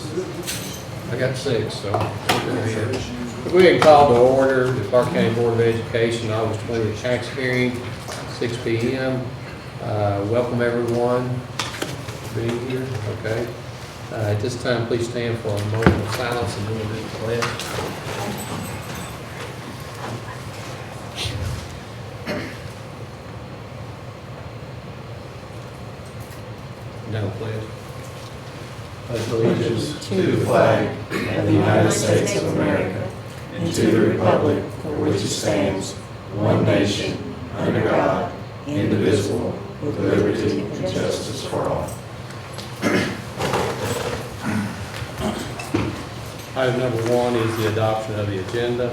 I got 6, so. If we had called to order the Clark County Board of Education August 20th tax hearing, 6 p.m. Welcome everyone being here. Okay. At this time, please stand for a moment of silence and then we'll do the pledge. Now pledge. Allegiance to the flag of the United States of America and to the republic for which it stands, one nation, under God, indivisible, with liberty and justice for all. Item number 1 is the adoption of the agenda.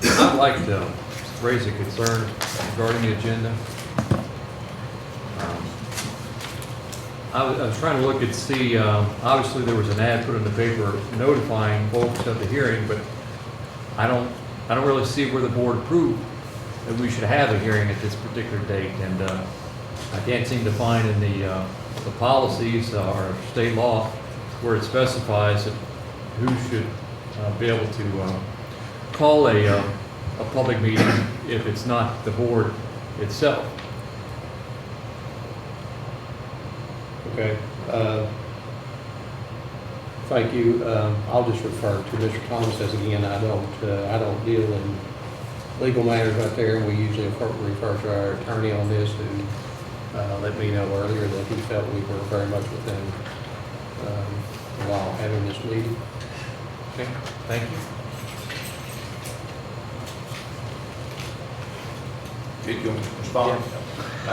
I'd like to raise a concern regarding the agenda. I was trying to look and see, obviously there was an ad put in the paper notifying folks of the hearing, but I don't really see where the board approved that we should have a hearing at this particular date, and I can't seem to find in the policies or state law where it specifies that who should be able to call a public meeting if it's not the board itself. Okay. Thank you. I'll just refer to Mr. Thomas as again. I don't deal in legal matters right there, and we usually refer to our attorney on this, who let me know earlier that he felt we were very much within the law having this meeting. Okay, thank you. Did you respond? I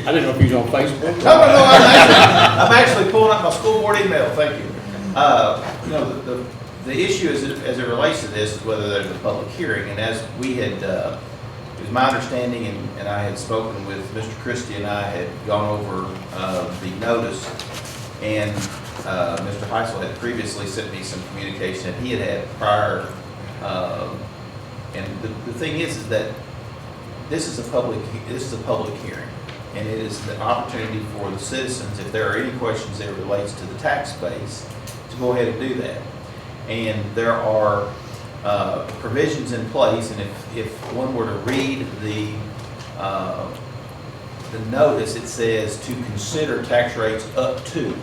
didn't know if you was on Facebook. No, I'm actually pulling up my school board email, thank you. The issue as it relates to this is whether there's a public hearing, and as we had, it was my understanding, and I had spoken with Mr. Christie, and I had gone over the notice, and Mr. Heisel had previously sent me some communication that he had prior, and the thing is that this is a public hearing, and it is the opportunity for the citizens, if there are any questions that relates to the tax base, to go ahead and do that. And there are provisions in place, and if one were to read the notice, it says to consider tax rates up to,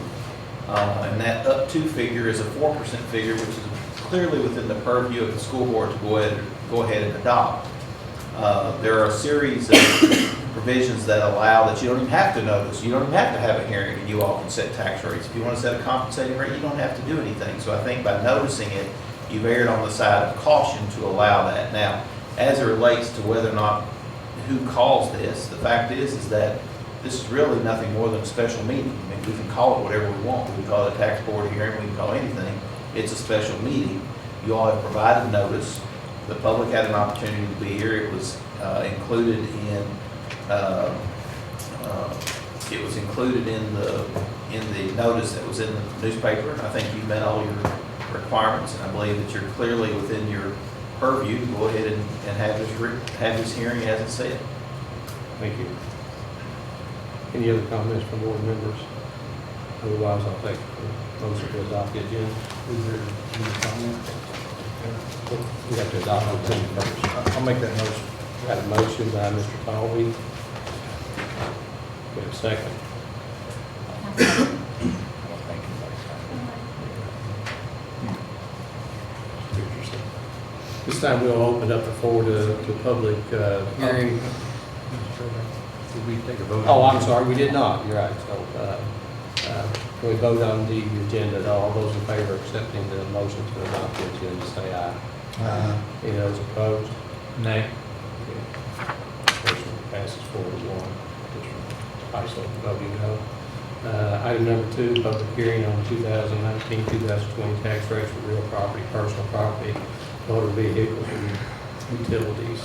and that up to figure is a 4% figure, which is clearly within the purview of the school board to go ahead and adopt. There are a series of provisions that allow that you don't even have to notice. You don't even have to have a hearing, and you all can set tax rates. If you want to set a compensating rate, you don't have to do anything. So I think by noticing it, you've erred on the side of caution to allow that. Now, as it relates to whether or not who calls this, the fact is that this is really nothing more than a special meeting. I mean, we can call it whatever we want. We can call it a tax board hearing. We can call anything. It's a special meeting. You all have provided notice. The public had an opportunity to be here. It was included in the notice that was in the newspaper. And I think you've met all your requirements, and I believe that you're clearly within your purview to go ahead and have this hearing as it said. Thank you. Any other comments from board members? Otherwise, I'll take the motion to adopt the agenda. Is there any comment? We have to adopt the agenda first. I'll make that motion. Got a motion by Mr. Colby. We have a second. This time we'll open up the floor to public hearing. Did we take a vote? Oh, I'm sorry, we did not. You're right. So, can we vote on the agenda? All those in favor of accepting the motion to adopt the agenda, say aye. Any of those opposed? Nay. Motion passes 4-1. Mr. Heisel, you know. Item number 2, public hearing on 2019-2020 tax rates for real property, personal property, motor vehicles, and utilities.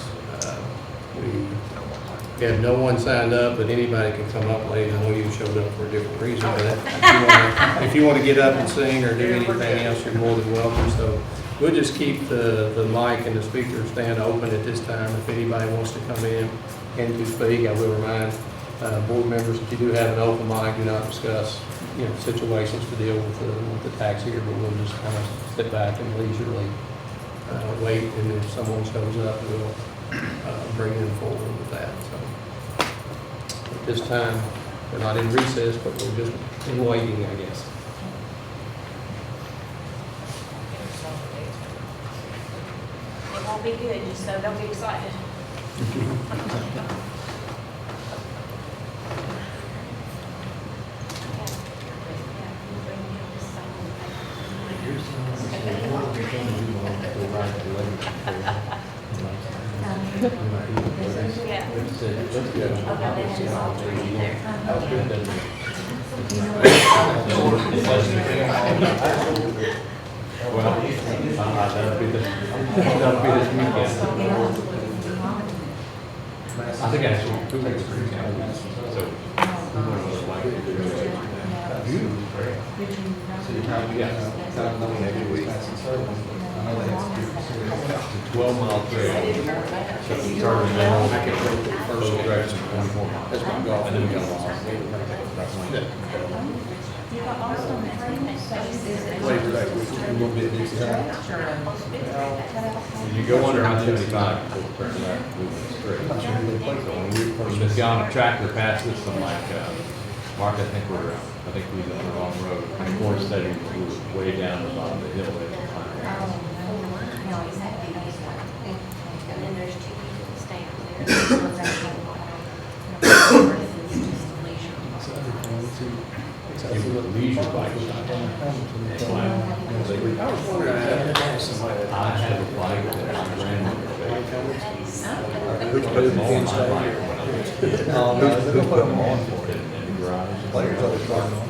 We have no one signed up, but anybody can come up later. I know you showed up for a different reason, but if you want to get up and sing or do anything else, you're more than welcome. So we'll just keep the mic and the speaker stand open at this time. If anybody wants to come in and to speak, I will remind Board members, if you do have an open mind, do not discuss, situations to deal with the tax year, but we'll just kind of sit back and leisurely wait, and if someone shows up, we'll bring them forward with that. So at this time, we're not in recess, but we're just in waiting, I guess. It won't be good, just so don't be excited. That'll be this weekend. I think actually 2 weeks. So. Yeah. 12-mile trail. So we started in Mineral, I can wait for the first direction, 24 miles. That's my golf. And then we got lost. You go under I-75, turn left, moving straight. When you've gone a tractor past this, I'm like, Mark, I think we're on the wrong road. And of course, that we were way down the bottom of the hill there. And then there's 2 people that stay out there. You put leisure bikes on. I was wondering, I have a bike that my grandmother who's put moving them on inside my here? bike. Who put them on for it in the garage? Players always starting on.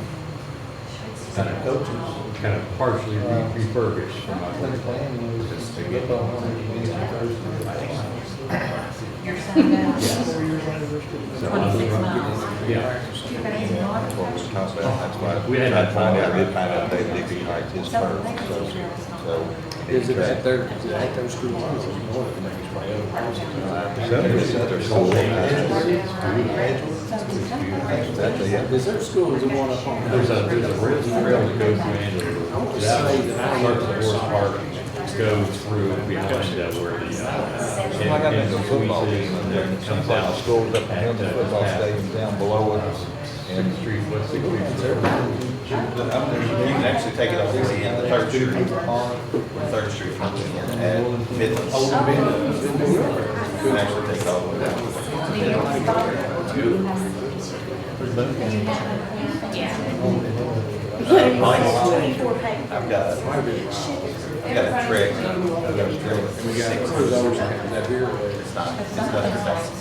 Kind of partially refurbished for my Playing work. plan was Just to to get get on. Your son does. So, 26 miles. yeah. That's what we talked about, that's why. We had that I find did out. find out Dave Dixie liked his firm, so. Is it at their school? Is it north of Main Street? Is their school, is it one up on? There's a rail trail that goes in, that starts at Horse Park, goes through behind where the, Like I think the and football squeezes, team, and then comes some out. schools up in the football stadium down below us. Sixth Street, what's Sixth Street? You can actually take it all the way in the 3rd Street, or 3rd Street, and Midlands. You can actually take it all the way down. I've got a trick. I've got a trick. We got cruise over that here. It's nothing fancy.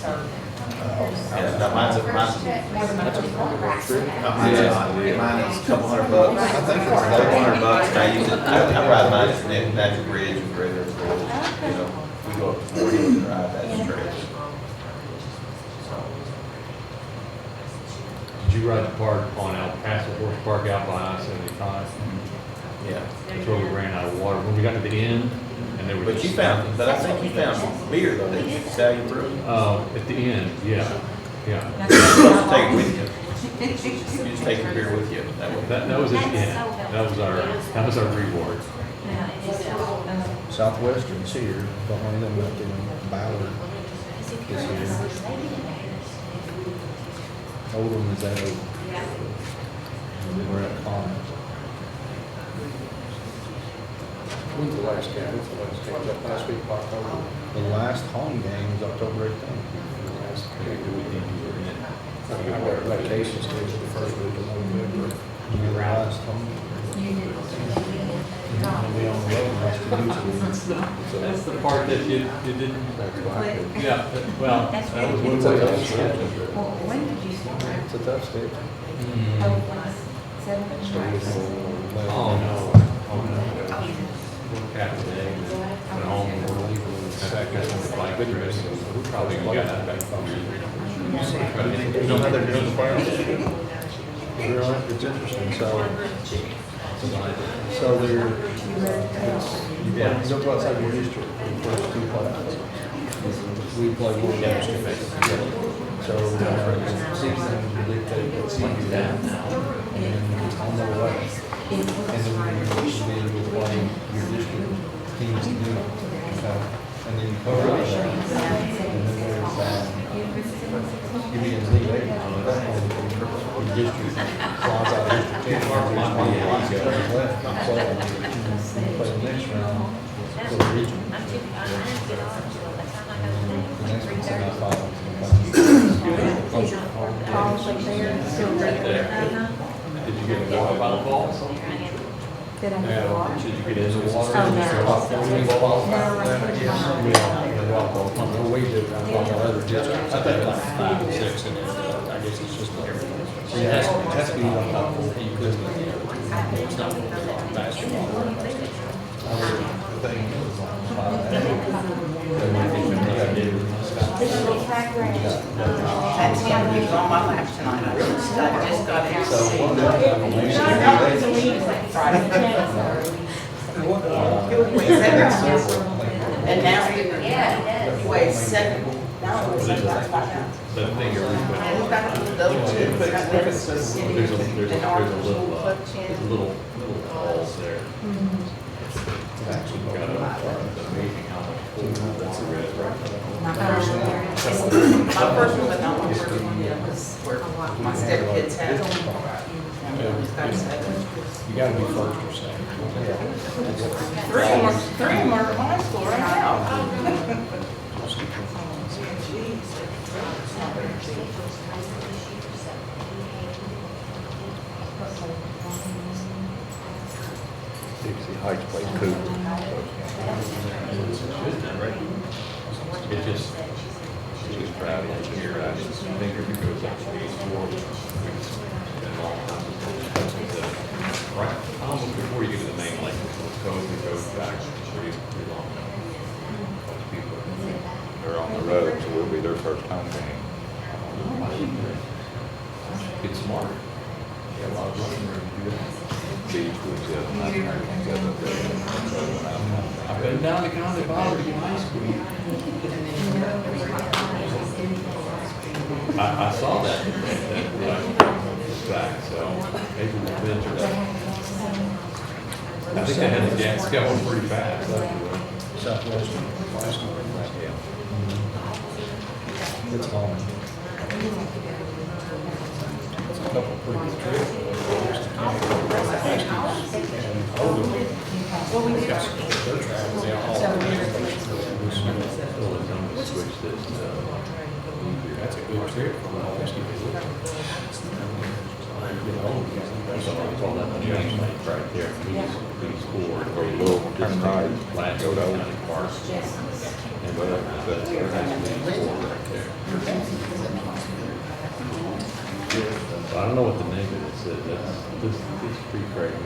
Yeah, no, mine's not. Mine is a couple $100. I think it's a couple $100, and I use it, I ride mine at Natural Bridge and regular bridge, we go up to 40 and ride that stretch. Did you ride the park on out past the Horse Park out by I-75? Yeah. That's where we ran out of water. When we got to the end, and there was. But you found, but I think you found beer though, didn't you? Stallion Brew? At the end, yeah. You're supposed to take it with you. You just take your beer with you. That way. That was at the end. That was our reward. Southwestern's here, behind them up in Ballard is here. Oldham is at Oak. And then we're at Common. When's the last game? When's the last game? Was that last week, October? The last home game is October 18th. I've got vacation scheduled the first week of November. The last home game. And we on the road, that's the usual. That's the part that you didn't. Yeah, well, that was one It's a way. tough schedule. Well, when did you start? It's a tough schedule. Oh, no. Oh, no. Half a day, and then went home and we're leaving. In fact, I think the bike race, we probably got that back. You know how they're doing the farm? It's interesting, so they're, you don't go outside your district for the first 2 classes. we play one games to make it together. So, six things we dictate what's like that now, and on the way. And then we'll play your district teams together. And then you cover up that. And then there's, give me a Z8. Your district flies out of district 10. So, you play the next round for the region. I'm too, I have to get off, so that's not gonna The take next one's semi 3:30. finals. Paul's like there, still right there. Did you get a water bottle balls? Did I get a watch? Did you get in the water? Oh, no. No, we do, I'm talking about other districts. I think like 5 and 6 in there, but I guess it's just like. It has to be on top of the because It's not basketball. the thing is like 5. That's gonna be on my lap tonight. I just got it. So one day And now he Yeah, weighs 7. Now it's like That finger, He's got those two, but there's a little balls there. Got a, amazing how much food that's a red right my first one, but not my first one, yeah, because where my stepkids have. He's got 7. You gotta be first or second. Three of them are at my school right now. Dixie Heights plays Cooper. It just, she's proud of it, she's proud of his finger because that's what he's for. Been a long time. Right, almost before you get to the main lane, it goes back pretty long. Most people, They're on the road, so it'll be their first home game. get smart. Yeah, a lot of running room to do that. Beach was the other night, I think the other day. I've been down to County Power to get ice cream. I saw that back, so maybe we'll venture that. I think they had the gas going pretty fast. Southwestern. It's long. It's a couple pretty good trips. And older. Got some dirt tracks, they all. Switch this to. That's a good trip from the rescue visit. You know, So I call that the James Lake right there. He's scored. Or a little, just nice. Last Go to County Park. And well, that's There has to be a score right there. I don't know what the name of it is. This street right here.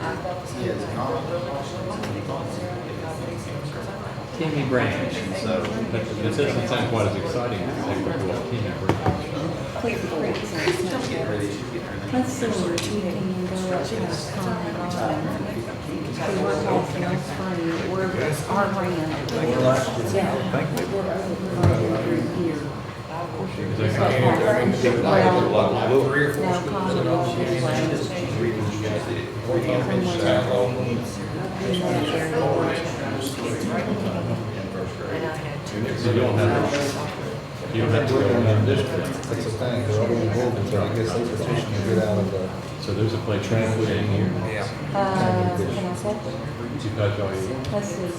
Timmy Branch. So it doesn't sound quite as exciting as they would call Timmy Branch. Let's see, we can go up to the common law. We were talking on spring, we're our brand. Yeah. Here. three or four Now schools common in law all. is So you don't have to go in that district. That's the thing, they're all in the building, so I guess they petition to get out of the. So there's a play trampoline in here. can I say? You touch all you. Let's see.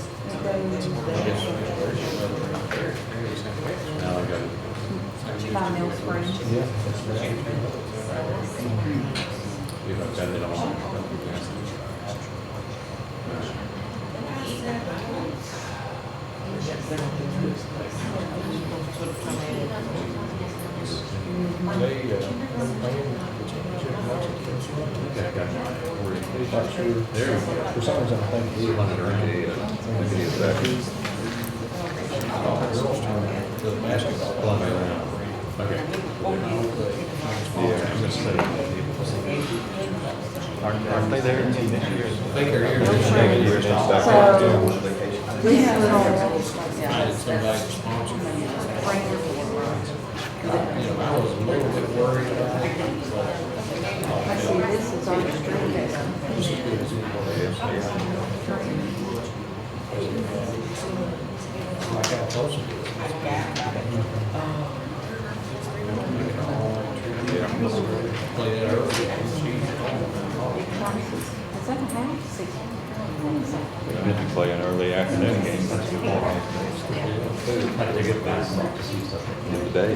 Now I got it. By Mill Springs. Yeah, that's right. If I've got it on. They, playing the championship match. Okay, I got my orientation. Not sure. There we go. For some reason, I think You it want it around here. girls tournament, the basketball. Plug it around. Okay. Yeah, I'm just saying. Aren't they there this year? I think they're here this So, year. this little, I had somebody to sponsor me. I see this is our street. Is that a house? What is that? Did you play an early afternoon game? Like to get this, to see stuff. Today.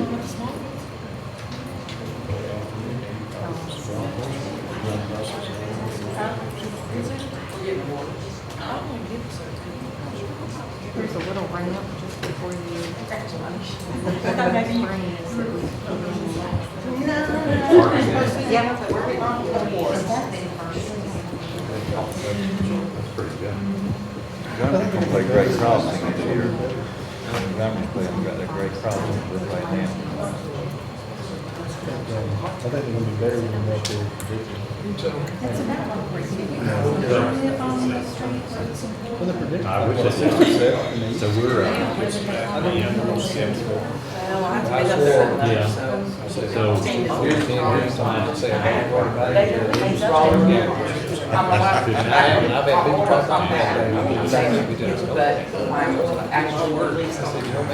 There's a little ramp just before you. Springs that we put in the- Yeah. That's pretty good. Gunner's gonna play great crossing this year. Gunner's playing, got a great crossing with right now. I think they're gonna be better than what they're predicting. That's about what we live on the street. Well, they're predicting. I wish about I 67. So we're, I think you're gonna go 74. Well, I have to I be up swore, there. yeah. So. So, Here's 10 times, I say, I don't worry about They it. do, they do. I'm like, And I've had people talk about that. but when I actually released on but I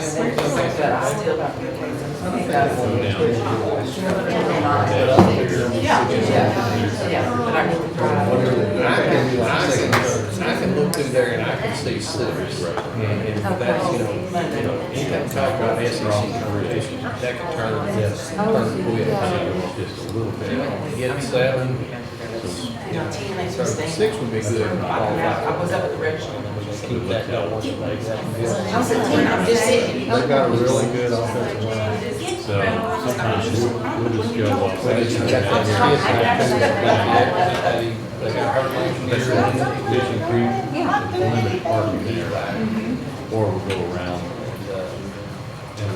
still have to. Yeah, but I can drive. I can look through there and I can see six. And that's, anytime talk about SEC competition, that can turn quick. just a little bit. Get 7, so 6 would be good. I was up at the register. Keep that going. I was at 10, I'm just sitting. They've got a really good offensive line. So sometimes we'll just go off. But it's got that they got hurt last year. Vision Creek, there's limited parking there. Or we'll go around and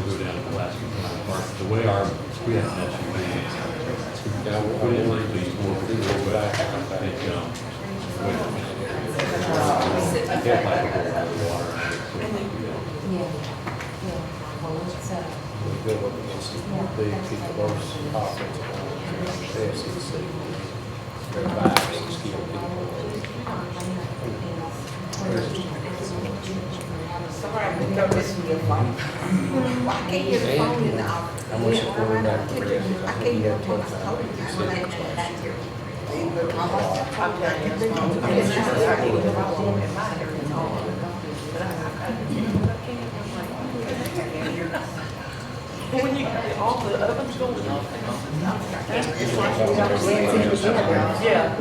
we'll go down to Pulaski Park. The way we have an SUV, we didn't like these more people back. It felt like we were out of water. Yeah. Well, it's, Good up against the big people, those offensive lines, SEC. Their backs and skill people. Sorry, I couldn't go listen to your phone. I can't hear the phone in the office. How much the quarterback for this? I can't hear the phone. I told you, I'm gonna have to back here. I'm telling you, it's phone. I guess that's how I need to follow them in mine, everything's on. But I can't. Well, when you, all the ovens going off. Yeah.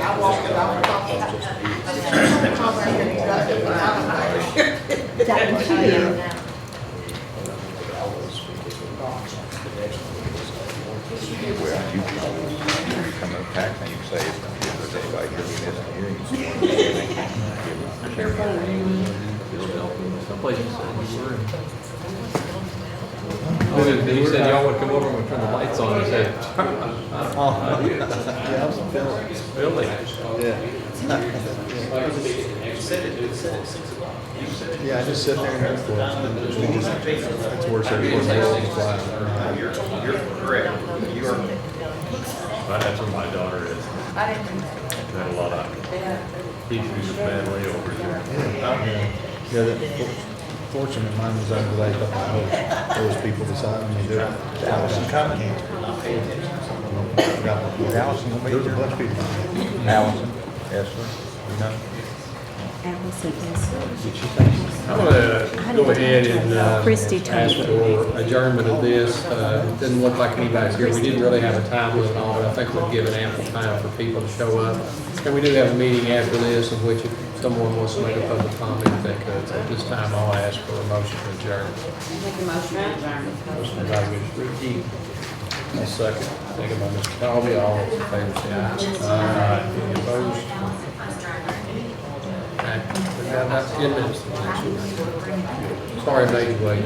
I walked it off. that was here. Well, you come up tax and you say it's gonna be the day like you're missing hearings. Some places said you were. He said y'all would come over and turn the lights on. He said, Yeah, I was feeling. really? Yeah, I just sit there and hope for it. That's worse than before they all fly. You're correct. You are. But that's where my daughter is. I didn't. Had a lot of issues with family over here. Yeah, fortunately, mine was underway a couple of hours. Those people decided to do it. Allison coming. Allison will be there. There's a bunch of people. Allison, yes, sir. You know? Allison is. I'm gonna go ahead and Christie ask told for adjournment of this. It didn't look like anybody's here. We didn't really have a time limit on it. I think we've given ample time for people to show up. And we do have a meeting after this in which if someone wants to make a public comment, they could. So at this time, I'll ask for a motion to adjourn. Make a motion to adjourn. Motion by Ms. Ricky. A second. Second by Mr. Colby. All in favor, say aye. Any opposed? Okay. We've got about 10 minutes to the next one. Sorry, I made you wait.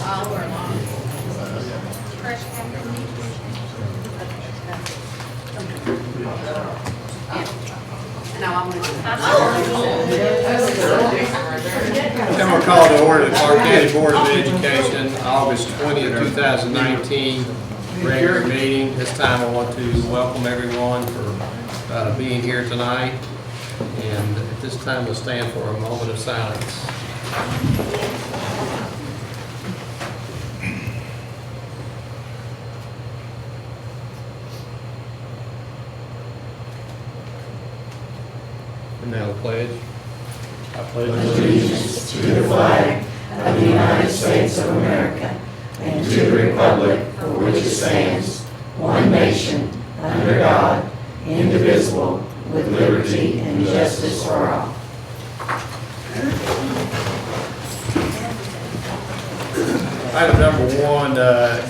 All or long. Fresh captain. No, I'm gonna. Then we'll call to order the Clark County Board of Education, August 20th, 2019, regular meeting. This time I want to welcome everyone for being here tonight. And at this time, we'll stand for a moment of silence. And now the pledge. I pledge allegiance to the flag of the United States of America and to the republic for which it stands, one nation, under God, indivisible, with liberty and justice for all. Item number one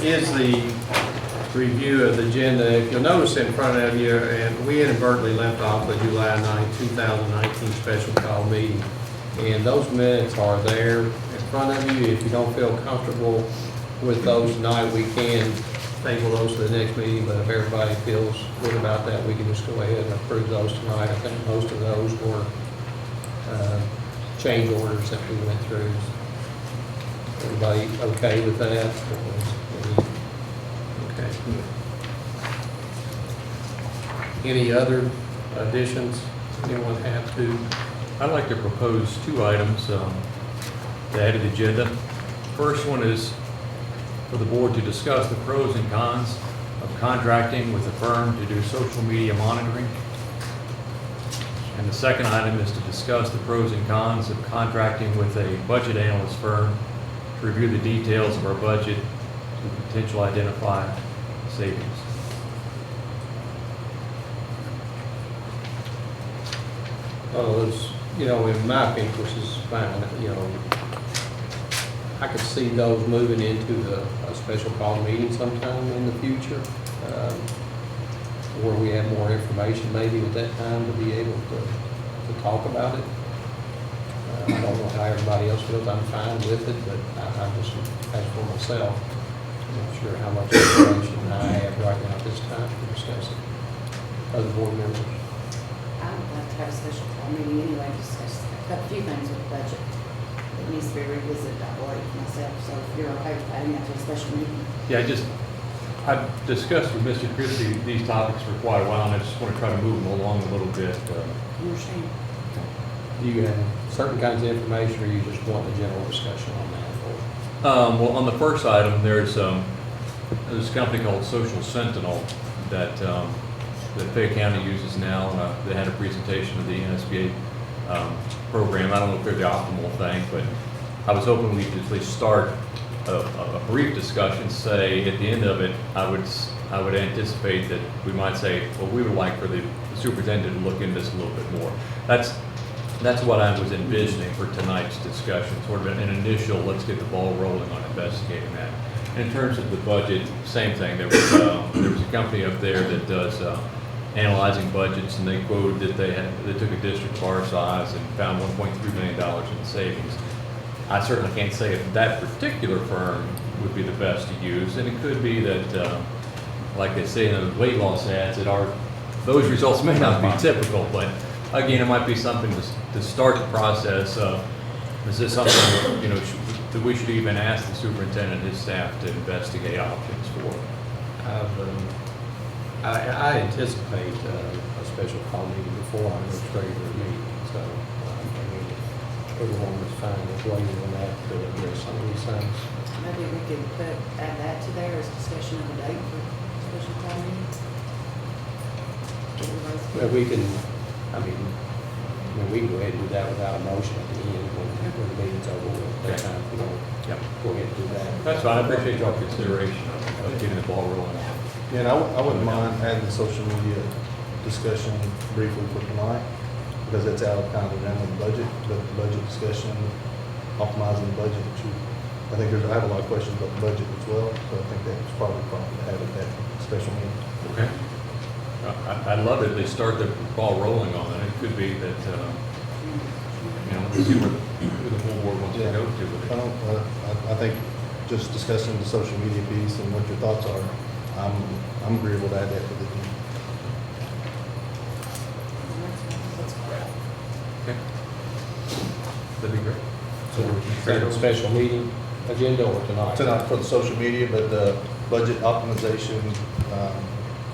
is the review of the agenda. If you'll notice in front of you, and we inadvertently left off the July 9, 2019 special call meeting. And those minutes are there in front of you. If you don't feel comfortable with those tonight, we can table those to the next meeting. But if everybody feels good about that, we can just go ahead and approve those tonight. I think most of those were change orders that we went through. Everybody okay with that? Okay. Any other additions anyone have to? I'd like to propose two items to add to the agenda. First one is for the board to discuss the pros and cons of contracting with a firm to do social media monitoring. And the second item is to discuss the pros and cons of contracting with a budget analyst firm to review the details of our budget to potentially identify savings. Oh, it's, you know, in my opinion, which is fine, you know, I could see those moving into a special call meeting sometime in the future, where we have more information maybe at that time to be able to talk about it. I don't know how everybody else feels. I'm fine with it, but I'm just, as for myself, I'm not sure how much information I have right now at this time to discuss it. Other board members? I would like to have a special call meeting anyway, to discuss a few things with the budget. It needs to be revisited, I believe, myself, so if you're okay with adding that to a special meeting. Yeah, I've discussed with Mr. Christie these topics for quite a while, and I just want to try to move them along a little bit. Understand? Do you have certain kinds of information, or you just want a general discussion on that? Well, on the first item, there's a company called Social Sentinel that Fayette County uses now. They had a presentation of the NSBA program. I don't know if they're the optimal thing, but I was hoping we could at least start a brief discussion. Say at the end of it, I would anticipate that we might say, well, we would like for the superintendent to look into this a little bit more. That's what I was envisioning for tonight's discussion, sort of an initial, let's get the ball rolling on investigating that. And in terms of the budget, same thing. There was a company up there that does analyzing budgets, and they quoted that they took a district of our size and found $1.3 million in savings. I certainly can't say if that particular firm would be the best to use, and it could be that, like they say in the weight loss ads, that those results may not be typical, but again, it might be something to start the process of, is this something, you know, that we should even ask the superintendent and his staff to investigate options for? I anticipate a special call meeting before our next regular meeting, so I mean, everyone was fine with waiting on that to address some of these things. Maybe we could add that to there as discussion of the date for special call meetings. But we can, we can go ahead and do that without a motion at the end when the meeting's over with. That time, we don't Yep. go ahead and do that. That's fine. I appreciate your consideration of getting the ball rolling. Yeah, and I wouldn't mind adding the social media discussion briefly for tonight, because it's out of kind of the realm of the budget, but the budget discussion, optimizing the budget, I think I have a lot of questions about the budget as well, so I think that's probably proper to have at that special meeting. Okay. I'd love to at least start the ball rolling on it. It could be that, we'll see where the whole board wants to go to with it. I think just discussing the social media piece and what your thoughts are, I'm agreeable to add that to the agenda. Okay. That'd be great. So is that a special meeting agenda or tonight? Tonight for the social media, but the budget optimization,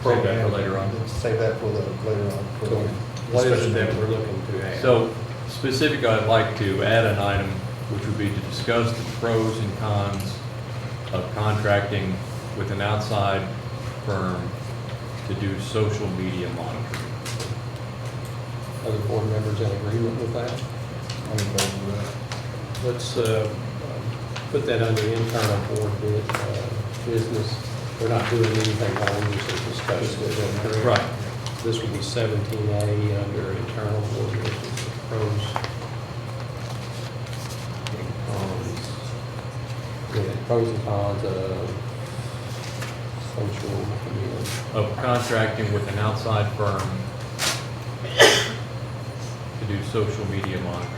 Save that for later on. Save that for the, later on. for So the what is special it that meeting. we're looking to add? So specific, I'd like to add an item, which would be to discuss the pros and cons of contracting with an outside firm to do social media monitoring. Other board members in agreement with that? I'm in favor of that. Let's put that under internal board business. We're not doing anything wrong, this is discussion. Is that correct? Right. This would be 17A under internal board business, pros. Cons. Yeah, pros and cons of social media. Of contracting with an outside firm to do social media monitoring.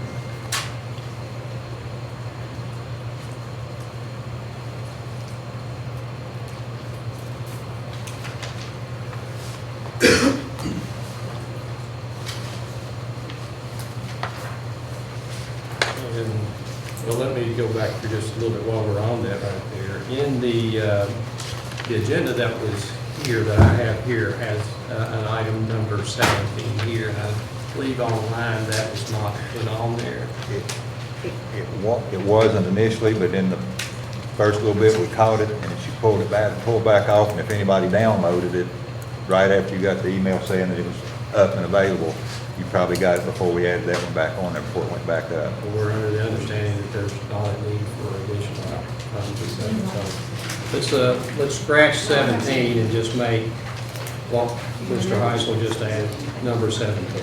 And, well, let me go back for just a little bit while we're on that right there. In the agenda that was here, that I have here, has an item number 17 here, and I believe online that was not put on there. It wasn't initially, but in the first little bit, we caught it, and she pulled back off, and if anybody downloaded it, right after you got the email saying that it was up and available, you probably got it before we added that one back on there, before it went back up. But we're under the understanding that there's not a need for additional funds. So let's scratch 17 and just make what Mr. Heisel just added, number 17.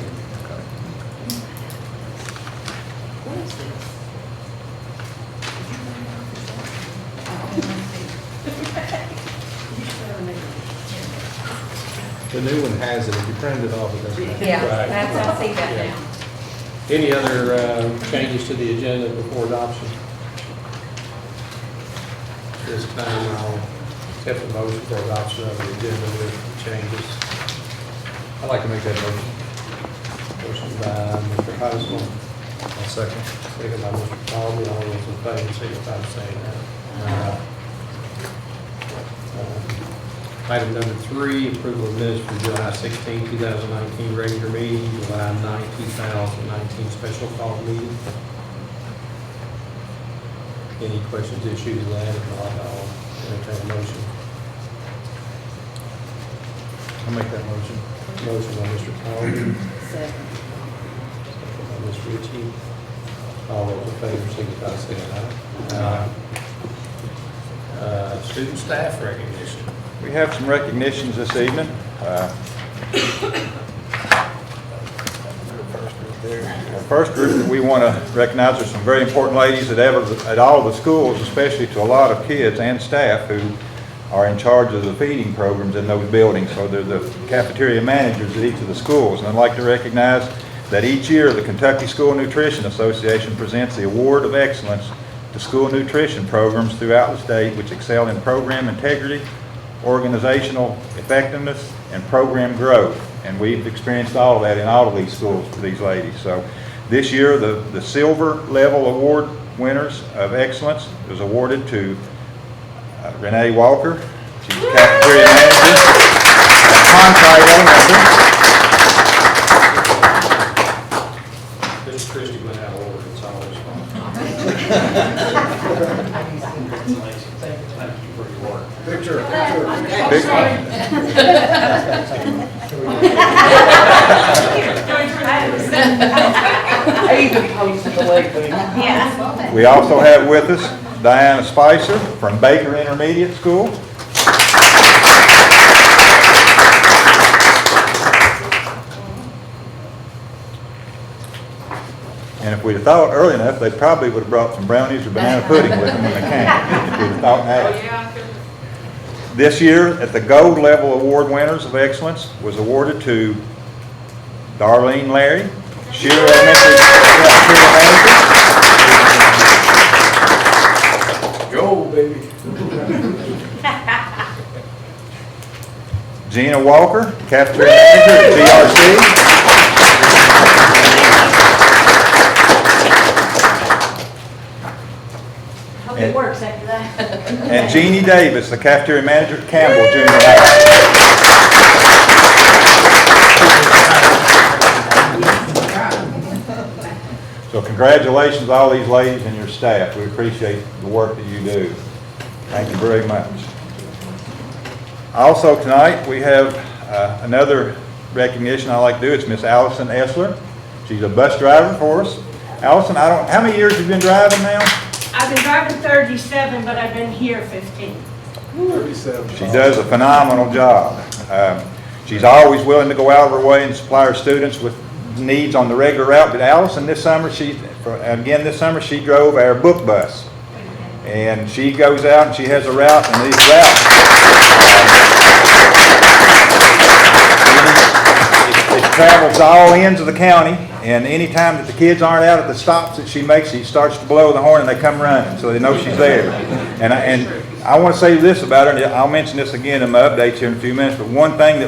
The new one has it, if you print it off, it doesn't. have it. Yeah, Right. that's, I see that Yeah. now. Any other changes to the agenda before adoption? This time I'll accept the motion for adoption of the agenda with changes. I'd like to make that motion. Motion by Mr. Heisel, I'll second. second by Mr. Colby. All those in favor, signify by saying aye. Item number 3, approval of minutes from July 16, 2019 regular meeting, July 9, 2019 special call meeting. Any questions, issues with that? If not, I'll entertain a motion. I'll make that motion. Motion by Mr. Colby, Second. second by Ms. Ritchie. All those in favor, signify by saying aye. Student staff recognition. We have some recognitions this evening. The first group that we want to recognize are some very important ladies at all the schools, especially to a lot of kids and staff who are in charge of the feeding programs in those buildings. So they're the cafeteria managers at each of the schools. And I'd like to recognize that each year the Kentucky School Nutrition Association presents the Award of Excellence to school nutrition programs throughout the state which excel in program integrity, organizational effectiveness, and program growth. And we've experienced all of that in all of these schools for these ladies. So this year, the silver level award winners of excellence was awarded to Renee Walker. She's the cafeteria manager at Contrite Elementary. This Christie went out of order, it's always Thank you for your work. Picture. I even posted the leg thing. Yeah. We also have with us Diana Spicer from Baker Intermediate School. And if we'd have thought early enough, they probably would have brought some brownies or banana pudding with them when they came. If we'd have thought that. This year, at the gold level award winners of excellence was awarded to Darlene Larry, Shearer Elementary cafeteria manager. Go, baby. baby. Gina Walker, cafeteria manager at GRC. Hope it works after that. And Jeannie Davis, the cafeteria manager at Campbell Junior High. So congratulations to all these ladies and your staff. We appreciate the work that you do. Thank you very much. Also tonight, we have another recognition I like to do. It's Miss Allison Essler. She's a bus driver for us. Allison, how many years have you been driving now? I've been driving 37, but I've been here 15. 37. She does a phenomenal job. She's always willing to go out of her way and supply her students with needs on the regular route. But Allison, this summer, she drove our book bus. And she goes out and she has a route, and these routes, it travels to all ends of the county, and any time that the kids aren't out at the stops that she makes, she starts to blow the horn and they come running, so they know she's there. And I want to say this about her, and I'll mention this again in my updates here in a few minutes, but one thing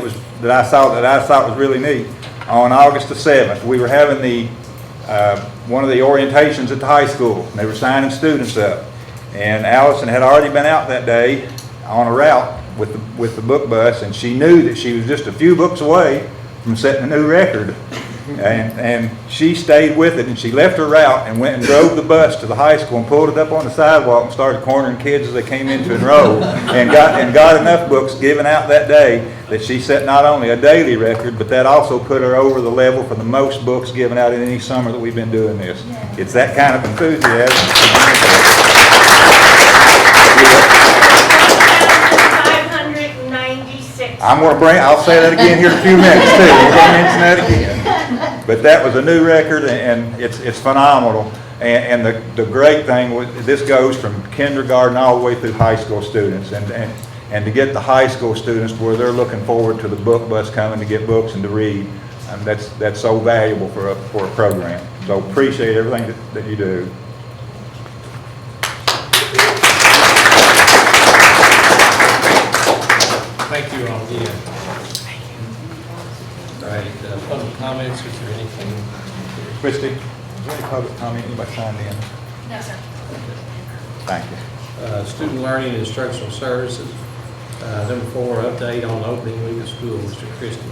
that I thought was really neat, on August the 7th, we were having one of the orientations at the high school, and they were signing students up. And Allison had already been out that day on a route with the book bus, and she knew that she was just a few books away from setting a new record. And she stayed with it, and she left her route and went and drove the bus to the high school and pulled it up on the sidewalk and started cornering kids as they came in to enroll, and got enough books given out that day that she set not only a daily record, but that also put her over the level for the most books given out in any summer that we've been doing this. It's that kind of enthusiasm. 596. I'll say that again here in a few minutes too. We're going to mention that again. But that was a new record, and it's phenomenal. And the great thing was, this goes from kindergarten all the way through high school students, and to get the high school students where they're looking forward to the book bus coming to get books and to read, that's so valuable for a program. So appreciate everything that you do. Thank you all again. All right, public comments, is there anything? Christy, is there any public comment? Anybody signed in? No, sir. Thank you. Student learning and instructional services. Number 4, update on opening week of school, Mr. Christie.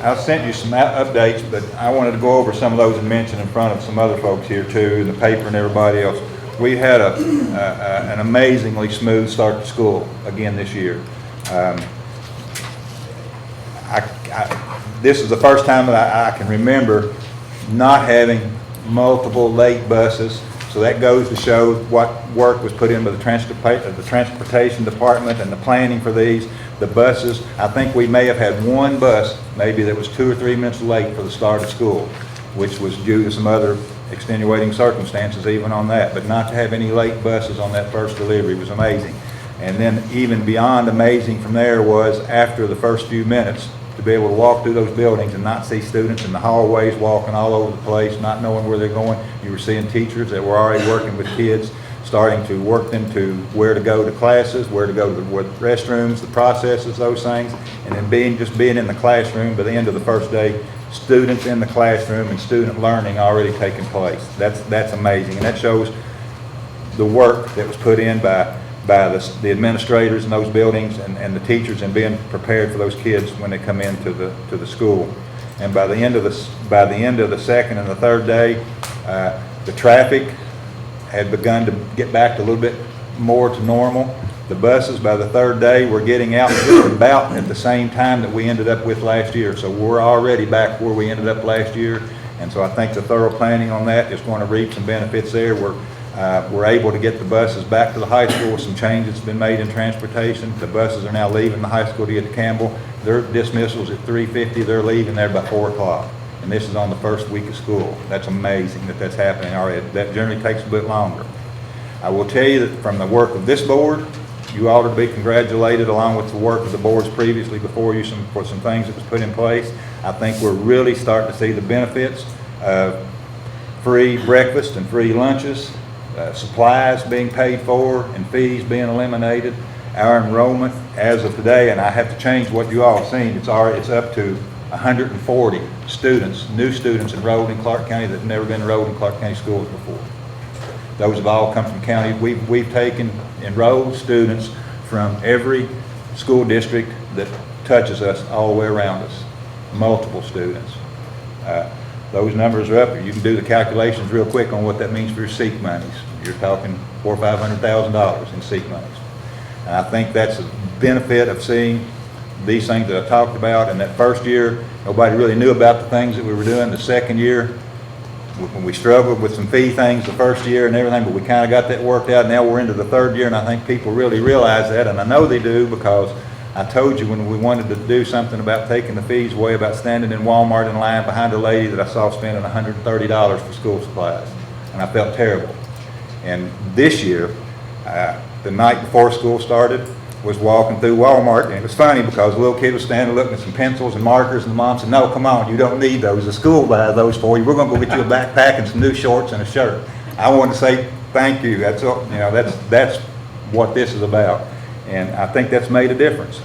I sent you some updates, but I wanted to go over some of those and mention in front of some other folks here too, the paper and everybody else. We had an amazingly smooth start to school again this year. This is the first time that I can remember not having multiple late buses. So that goes to show what work was put in by the transportation department and the planning for these. The buses, I think we may have had one bus maybe that was 2 or 3 minutes late for the start of school, which was due to some other extenuating circumstances even on that. But not to have any late buses on that first delivery was amazing. And then even beyond amazing from there was after the first few minutes to be able to walk through those buildings and not see students in the hallways walking all over the place, not knowing where they're going. You were seeing teachers that were already working with kids, starting to work them to where to go to classes, where to go to the restrooms, the processes, those things. And then being in the classroom by the end of the first day, students in the classroom and student learning already taking place. That's amazing. And that shows the work that was put in by the administrators in those buildings and the teachers, and being prepared for those kids when they come into the school. And by the end of the second and the third day, the traffic had begun to get back to a little bit more to normal. The buses by the third day were getting out just about at the same time that we ended up with last year. So we're already back where we ended up last year. And so I think the thorough planning on that is going to reap some benefits there. We're able to get the buses back to the high school with some changes that's been made in transportation. The buses are now leaving the high school to get to Campbell. Their dismissals at 3:50, they're leaving there by 4 o'clock. And this is on the first week of school. That's amazing that that's happening already. That generally takes a bit longer. I will tell you that from the work of this board, you ought to be congratulated along with the work of the boards previously before you for some things that was put in place. I think we're really starting to see the benefits of free breakfast and free lunches, supplies being paid for and fees being eliminated. Our enrollment as of today, and I have to change what you all have seen, it's up to 140 students, new students enrolled in Clark County that have never been enrolled in Clark County schools before. Those have all come from county. We've taken enrolled students from every school district that touches us all the way around us, multiple students. Those numbers are up. You can do the calculations real quick on what that means for your SEEK monies. You're talking $400,000 or $500,000 in SEEK monies. And I think that's a benefit of seeing these things that I talked about. And that first year, nobody really knew about the things that we were doing. The second year, when we struggled with some fee things the first year and everything, but we kind of got that worked out. Now we're into the third year, and I think people really realize that, and I know they do, because I told you when we wanted to do something about taking the fees away, about standing in Walmart in line behind a lady that I saw spending $130 for school supplies, and I felt terrible. And this year, the night before school started, was walking through Walmart, and it was funny because a little kid was standing looking at some pencils and markers, and the mom said, "No, come on, you don't need those. The school buys those for you. We're going to go get you a backpack and some new shorts and a shirt." I wanted to say thank you. That's that's what this is about, and I think that's made a difference.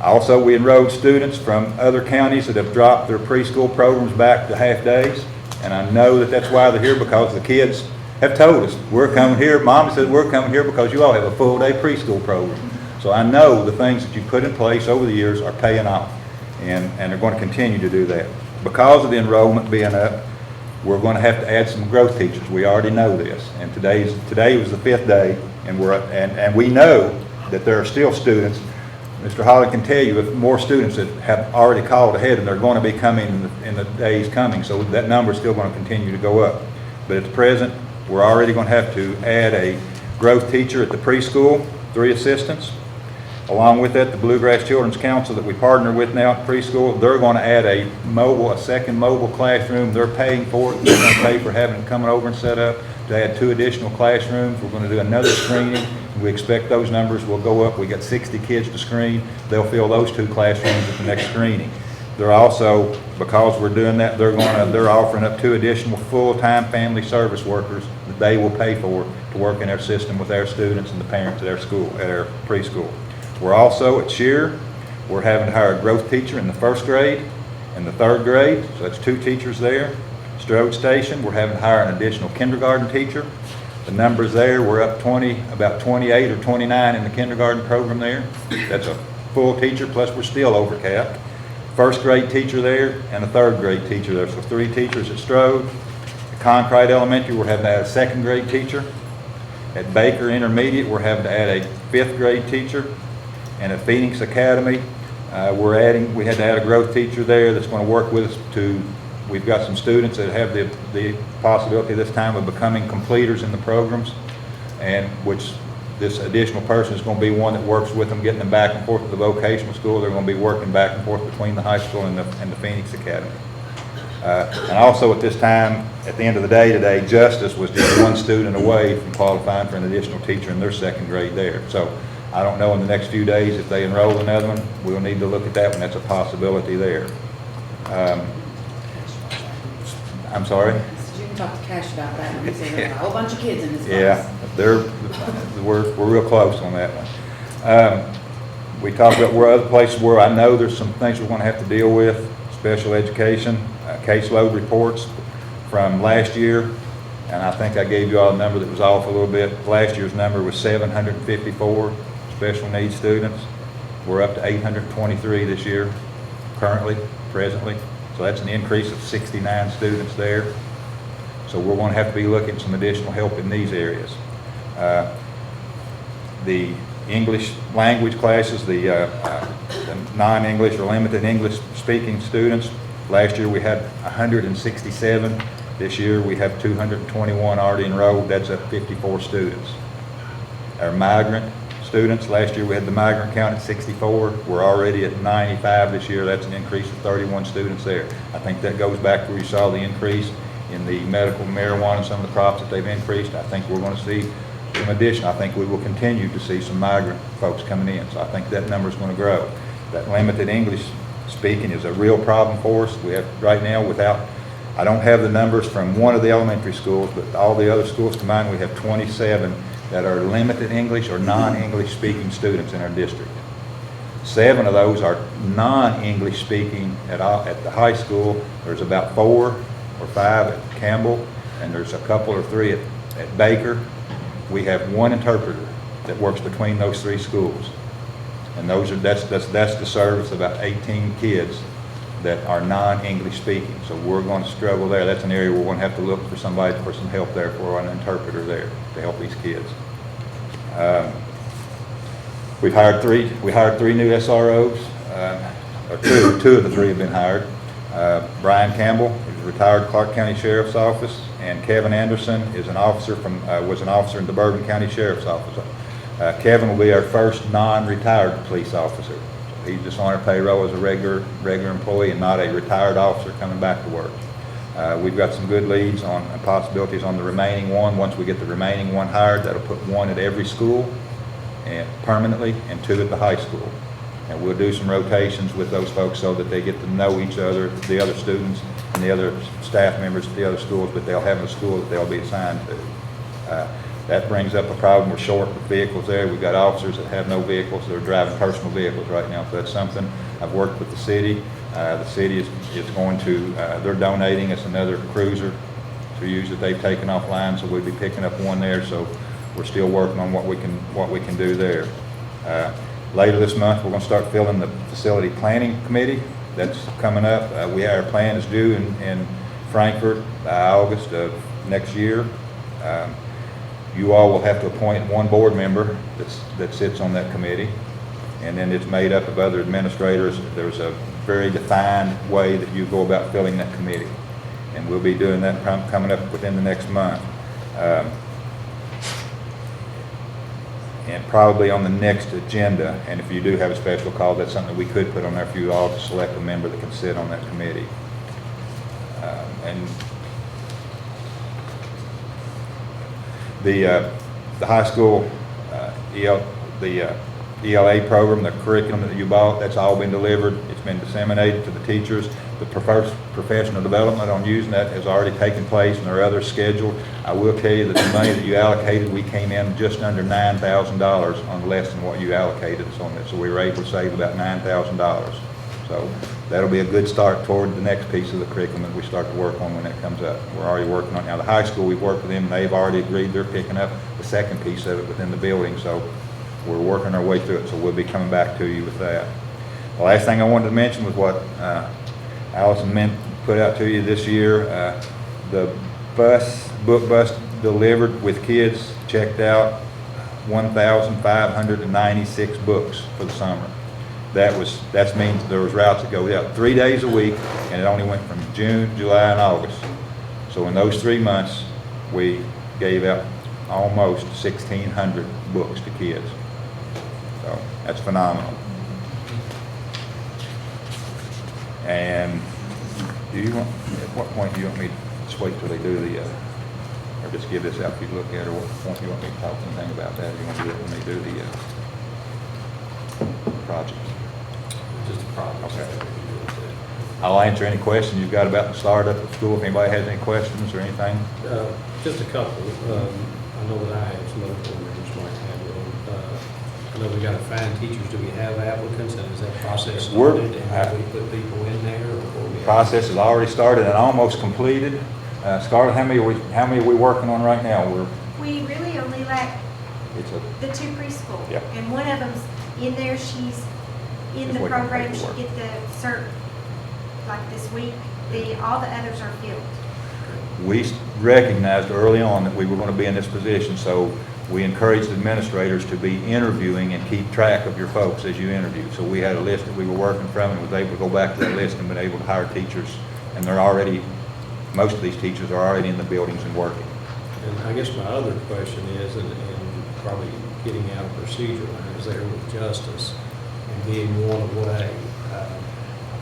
Also, we enrolled students from other counties that have dropped their preschool programs back to half days, and I know that that's why they're here, because the kids have told us, "We're coming here." Mom said, "We're coming here because you all have a full day preschool program." So I know the things that you put in place over the years are paying off, and they're going to continue to do that. Because of the enrollment being up, we're going to have to add some growth teachers. We already know this, and today was the 5th day, and we know that there are still students. Mr. Holly can tell you if more students that have already called ahead, and they're going to be coming in the days coming, so that number is still going to continue to go up. But at the present, we're already going to have to add a growth teacher at the preschool, 3 assistants. Along with that, the Bluegrass Children's Council that we partner with now at preschool, they're going to add a second mobile classroom. They're paying for it. They're going to pay for having it coming over and set up to add 2 additional classrooms. We're going to do another screening. We expect those numbers will go up. We got 60 kids to screen. They'll fill those 2 classrooms at the next screening. They're also, because we're doing that, they're offering up 2 additional full-time family service workers that they will pay for to work in our system with our students and the parents at our school, at our preschool. We're also at Shear, we're having to hire a growth teacher in the 1st grade and the 3rd grade, so that's 2 teachers there. Strode Station, we're having to hire an additional kindergarten teacher. The numbers there, we're up about 28 or 29 in the kindergarten program there. That's a full teacher, plus we're still overcapped. 1st grade teacher there and a 3rd grade teacher there, so 3 teachers at Strode. At Concrete Elementary, we're having to add a 2nd grade teacher. At Baker Intermediate, we're having to add a 5th grade teacher. And at Phoenix Academy, we had to add a growth teacher there that's going to work with us we've got some students that have the possibility this time of becoming completers in the programs, and which this additional person is going to be one that works with them, getting them back and forth to the vocational school. They're going to be working back and forth between the high school and the Phoenix Academy. And also at this time, at the end of the day today, Justice was just 1 student away from qualifying for an additional teacher in their 2nd grade there. So I don't know in the next few days if they enroll another one. We'll need to look at that one. That's a possibility there. I'm sorry? You can talk to Cash about that. He said there's a whole bunch of kids in this class. Yeah, we're real close on that one. We talked about where other places where I know there's some things we're going to have to deal with. Special education, caseload reports from last year, and I think I gave you all a number that was off a little bit. Last year's number was 754 special needs students. We're up to 823 this year, presently. So that's an increase of 69 students there. So we're going to have to be looking at some additional help in these areas. The English language classes, the non-English or limited English speaking students, last year we had 167. This year we have 221 already enrolled. That's up 54 students. Our migrant students, last year we had the migrant count at 64. We're already at 95 this year. That's an increase of 31 students there. I think that goes back to where you saw the increase in the medical marijuana and some of the crops that they've increased. I think we're going to see some addition. I think we will continue to see some migrant folks coming in. So I think that number is going to grow. That limited English speaking is a real problem for us. We have right now, without I don't have the numbers from one of the elementary schools, but all the other schools combined, we have 27 that are limited English or non-English speaking students in our district. 7 of those are non-English speaking at the high school. There's about 4 or 5 at Campbell, and there's a couple or 3 at Baker. We have 1 interpreter that works between those 3 schools. And that's the service of about 18 kids that are non-English speaking. So we're going to struggle there. That's an area we're going to have to look for somebody for some help there, for an interpreter there to help these kids. We hired 3 new SROs, or two of the 3 have been hired. Brian Campbell is a retired Clark County Sheriff's Office, and Kevin Anderson is an officer was an officer in the Bourbon County Sheriff's Office. Kevin will be our first non-retired police officer. He's just on our payroll as a regular employee and not a retired officer coming back to work. We've got some good leads on possibilities on the remaining 1. Once we get the remaining 1 hired, that'll put 1 at every school and permanently, and 2 at the high school. And we'll do some rotations with those folks so that they get to know each other, the other students and the other staff members at the other schools, but they'll have a school that they'll be assigned to. That brings up a problem. We're short with vehicles there. We've got officers that have no vehicles. They're driving personal vehicles right now. So that's something. I've worked with the city. The city is going to, they're donating us another cruiser to use that they've taken offline, so we'll be picking up 1 there. So we're still working on what we can do there. Later this month, we're going to start filling the facility planning committee. That's coming up. Our plan is due in Frankfurt by August of next year. You all will have to appoint 1 board member that sits on that committee, and then it's made up of other administrators. There's a very defined way that you go about filling that committee, and we'll be doing that coming up within the next month. And probably on the next agenda, and if you do have a special call, that's something we could put on there for you all to select a member that can sit on that committee. And the high school ELA program, the curriculum that you bought, that's all been delivered. It's been disseminated to the teachers. The professional development on using that has already taken place, and there are others scheduled. I will tell you that the money that you allocated, we came in just under $9,000 on less than what you allocated us on this. So we were able to save about $9,000. So that'll be a good start toward the next piece of the curriculum that we start to work on when that comes up. We're already working on it now. The high school, we've worked with them. They've already agreed they're picking up the second piece of it within the building. So we're working our way through it. So we'll be coming back to you with that. The last thing I wanted to mention was what Allison put out to you this year. The book bus delivered with kids checked out 1,596 books for the summer. That means there was routes that go out 3 days a week, and it only went from June, July, and August. So in those 3 months, we gave out almost 1,600 books to kids. So that's phenomenal. And at what point do you want me to just wait till they do or just give this out for you to look at, or what point do you want me to talk anything about that? Do you want to do it when they do the project? Just a problem. Okay. I'll answer any questions you've got about the startup of school, if anybody has any questions or anything. Just a couple. I know that I have, some other board members might have one. I know we got to find teachers. Do we have applicants, and is that process started? And have we put people in there? The process has already started and almost completed. Scarlett, how many are we working on right now? We really only lack the 2 preschool. Yeah. And one of them's in there, she's in Just the waiting for program, she paperwork. get the cert like this week. All the others are filled. We recognized early on that we were going to be in this position, so we encouraged administrators to be interviewing and keep track of your folks as you interview. So we had a list that we were working from, and was able to go back to that list and been able to hire teachers. And most of these teachers are already in the buildings and working. And I guess my other question is, and probably getting out of procedure lines there with justice and being one away.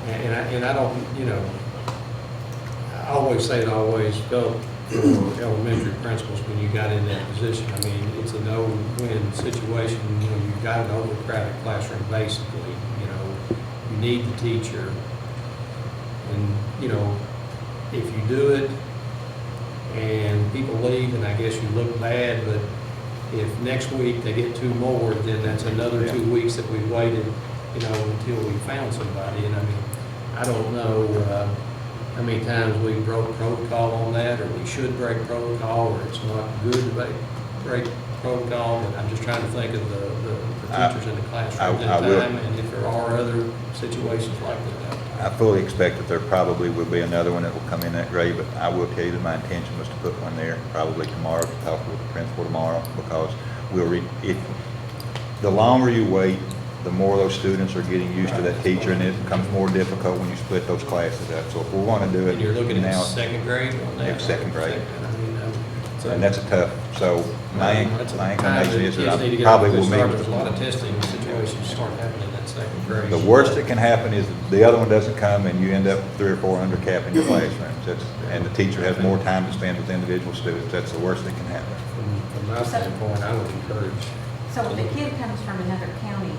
And I don't, I always say that I always felt for elementary principals when you got in that position. I mean, it's a no-win situation. You've got an overcrowded classroom, basically. You need the teacher. And, if you do it and people leave, and I guess you look bad, but if next week they get 2 more, then that's another 2 weeks that we waited, until we found somebody. And I mean, I don't know how many times we broke protocol on that, or we should break protocol, or it's not good to break protocol, but I'm just trying to think of the teachers in the classroom at I will. the time, and if there are other situations like that. I fully expect that there probably will be another one that will come in that grade, but I will tell you that my intention was to put one there probably tomorrow, to talk with the principal tomorrow, because the longer you wait, the more those students are getting used to that teacher, and it becomes more difficult when you split those classes up. So if we want to do it And you're looking at now, second grade on that? It's second grade. I mean, and that's a tough, so my that's a inclination time is that that kids need to I get probably off will to start. meet. There's a lot of testing situations start happening in that second grade. The worst that can happen is the other one doesn't come and you end up 3 or 4 under cap in your classrooms. And the teacher has more time to spend with individual students. That's the worst that can happen. From my standpoint, I would encourage. So if the kid comes from another county,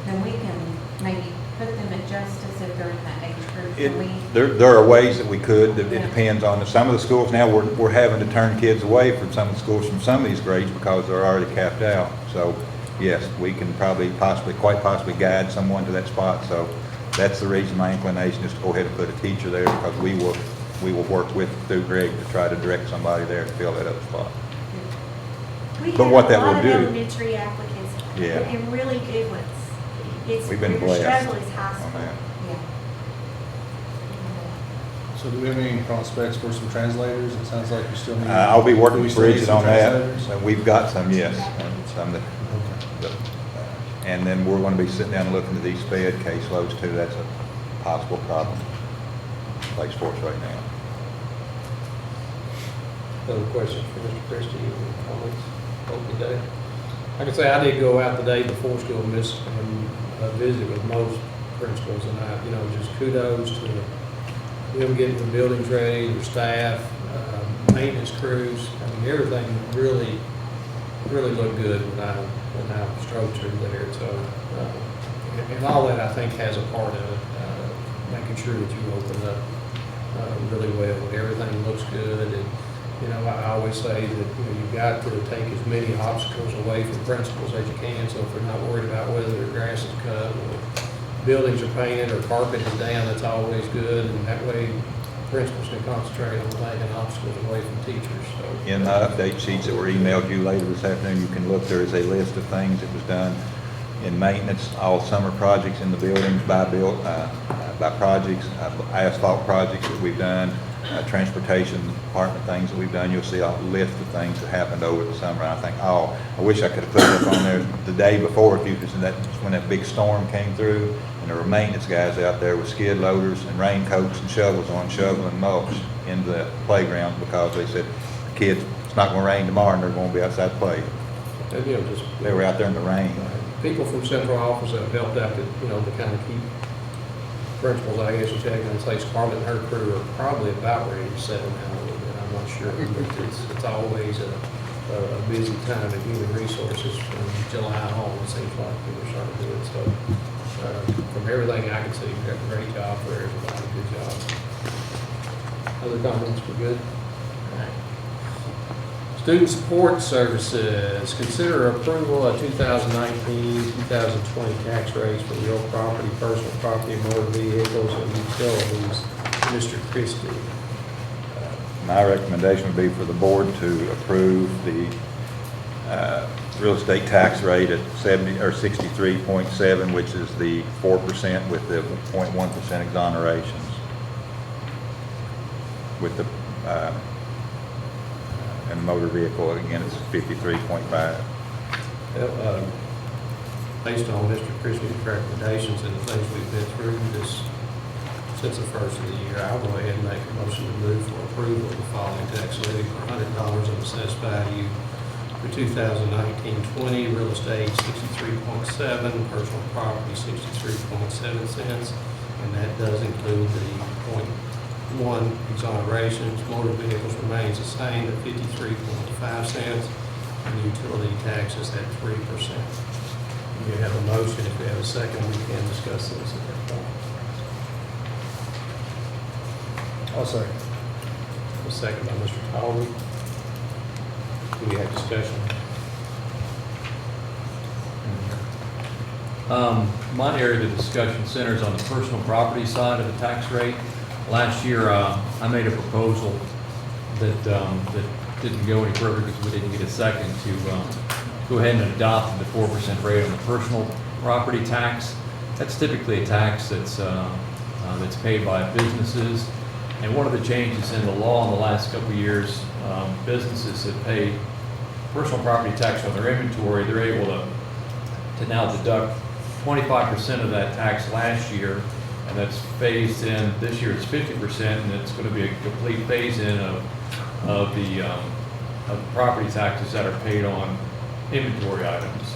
then we can maybe put them at justice if they're in that age group. Can we? There are ways that we could. It depends on some of the schools now. We're having to turn kids away from some of the schools from some of these grades because they're already capped out. So yes, we can quite possibly guide someone to that spot. So that's the reason my inclination is to go ahead and put a teacher there, because we will work through Greg to try to direct somebody there to fill that other spot. But what that will do- We have a lot of elementary applicants. Yeah. And really good ones. We've been The blessed struggle is high on school. that. Yeah. So do we have any prospects for some translators? It sounds like you still need. I'll be working Do we with still need Bridget some on that. translators? So we've got some, yes, and some that, Okay. and then we're going to be sitting down and looking at these sped caseloads too. That's a possible problem place for us right now. Other questions for Mr. Christie, or comments over the day? Like I say, I did go out the day before school and visit with most principals, and just kudos to them getting the buildings ready, their staff, maintenance crews. I mean, everything really looked good when I strode through there. So, and all that I think has a part of it, making sure that you open up really well. Everything looks good, and I always say that you've got to take as many obstacles away from principals as you can. So if they're not worried about whether their grass is cut or buildings are painted or carpet is down, that's always good, and that way principals can concentrate on taking obstacles away from teachers. So In the update sheets that were emailed you later this afternoon, you can look, there is a list of things that was done in maintenance, all summer projects in the buildings by projects, asphalt projects that we've done, transportation department things that we've done. You'll see a list of things that happened over the summer. I think, I wish I could have put it up on there the day before, because when that big storm came through, and there were maintenance guys out there with skid loaders and raincoats and shovels on, shoveling mulch into the playground, because they said, kids, it's not going to rain tomorrow, and they're going to be outside playing. and, They were out there in the rain. people from central office have helped out to kind of keep principals, I guess, you're going to say Scarlett and her crew are probably about ready to settle down a little bit. I'm not sure, but it's always a busy time in human resources from July on. It seems like people are starting to do it. So from everything I can see, you've got a great job for everybody. Good job. Other comments? We're good? Student Support Services, consider approval of 2019-2020 tax rates for real property, personal property, motor vehicles, and utilities. Mr. Christie. My recommendation would be for the board to approve the real estate tax rate at 63.7, which is the 4% with the 0.1% exonerations. With the and motor vehicle, again, it's 53.5. Based on Mr. Christie's recommendations and the things we've been through since the first of the year, I'll go ahead and make a motion to move for approval of the following tax levy for $100 of assessed value for 2019-20, real estate 63.7, personal property 63.7 cents, and that does include the 0.1 exonerations. Motor vehicles remains the same at 53.5 cents, and utility taxes at 3%. You have a motion. If we have a second, we can discuss this at that point. I'll say. A second by Mr. Talbot. Do we have discussion? My area of the discussion centers on the personal property side of the tax rate. Last year, I made a proposal that didn't go any further because we didn't get a second to go ahead and adopt the 4% rate on the personal property tax. That's typically a tax that's paid by businesses. And one of the changes in the law in the last couple of years, businesses that pay personal property tax on their inventory, they're able to now deduct 25% of that tax last year, and that's phased in. This year it's 50%, and it's going to be a complete phase-in of the property taxes that are paid on inventory items.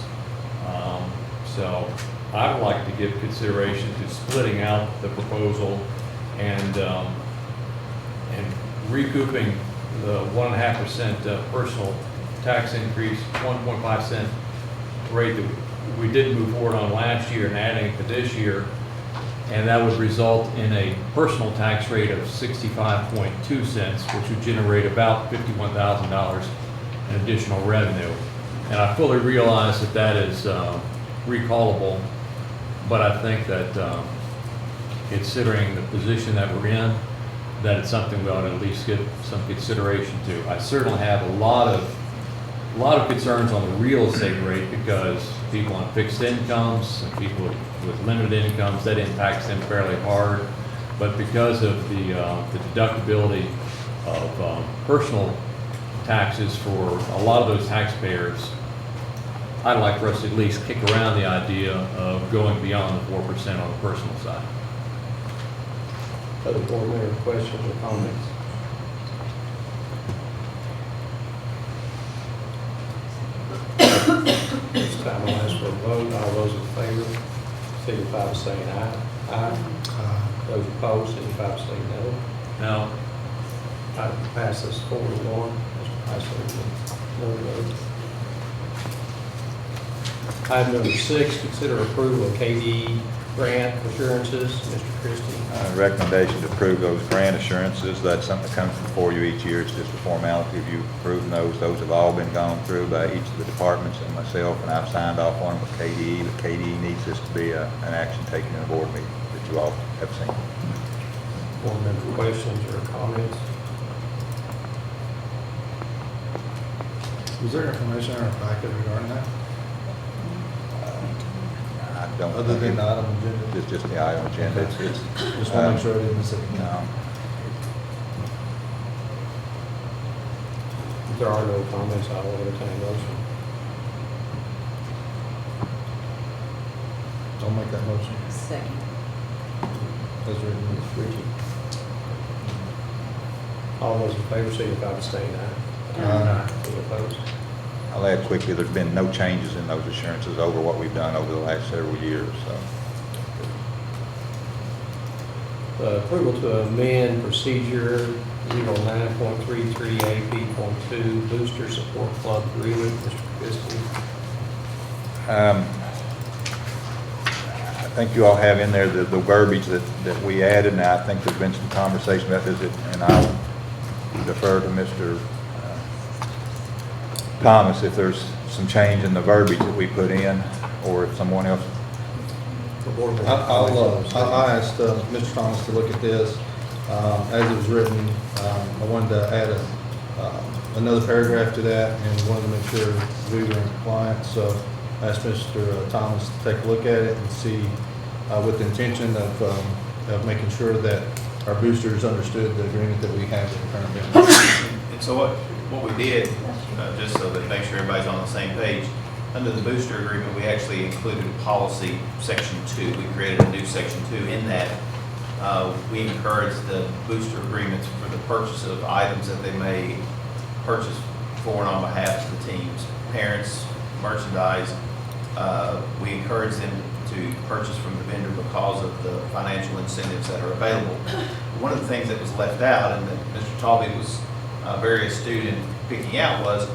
So I would like to give consideration to splitting out the proposal and recouping the 1.5% personal tax increase, 1.5 cent rate that we did move forward on last year and adding it to this year. And that would result in a personal tax rate of 65.2 cents, which would generate about $51,000 in additional revenue. And I fully realize that that is recallable, but I think that considering the position that we're in, that it's something we ought to at least give some consideration to. I certainly have a lot of concerns on the real estate rate because people on fixed incomes and people with limited incomes, that impacts them fairly hard. But because of the deductibility of personal taxes for a lot of those taxpayers, I'd like for us to at least kick around the idea of going beyond the 4% on the personal side. Other board member questions or comments? This time I'll ask for a vote. All those in favor, signify by saying aye. Aye. Those opposed, signify by saying no. Now, Item passes 4-1. Mr. President, no vote. Item number 6, consider approval of KD grant assurances. Mr. Christie. Recommendation to approve those grant assurances. That's something that comes before you each year. It's just a formality of you approving those. Those have all been gone through by each of the departments and myself, and I've signed off on them with KDE. But KDE needs this to be an action taken in a board meeting that you all have seen. Board member questions or comments? Was there information in our packet regarding that? I don't. Other than the item agenda? It's just the item agenda. It's Just want to make sure I didn't miss it. no. If there are no comments, I will entertain a motion. I'll make that motion. Second. As written. Ms. Ritchie. All those in favor, signify by saying aye. Aye. Any opposed? I'll add quickly, there's been no changes in those assurances over what we've done over the last several years, so. Approval to amend procedure 09.33 AP.2 Booster Support Club Agreement. Mr. Christie. I think you all have in there the verbiage that we added, and I think there's been some conversation about this, and I'll defer to Mr. Thomas if there's some change in the verbiage that we put in, or if someone else. I asked Mr. Thomas to look at this. As it was written, I wanted to add another paragraph to that and wanted to make sure we were in compliance. So I asked Mr. Thomas to take a look at it and see with the intention of making sure that our boosters understood the agreement that we have with the current vendor. And so what we did, just so that make sure everybody's on the same page, under the booster agreement, we actually included a policy, section 2. We created a new section 2 in that we encourage the booster agreements for the purchase of items that they may purchase for and on behalf of the teams, parents, merchandise. We encourage them to purchase from the vendor because of the financial incentives that are available. One of the things that was left out, and that Mr. Talby was very astute in picking out, was,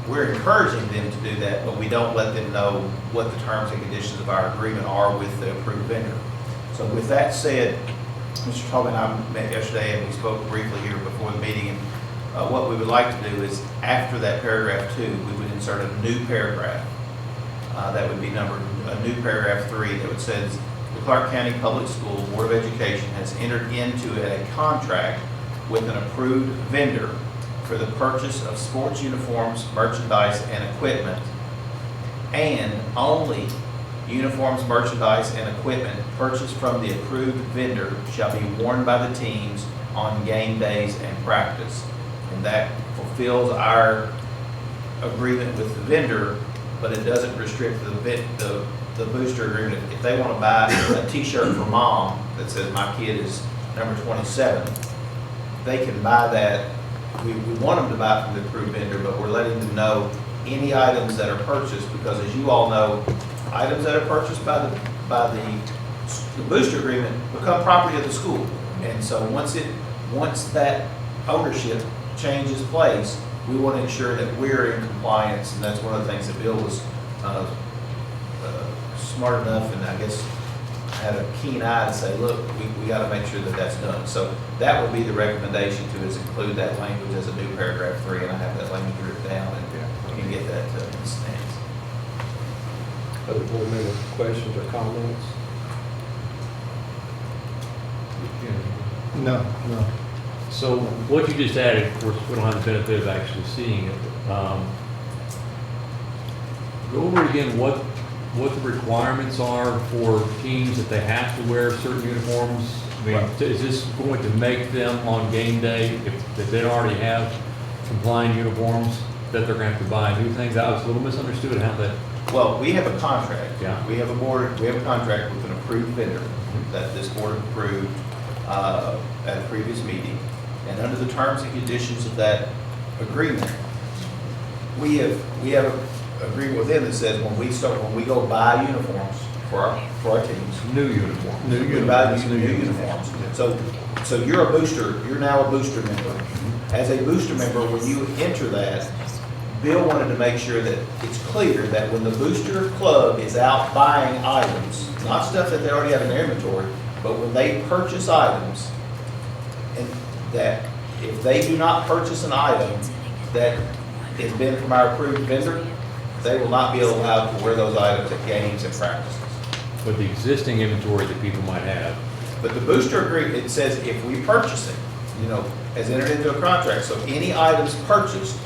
we're encouraging them to do that, but we don't let them know what the terms and conditions of our agreement are with the approved vendor. So with that said, Mr. Tobin and I met yesterday, and we spoke briefly here before the meeting, and what we would like to do is, after that paragraph 2, we would insert a new paragraph. That would be numbered, a new paragraph 3, that would say, the Clark County Public Schools Board of Education has entered into a contract with an approved vendor for the purchase of sports uniforms, merchandise, and equipment, and only uniforms, merchandise, and equipment purchased from the approved vendor shall be worn by the teams on game days and practice. And that fulfills our agreement with the vendor, but it doesn't restrict the booster agreement. If they want to buy a t-shirt for mom that says my kid is number 27, they can buy that. We want them to buy it from the approved vendor, but we're letting them know any items that are purchased, because as you all know, items that are purchased by the booster agreement become property of the school. And so once that ownership changes place, we want to ensure that we're in compliance, and that's one of the things that Bill was smart enough, and I guess had a keen eye to say, look, we got to make sure that that's done. So that would be the recommendation, to is include that language as a new paragraph 3, and I have that language written down, and we can get that to Ms. Nance. Other board member questions or comments? No. So what you just added, of course, we don't have the benefit of actually seeing it. Go over again what the requirements are for teams, that they have to wear certain uniforms. I mean, is this going to make them on game day, if they don't already have compliant uniforms, that they're going to have to buy new things? I was a little misunderstood how that. Well, we have a contract. Yeah. We have a contract with an approved vendor that this board approved at a previous meeting. And under the terms and conditions of that agreement, we have an agreement with them that says when we go buy uniforms for our teams. New uniform. We buy new uniforms. So you're a booster, you're now a booster member. As a booster member, when you enter that, Bill wanted to make sure that it's clear that when the booster club is out buying items, not stuff that they already have in their inventory, but when they purchase items, and that if they do not purchase an item that has been from our approved vendor, they will not be allowed to wear those items at games and practices. But the existing inventory that people might have. But the booster agreement, it says if we purchase it, as entered into a contract, so any items purchased,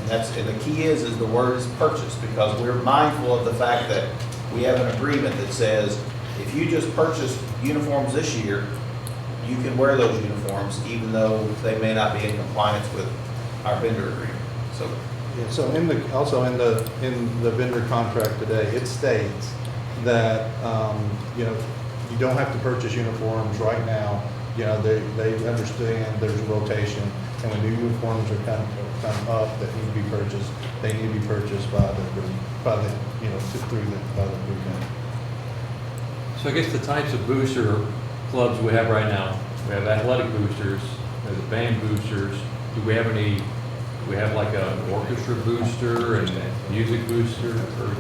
and the key is the word is purchased, because we're mindful of the fact that we have an agreement that says if you just purchase uniforms this year, you can wear those uniforms even though they may not be in compliance with our vendor agreement. So Yeah, so in the vendor contract today, it states that, you don't have to purchase uniforms right now. They understand there's a rotation, and when new uniforms are come up that need to be purchased, they need to be purchased by the vendor. So I guess the types of booster clubs we have right now, we have athletic boosters, there's band boosters. Do we have like an orchestra booster and a music booster or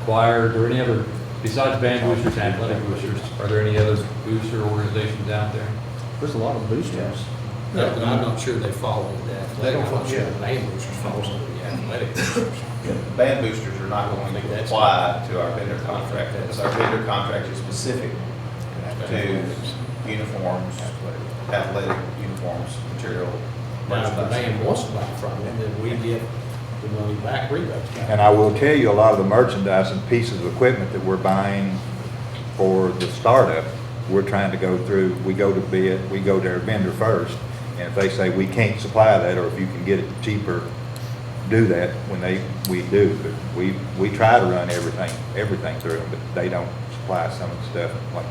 choir, or any other, besides band boosters and athletic boosters, are there any other booster organizations out there? There's a lot of boosters. No, but I'm not sure they follow the They don't athletic. I'm not follow- sure yeah. the band boosters falls under the athletic boosters. the band boosters are not going to apply to our vendor contract, because our vendor contract is specific to uniforms, athletic uniforms, material. Now, if the merchandise. band wants to buy from them, then we get the money back rebate. And I will tell you, a lot of the merchandise and pieces of equipment that we're buying for the startup, we're trying to go through, we go to bid, we go to our vendor first. And if they say we can't supply that, or if you can get it cheaper, do that we do. But we try to run everything through them, but they don't supply some of the stuff like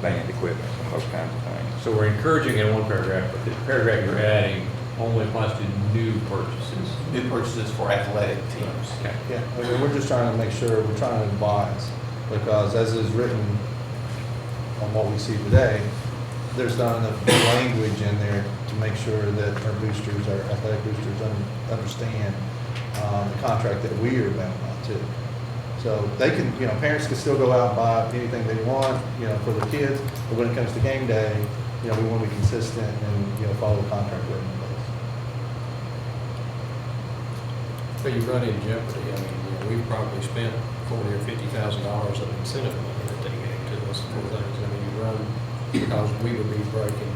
band equipment and those kinds of things. So we're encouraging in one paragraph, but the paragraph you're adding only applies to new purchases. New purchases for athletic teams. Okay. Yeah, I mean, we're just trying to make sure, we're trying to advise, because as is written on what we see today, there's not enough language in there to make sure that our boosters, our athletic boosters understand the contract that we are bound by too. So they can, parents can still go out and buy anything they want, for their kids, but when it comes to game day, we want to be consistent and, follow the contract written in place. So you run into jeopardy. I mean, we've probably spent $40,000 or $50,000 of incentive money that they gave to us for things. I mean, you run because we would be breaking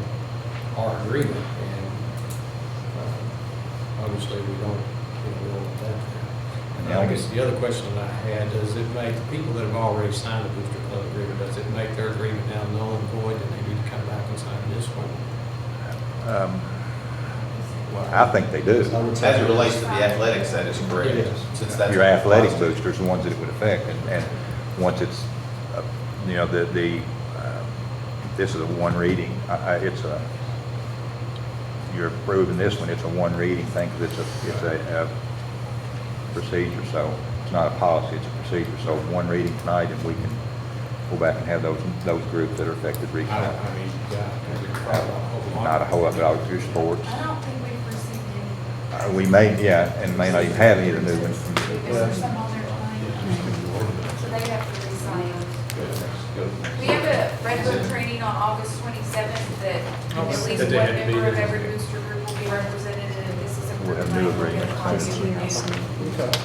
our agreement, and obviously we don't want that. And I guess the other question that I had, does it make the people that have already signed the booster club agreement, does it make their agreement now null and void, and they need to come back and sign this one? I think they do. As it relates to the athletics, that is correct. Yes. Since that's Your athletic positive. boosters, the ones that it would affect, and once it's, this is a one reading, you're approving this one, it's a one reading thing, because it's a procedure, so it's not a policy, it's a procedure, so one reading tonight, and we can go back and have those groups that are affected I reconnect. mean, yeah. Not a whole lot, but all your sports. I don't think we've received any. We may, and may not even have any of the new ones. Is there some on there tonight? So they have to re-sign. We have a regular training on August 27th that at least That one they had to be member of there. every booster group will be represented, and if this is We'll have approved, new we'll get a agreements. copy Just of the GRC.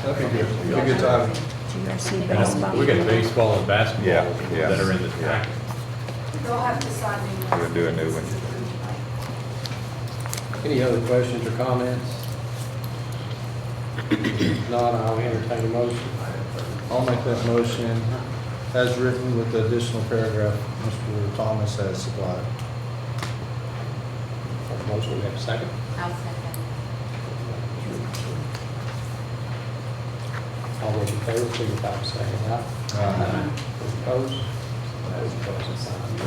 That'd be good. It'd be a good time. GRC baseball. We got baseball and basketball Yeah, yeah. that are in the packet. They'll have to sign new ones. We'll do a new one. Any other questions or comments? If not, I'll entertain a motion. I'll make that motion as written with the additional paragraph Mr. Thomas has supplied. Motion, we have a second. I'll second. All those in favor, signify by saying aye. Those opposed? Those opposed, it's signed.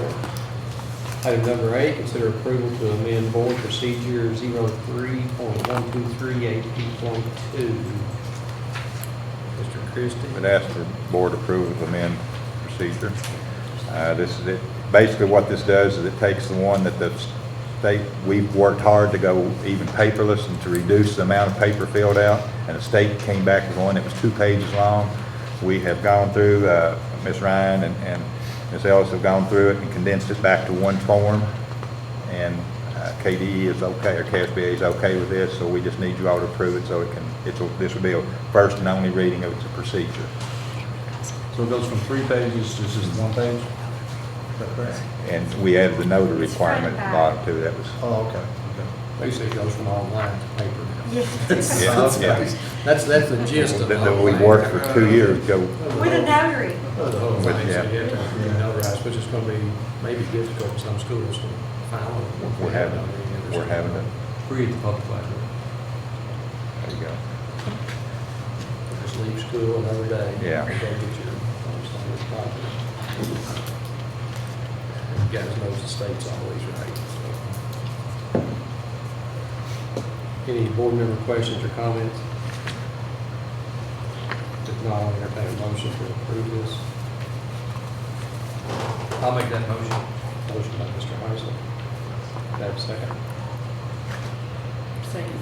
Item number 8, consider approval to amend board procedure 03.123.8P.2. Mr. Christie. Would ask for board approval to amend procedure. This is it. Basically, what this does is it takes the one that the state, we've worked hard to go even paperless and to reduce the amount of paper filled out, and the state came back with one that was 2 pages long. We have gone through, Ms. Ryan and Ms. Ellis have gone through it and condensed it back to one form, and KDE is okay, or KSBA is okay with this, so we just need you all to approve it so this will be a first and only reading of its procedure. So it goes from 3 pages to just 1 page? Is that correct? And we added the notary requirement at the bottom too, that was, Oh, okay. Basically, it goes from online to paper. yeah. That's the gist of it. That we worked for 2 years ago. With a notary. The whole thing, so you Yeah. have to be notarized, which is going to be maybe difficult for some schools to file. We're having it. Free at the public library. There you go. Just leave school another day. Yeah. Go get your property. You guys know the state's always right. so. Any board member questions or comments? If not, I'll entertain a motion to approve this. I'll make that motion. Motion by Mr. Heisler. Do I have a second? Second.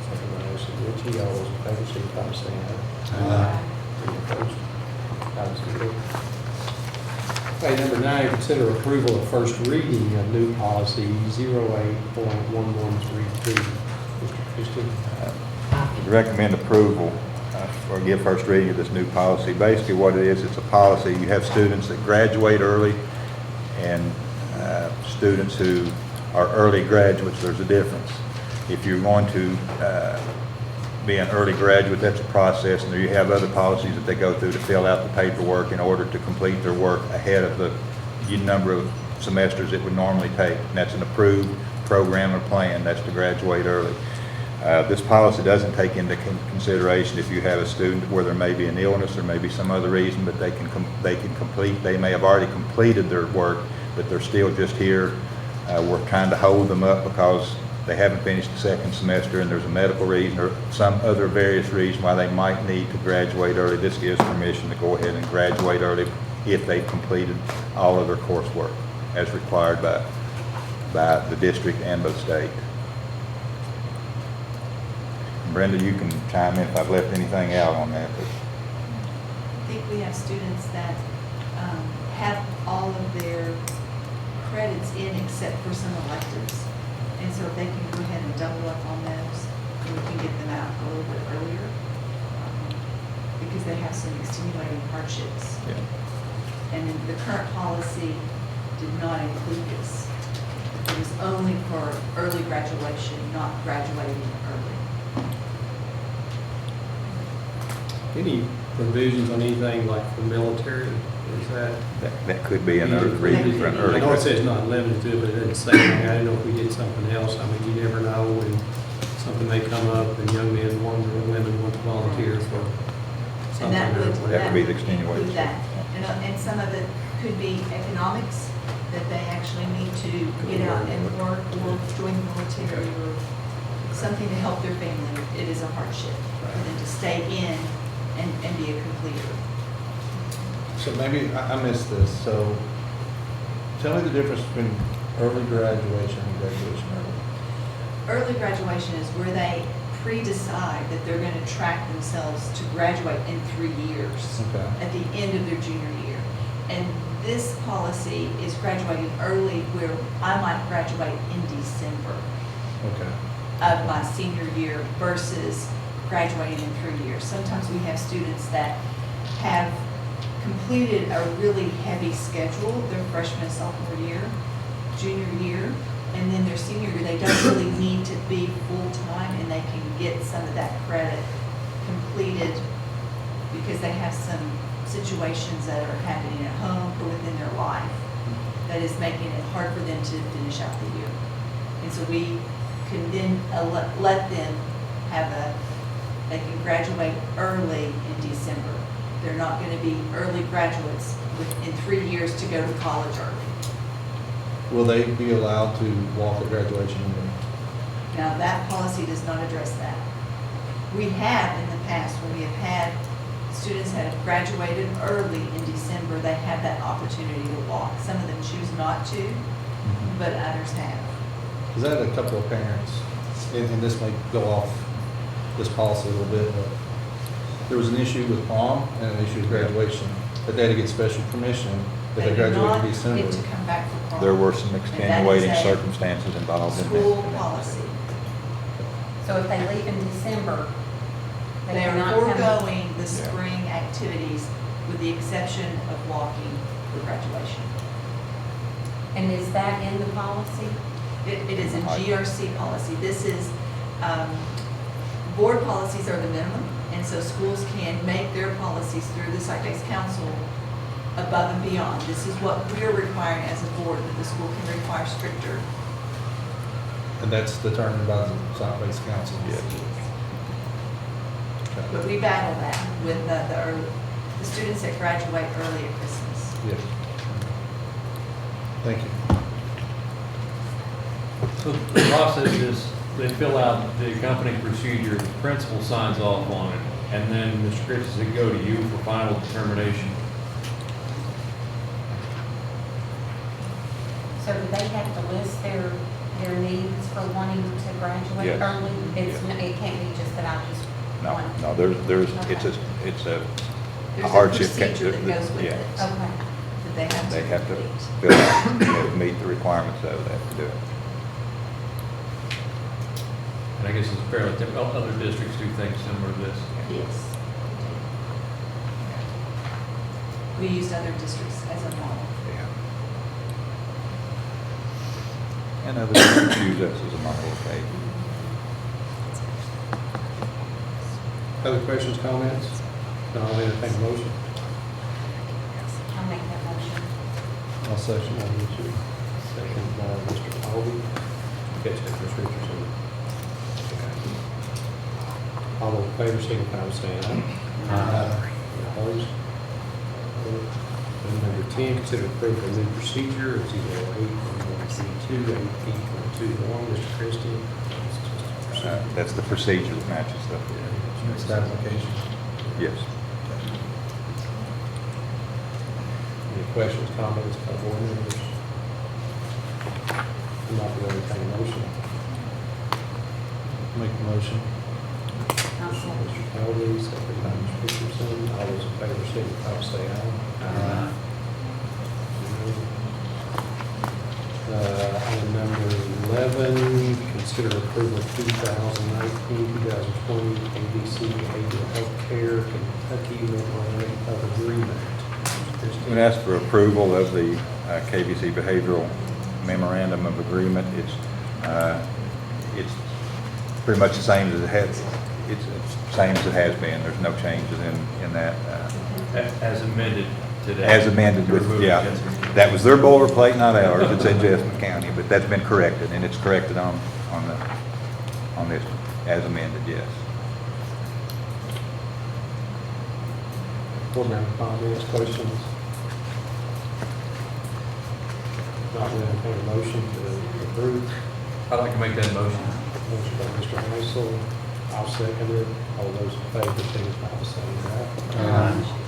Second by Mr. Ritchie. All those in favor, signify by saying aye. Any opposed? Ayes have it. Okay, number 9, consider approval of first reading of new policy 08.1132. Mr. Christie. Recommend approval or give first reading of this new policy. Basically what it is, it's a policy. You have students that graduate early and students who are early graduates. There's a difference. If you're going to be an early graduate, that's a process, and you have other policies that they go through to fill out the paperwork in order to complete their work ahead of the number of semesters it would normally take. And that's an approved program or plan. That's to graduate early. This policy doesn't take into consideration if you have a student where there may be an illness or maybe some other reason, but they can complete. They may have already completed their work, but they're still just here. We're trying to hold them up because they haven't finished the second semester and there's a medical reason or some other various reason why they might need to graduate early. This gives permission to go ahead and graduate early if they've completed all of their coursework as required by the district and by the state. Brenda, you can chime in if I've left anything out on that. think we have students that have all of their credits in except for some electives. And so if they can go ahead and double up on those, then we can get them out a little bit earlier, because they have some extenuating hardships. Yeah. And then the current policy did not include this. It was only for early graduation, not graduating early. Any provisions on anything like for military? Is that? That could be another reason for an early. I know it says not limited to, but it doesn't say anything. I didn't know if we did something else. I mean, you never know when something may come up and young men want, or women want to volunteer for And something that or would, whatever. That would be the would extenuating include that. And some of it could be economics, that they actually need to get out and work or join the military or something to help their family. It is a hardship for them to stay in and be a completer. So maybe, I missed this, so tell me the difference between early graduation and graduation early. Early graduation is where they pre-decide that they're going to track themselves to graduate in 3 years Okay. at the end of their junior year. And this policy is graduating early, where I might graduate in December Okay. of my senior year versus graduating in 3 years. Sometimes we have students that have completed a really heavy schedule their freshman, sophomore year, junior year, and then their senior year, they don't really need to be full-time, and they can get some of that credit completed because they have some situations that are happening at home or within their life that is making it hard for them to finish out the year. And so we can then let them have they can graduate early in December. They're not going to be early graduates in 3 years to go to college early. Will they be allowed to walk at graduation? Now, that policy does not address that. We have in the past, when we have had students that have graduated early in December, they have that opportunity to walk. Some of them choose not to, but others have. Because I had a couple of parents, and this may go off this policy a little bit, but there was an issue with prom and an issue with graduation, but they had to get special permission if they do graduated not in December. get to come back for prom. There were some And that is extenuating a circumstances involved in that. School policy. So if they leave in December, they They are cannot come. foregoing the Yeah. spring activities with the exception of walking for graduation. And is that in the policy? It is a GRC policy. This is, board policies are the minimum, and so schools can make their policies through the site-based council above and beyond. This is what we're requiring as a board, that the school can require stricter. And that's determined by the site-based council. Yes. Okay. But we battle that with the students that graduate early at Christmas. Yes. Thank you. So the process is, they fill out the accompanying procedure, the principal signs off on it, and then Mr. Chris, does it go to you for final determination? So do they have to list their needs for wanting to graduate Yes. early? Yes. It can't be just that I just No, want. no, there's, it's a There's hardship. procedure that goes with Yeah. it, Okay. that they have to They have to complete. fill out, they have to meet the requirements of that to do it. And I guess it's fairly typical, other districts do things similar to this. Yes. We used other districts as a model. Yeah. And other districts use us as a model, okay? Other questions, comments? No, I'll entertain a motion. I'll make that motion. I'll second that. Second by Mr. Colby. Catch that, Ms. Richardson. Okay. All those in favor, signify by saying aye. Aye. Opposed? Item number 10, consider approval of new procedure, 08-1132, 18.21. Mr. Christie. That's the procedure that matches the, It's the application. yes. Any questions, comments by board members? I'm not going to entertain a motion. Make the motion. I'll second. Mr. Cody, second by Ms. Richardson. All those in favor, signify by saying aye. Item number 11, consider approval of 2019-2020 ABC Behavioral Health Care Kentucky Memorandum of Agreement. I'm going to ask for approval of the KBC Behavioral Memorandum of Agreement. It's pretty much the same as it has. It's the same as it has been. There's no changes in that. As amended today. As amended with, yeah, that was their boilerplate, not ours. It's at Jessamine County, but that's been corrected, and it's corrected on this as amended. Yes. Board member comments, questions? Not going to entertain a motion to approve. I'd like to make that motion. Motion by Mr. Heisel. I'll second it. All those in favor, signify by saying aye.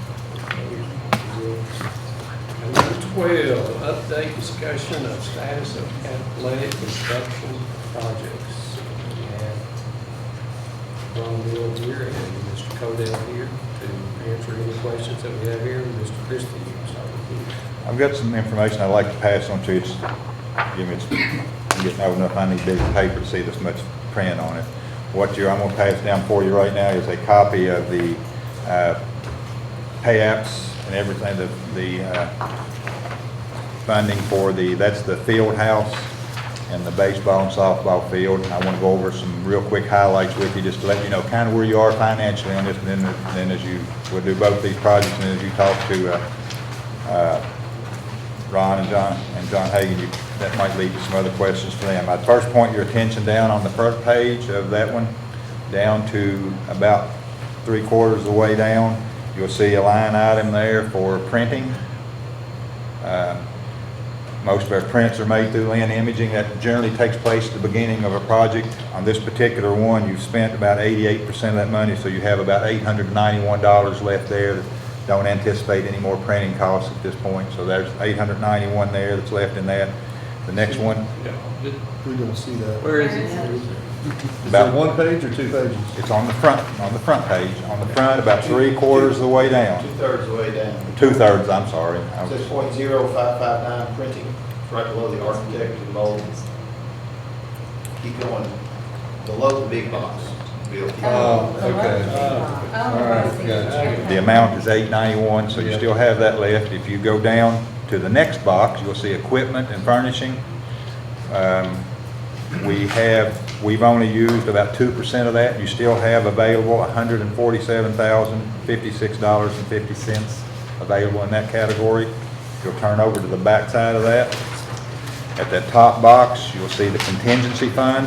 And number 12, update discussion of status of athletic construction projects. We have Ron Bill here and Mr. Codell here to answer any questions that we have here. Mr. Christie, you start with you. I've got some information I'd like to pass on to you. I'm getting old enough, I need big paper to see this much print on it. I'm going to pass down for you right now is a copy of the pay apps and everything, the funding for that's the field house and the baseball and softball field. I want to go over some real quick highlights with you just to let you know kind of where you are financially on this, and then as you will do both these projects and as you talk to Ron and John Hagan, that might lead to some other questions for them. I'd first point your attention down on the first page of that one, down to about 3/4 of the way down. You'll see a line item there for printing. Most of our prints are made through Lynn Imaging. That generally takes place at the beginning of a project. On this particular one, you've spent about 88% of that money, so you have about $891 left there. Don't anticipate any more printing costs at this point, so there's $891 there that's left in that. The next one, We're gonna see that. Where is it? Is it one page or 2 pages? it's on the front page. On the front, about 3/4 of the way down. 2/3 of the way down. 2/3, I'm sorry. It says .0559 printing, it's right below the architect and mold. Keep going, below the big box. Bill, keep going. Oh, okay. All right, gotcha. The amount is $891, so you still have that left. If you go down to the next box, you'll see equipment and furnishing. We've only used about 2% of that. You still have available $147,056.50 available in that category. You'll turn over to the back side of that. At that top box, you'll see the contingency fund.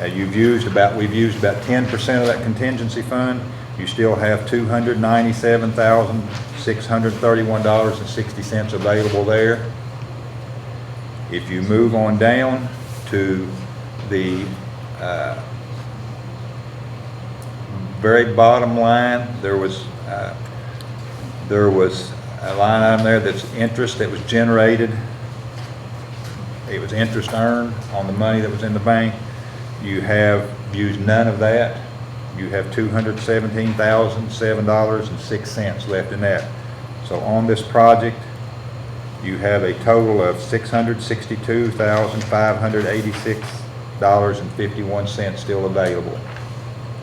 We've used about 10% of that contingency fund. You still have $297,631.60 available there. If you move on down to the very bottom line, there was a line item there that's interest that was generated. It was interest earned on the money that was in the bank. You have used none of that. You have $217,007.06 left in that. So on this project, you have a total of $662,586.51 still available.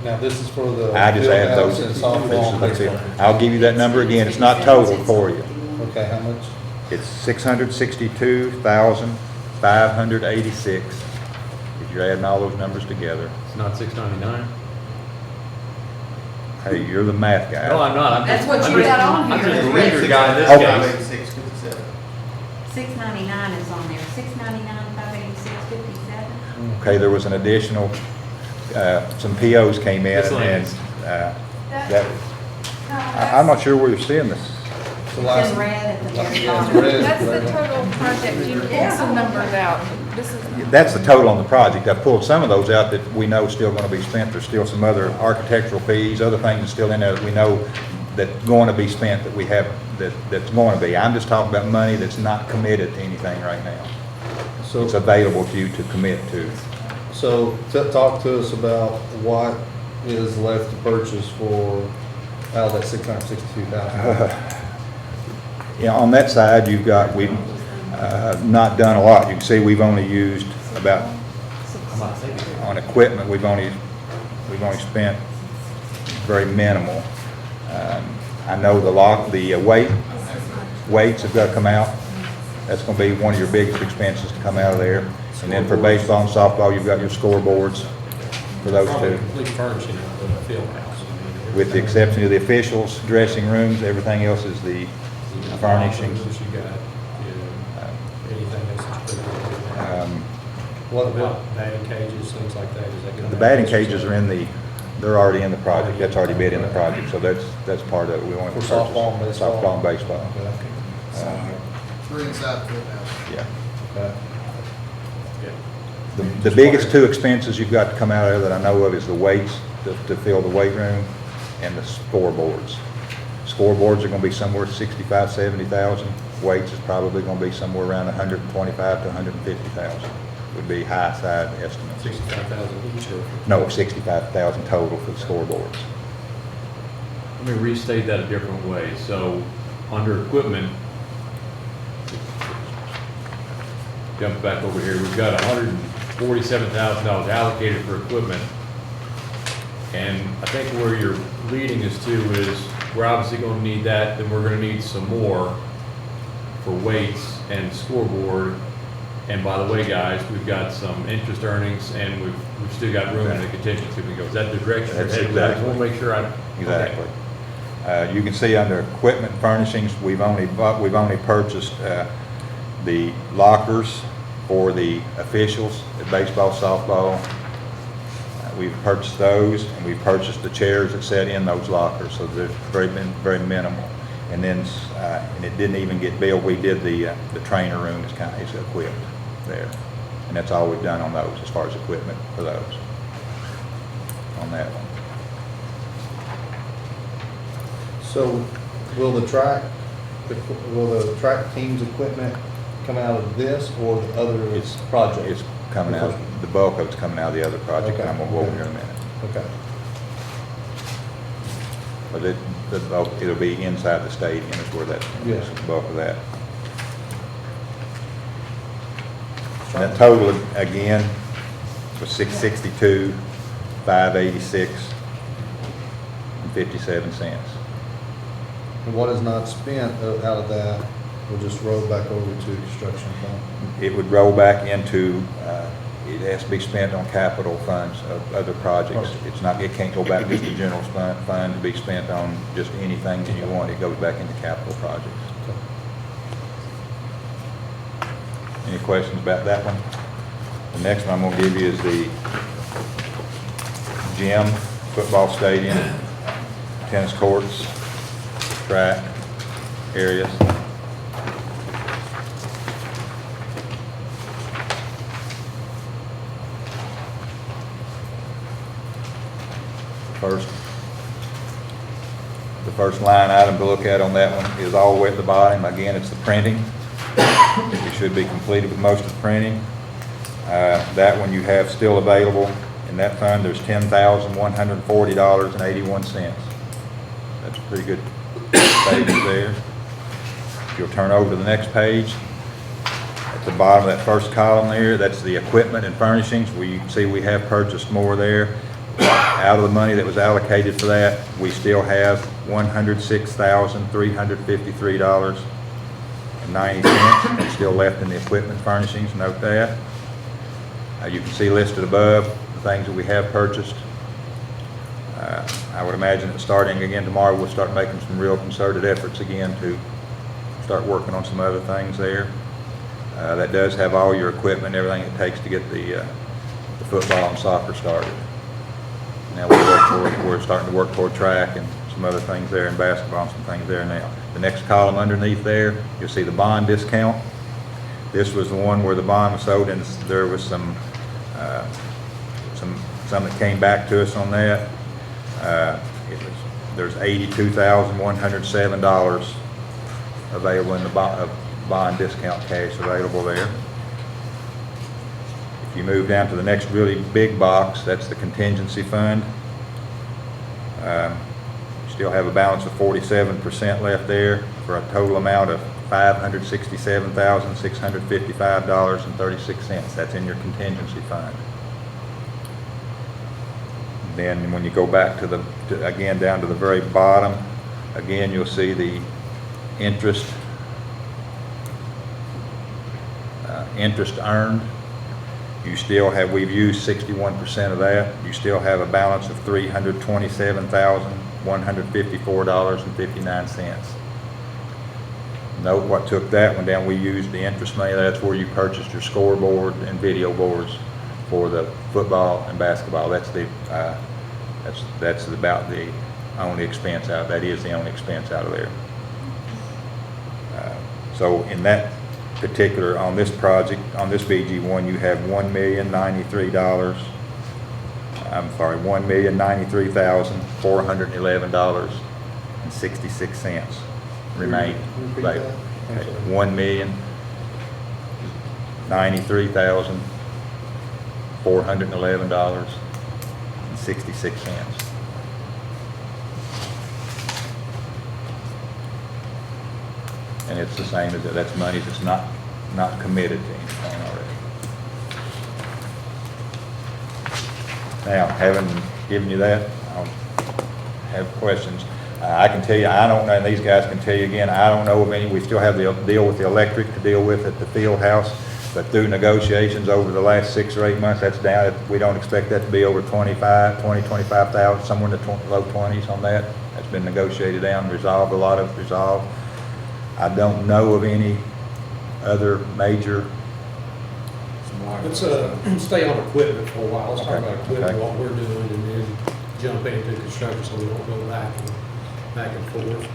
Now, this is for the. I just add field those. house and softball and That's it. baseball. I'll give you that number again. It's not total for you. Okay, how much? It's $662,586. If you're adding all those numbers together. It's not $699? Hey, you're the math guy. No, I'm not. That's what you got on I'm here. just a reader guy in this Okay. case. 657. 699 is on there, 699, 586, 57. Okay, there was an additional, some POs came in and, Miscellaneous. that, I'm not sure where you're seeing this. The last- It's in red at the very Yeah, it's bottom. red. That's the total project, you pulled some numbers out. This is, That's the total on the project. I pulled some of those out that we know is still gonna be spent. There's still some other architectural fees, other things that's still in there that we know that's going to be spent that we have, that's going to be. I'm just talking about money that's not committed to anything right now. So, It's available for you to commit to. so talk to us about what is left to purchase for Out of that 662,000. Yeah, on that side, we've not done a lot. You can see we've only used about, on equipment, we've only spent very minimal. I know the weights have got to come out. That's going to be one of your biggest expenses to come out of there. And then for baseball and softball, you've got your scoreboards for those two. Complete furnishing of the field house. With the exception of the officials, dressing rooms, everything else is the furnishings. That you got, anything else that's critical. What About batting cages, things like that, is that gonna? The batting cages are they're already in the project. That's already bid in the project, so that's part of it. We want to For softball and purchase baseball? softball and baseball. We're inside the field Yeah. Okay. The biggest two expenses you've got to come out of that I know of is the weights to fill the weight room and the scoreboards. Scoreboards are going to be somewhere 65, 70,000. Weights is probably going to be somewhere around 125 to 150,000. Would be high side estimates. 65,000 each or? No, 65,000 total for the scoreboards. Let me restate that a different way. So, under equipment, jump back over here, we've got $147,000 allocated for equipment. And I think where you're leading us to is, we're obviously going to need that, then we're going to need some more for weights and scoreboard. And by the way, guys, we've got some interest earnings, and we've still got room in the contingency. We go, is that the direction we're That's headed? I just exactly. want to make sure Exactly. You can see under equipment furnishings, we've only purchased the lockers for the officials at baseball, softball. We've purchased those, and we've purchased the chairs that sit in those lockers, so they've been very minimal. And then, and it didn't even get billed. We did the trainer room is equipped there, and that's all we've done on those as far as equipment for those on that one. So will the track team's equipment come out of this or the other project? It's coming out, the bulk of it's coming out of the other project, and I'm gonna go over here in a minute. Okay. But it'll be inside the stadium is where that's, Yes. the bulk of that. And that total, again, was 662, 586, and 57 cents. And what is not spent out of that will just roll back over to construction fund? It would roll back into, it has to be spent on capital funds of other projects. It's not, it can't go back to the general fund to be spent on just anything that you want. It goes back into capital projects. Any questions about that one? The next one I'm going to give you is the gym, football stadium, tennis courts, track areas. The first line item to look at on that one is all the way at the bottom. Again, it's the printing. It should be completed with most of the printing. That one you have still available in that fund. There's $10,140.81. That's a pretty good savings there. If you'll turn over to the next page, at the bottom of that first column there, that's the equipment and furnishings. You can see we have purchased more there. Out of the money that was allocated for that, we still have $106,353.90 that's still left in the equipment furnishings. Note that. You can see listed above the things that we have purchased. I would imagine that starting again tomorrow, we'll start making some real concerted efforts again to start working on some other things there. That does have all your equipment, everything it takes to get the football and soccer started. Now we're starting to work toward track and some other things there, and basketball and some things there now. The next column underneath there, you'll see the bond discount. This was the one where the bond was sold, and there was some that came back to us on that. There's $82,107 available in the bond discount cash available there. If you move down to the next really big box, that's the contingency fund. still have a balance of 47% left there for a total amount of $567,655.36. That's in your contingency fund. Then when you go back to again, down to the very bottom, again, you'll see the interest earned. You still have, we've used 61% of that. You still have a balance of $327,154.59. Note what took that one down. We used the interest money. That's where you purchased your scoreboard and video boards for the football and basketball. That's about the only expense out. That is the only expense out of there. So in that particular, on this project, on this BG1, you have $1,093,411.66 remaining. Repeat Right. that. I'm Okay. sorry. $1,093,411.66. And it's the same as, that's money that's not committed to anything already. Now, having given you that, I'll have questions. I can tell you, I don't know, and these guys can tell you again, I don't know of any. We still have the deal with the electric to deal with at the field house, but through negotiations over the last 6 or 8 months, that's down. We don't expect that to be over 25,000, somewhere in the low 20s on that. That's been negotiated down, resolved, a lot of it resolved. I don't know of any other major. Let's stay on equipment for a while. Let's talk about equipment, Okay. what we're doing, and then jump into construction so we don't go back and forth.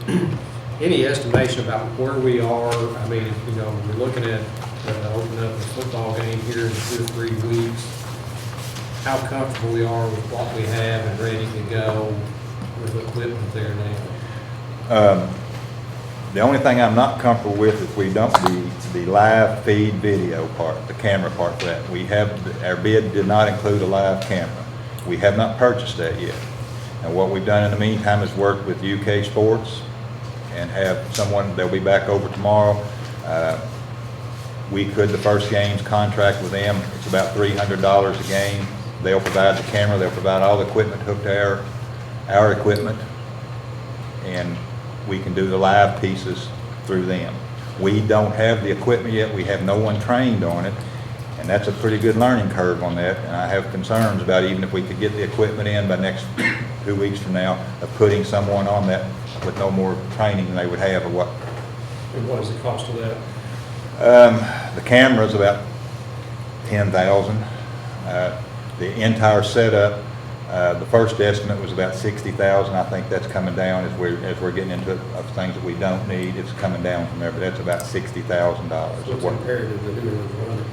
Any estimation about where we are? I mean, you know, we're looking at opening up a football game here in 2 or 3 weeks. How comfortable we are with what we have and ready to go with equipment there now? The only thing I'm not comfortable with is we don't the live feed video part, the camera part for that. Our bid did not include a live camera. We have not purchased that yet. And what we've done in the meantime is work with UK Sports and have someone, they'll be back over tomorrow. We could, the first game's contract with them, it's about $300 a game. They'll provide the camera, they'll provide all the equipment hooked to our equipment, and we can do the live pieces through them. We don't have the equipment yet, we have no one trained on it, and that's a pretty good learning curve on that, and I have concerns about even if we could get the equipment in by next 2 weeks from now, of putting someone on that with no more training than they would have, or what. And what is the cost of that? The camera's about $10,000. The entire setup, the first estimate was about $60,000. I think that's coming down as we're getting into of things that we don't need. It's coming down from there, but that's about $60,000. So it's imperative that whoever's running it,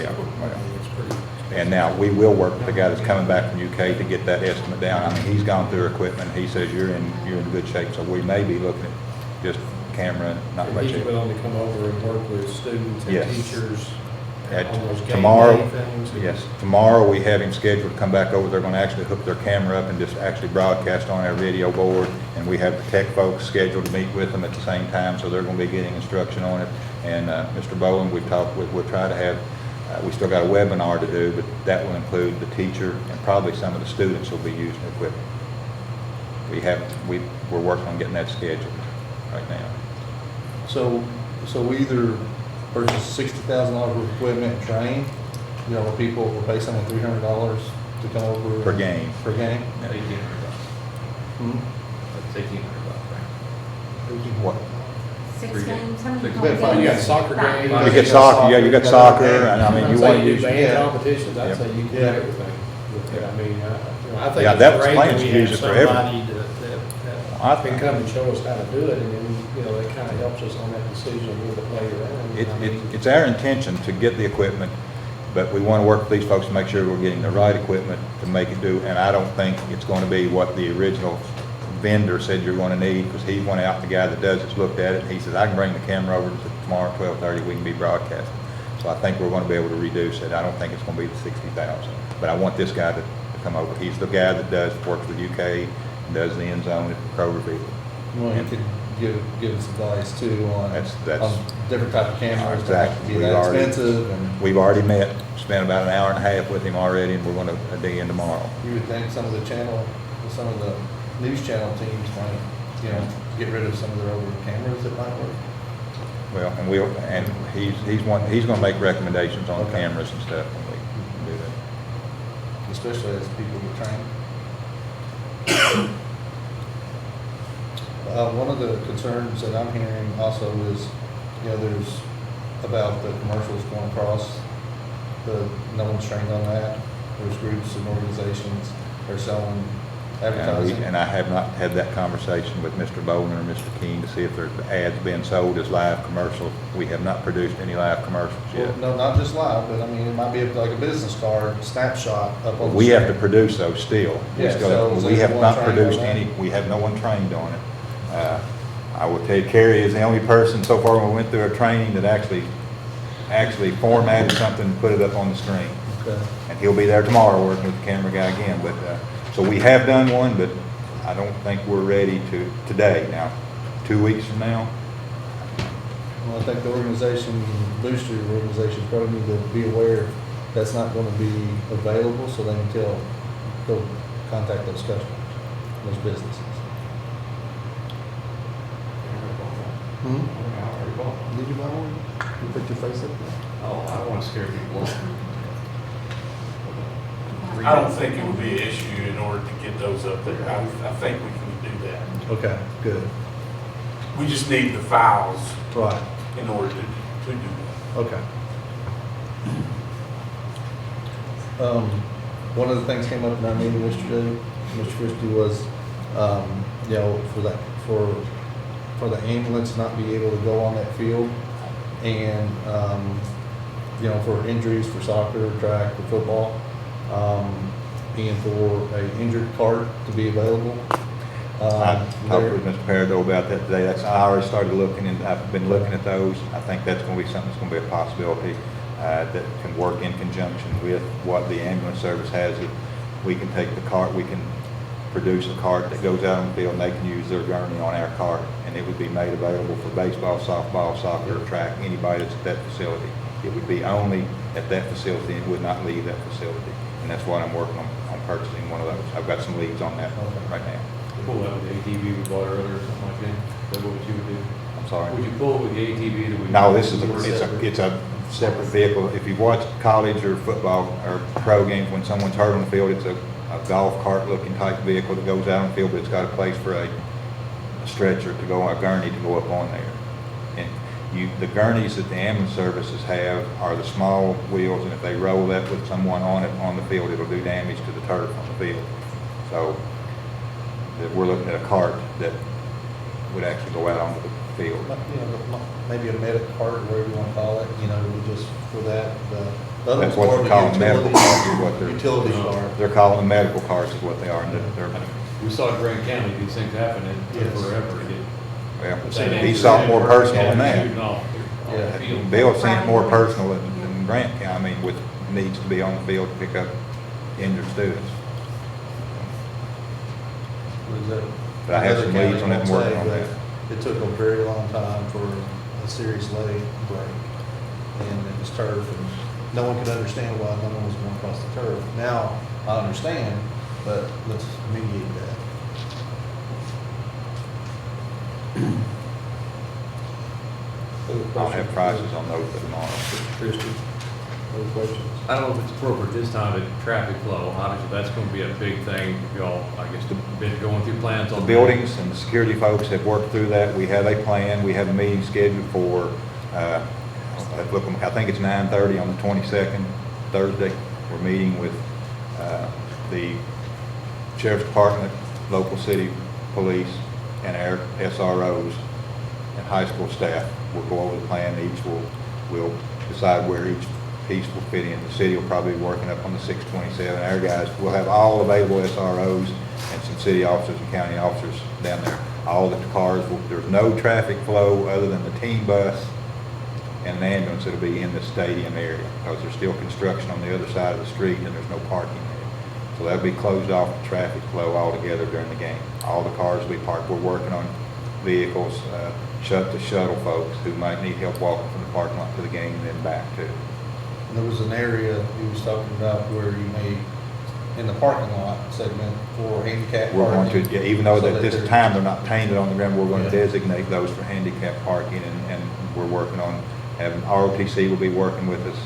Yeah, well. it's pretty. And now we will work with the guy that's coming back from UK to get that estimate down. I mean, he's gone through equipment. He says you're in good shape, so we may be looking at just camera and not And much. he's willing to come over and work with students and Yes. teachers At on those game tomorrow, day things? yes, tomorrow we have him scheduled to come back over. They're gonna actually hook their camera up and just actually broadcast on our video board. And we have the tech folks scheduled to meet with them at the same time, so they're gonna be getting instruction on it. And, Mr. Bowen, we'll try to have, we still got a webinar to do, but that will include the teacher and probably some of the students will be using the equipment. We're working on getting that scheduled right now. So we either purchase $60,000 worth of equipment and train, you know, people will pay someone $300 to come over. Per game. Per game? $1,800. Hmm? That's $1,800, What? 6 Three games, how many Six. home You got games? soccer Five. games. You get soccer, yeah, you got soccer, and I mean, I'd you say want to do use. band yeah. competitions, I'd Yep. say you can do Yeah. everything with it. I mean, I think Yeah, it's that was great planned that to we use have it for everything. somebody that I can think- come and show us how to do it, and then, you know, that kind of helps us on that decision of where to play around. I mean, It's our intention to get the equipment, but we want to work with these folks to make sure we're getting the right equipment to make it do, and I don't think it's going to be what the original vendor said you're going to need, because he went out, the guy that does it's looked at it, and he says, I can bring the camera over tomorrow at 12:30, we can be broadcasting. So I think we're going to be able to reduce it. I don't think it's going to be the 60,000, but I want this guy to come over. He's the guy that works with UK does the end zone at Kroger Field. Well, you could give us advice too on That's- on different type of cameras. Exactly. Be that expensive, and We've already met, spent about an hour and a half with him already, and we're gonna dig in tomorrow. you would think some of the news channel teams might, get rid of some of their older cameras that might work. Well, and he's gonna make recommendations on Okay. cameras and stuff when we do that. Especially as people get trained. One of the concerns that I'm hearing also is, there's about the commercials going across, no one's trained on that. There's groups and organizations that are selling advertising. And I have not had that conversation with Mr. Bowman or Mr. King to see if there's ads being sold as live commercials. We have not produced any live commercials yet. Well, no, not just live, but I mean, it might be like a business card snapshot up on the We have to screen. produce those still. Yeah, so is We have anyone not trained on produced that? any, we have no one trained on it. I will tell you, Kerry is the only person so far when we went through our training that actually formatted something and put it up on the screen. Okay. And he'll be there tomorrow working with the camera guy again, but, so we have done one, but I don't think we're ready to, today. Now, 2 weeks from now, Well, I think the organization, booster organizations probably need to be aware that's not going to be available, so they can go contact those customers, those businesses. Did you buy one? You put your face up there? Oh, I don't want to scare people. I don't think it would be an issue in order to get those up there. I think we can do that. Okay, good. We just need the files Right, in order to do that. okay. One of the things came up in our meeting yesterday, Mr. Christie, was, for the ambulance not be able to go on that field, and, for injuries for soccer, track, or football, and for a injured cart to be available. I talked with Mr. Parado about that today. I already started looking, and I've been looking at those. I think that's gonna be something that's gonna be a possibility, that can work in conjunction with what the ambulance service has. If we can take the cart, we can produce a cart that goes out on the field, and they can use their gurney on our cart, and it would be made available for baseball, softball, soccer, track, anybody that's at that facility. It would be only at that facility, and would not leave that facility. And that's what I'm working on purchasing one of those. I've got some leads on that right now. Pull that with the ATV we bought earlier or something like that? Is that what you would do? I'm sorry. Would you pull it with the ATV that we? No, it's a separate vehicle. If you watch college or football or pro games, when someone's hurt on the field, it's a golf cart looking type vehicle that goes out on the field, but it's got a place for a stretcher to go, a gurney to go up on there. And the gurneys that the ambulance services have are the small wheels, and if they roll that with someone on it on the field, it'll do damage to the turf on the field. So we're looking at a cart that would actually go out onto the field. Maybe a medic cart, or whatever you want to call it, just for that. The other That's one's what more they're of a calling medical carts is what they're. utility cart. They're calling them medical carts is what they are. And they're, We saw in Grant County, these things happen, it took Yes. forever to get. well, he saw it more personal than that. Shooting off the Yeah. field. Bill seen it more personal than Grant County, with needs to be on the field to pick up injured students. But I have some leads on it and working on that. It took a very long time for a serious leg break, and it was turf, and no one could understand why no one was going across the turf. Now, I understand, but let's mediate that. I'll have prices on those for tomorrow. Christie, other questions? I don't know if it's appropriate this time to traffic flow. Obviously, that's going to be a big thing. Y'all, I guess, been going through plans on. The buildings and the security folks have worked through that. We have a plan. We have a meeting scheduled for, I think it's 9:30 on the 22nd, Thursday. We're meeting with the Sheriff's Department, local city police, and our SROs and high school staff. We'll go over the plan. We'll decide where each piece will fit in. The city will probably be working up on the 627. Our guys will have all available SROs and some city officers and county officers down there. All the cars, there's no traffic flow other than the team bus and an ambulance that'll be in the stadium area, because there's still construction on the other side of the street and there's no parking there. So that'll be closed off to traffic flow altogether during the game. All the cars will be parked. We're working on vehicles, the shuttle folks who might need help walking from the parking lot to the game and then back too. There was an area he was talking about where you may, in the parking lot segment for handicap We're going parking. to, yeah, even though so at that this they're- time they're not painted on the ground, we're going to Yeah. designate those for handicap parking, and we're working on having, ROTC will be working with us,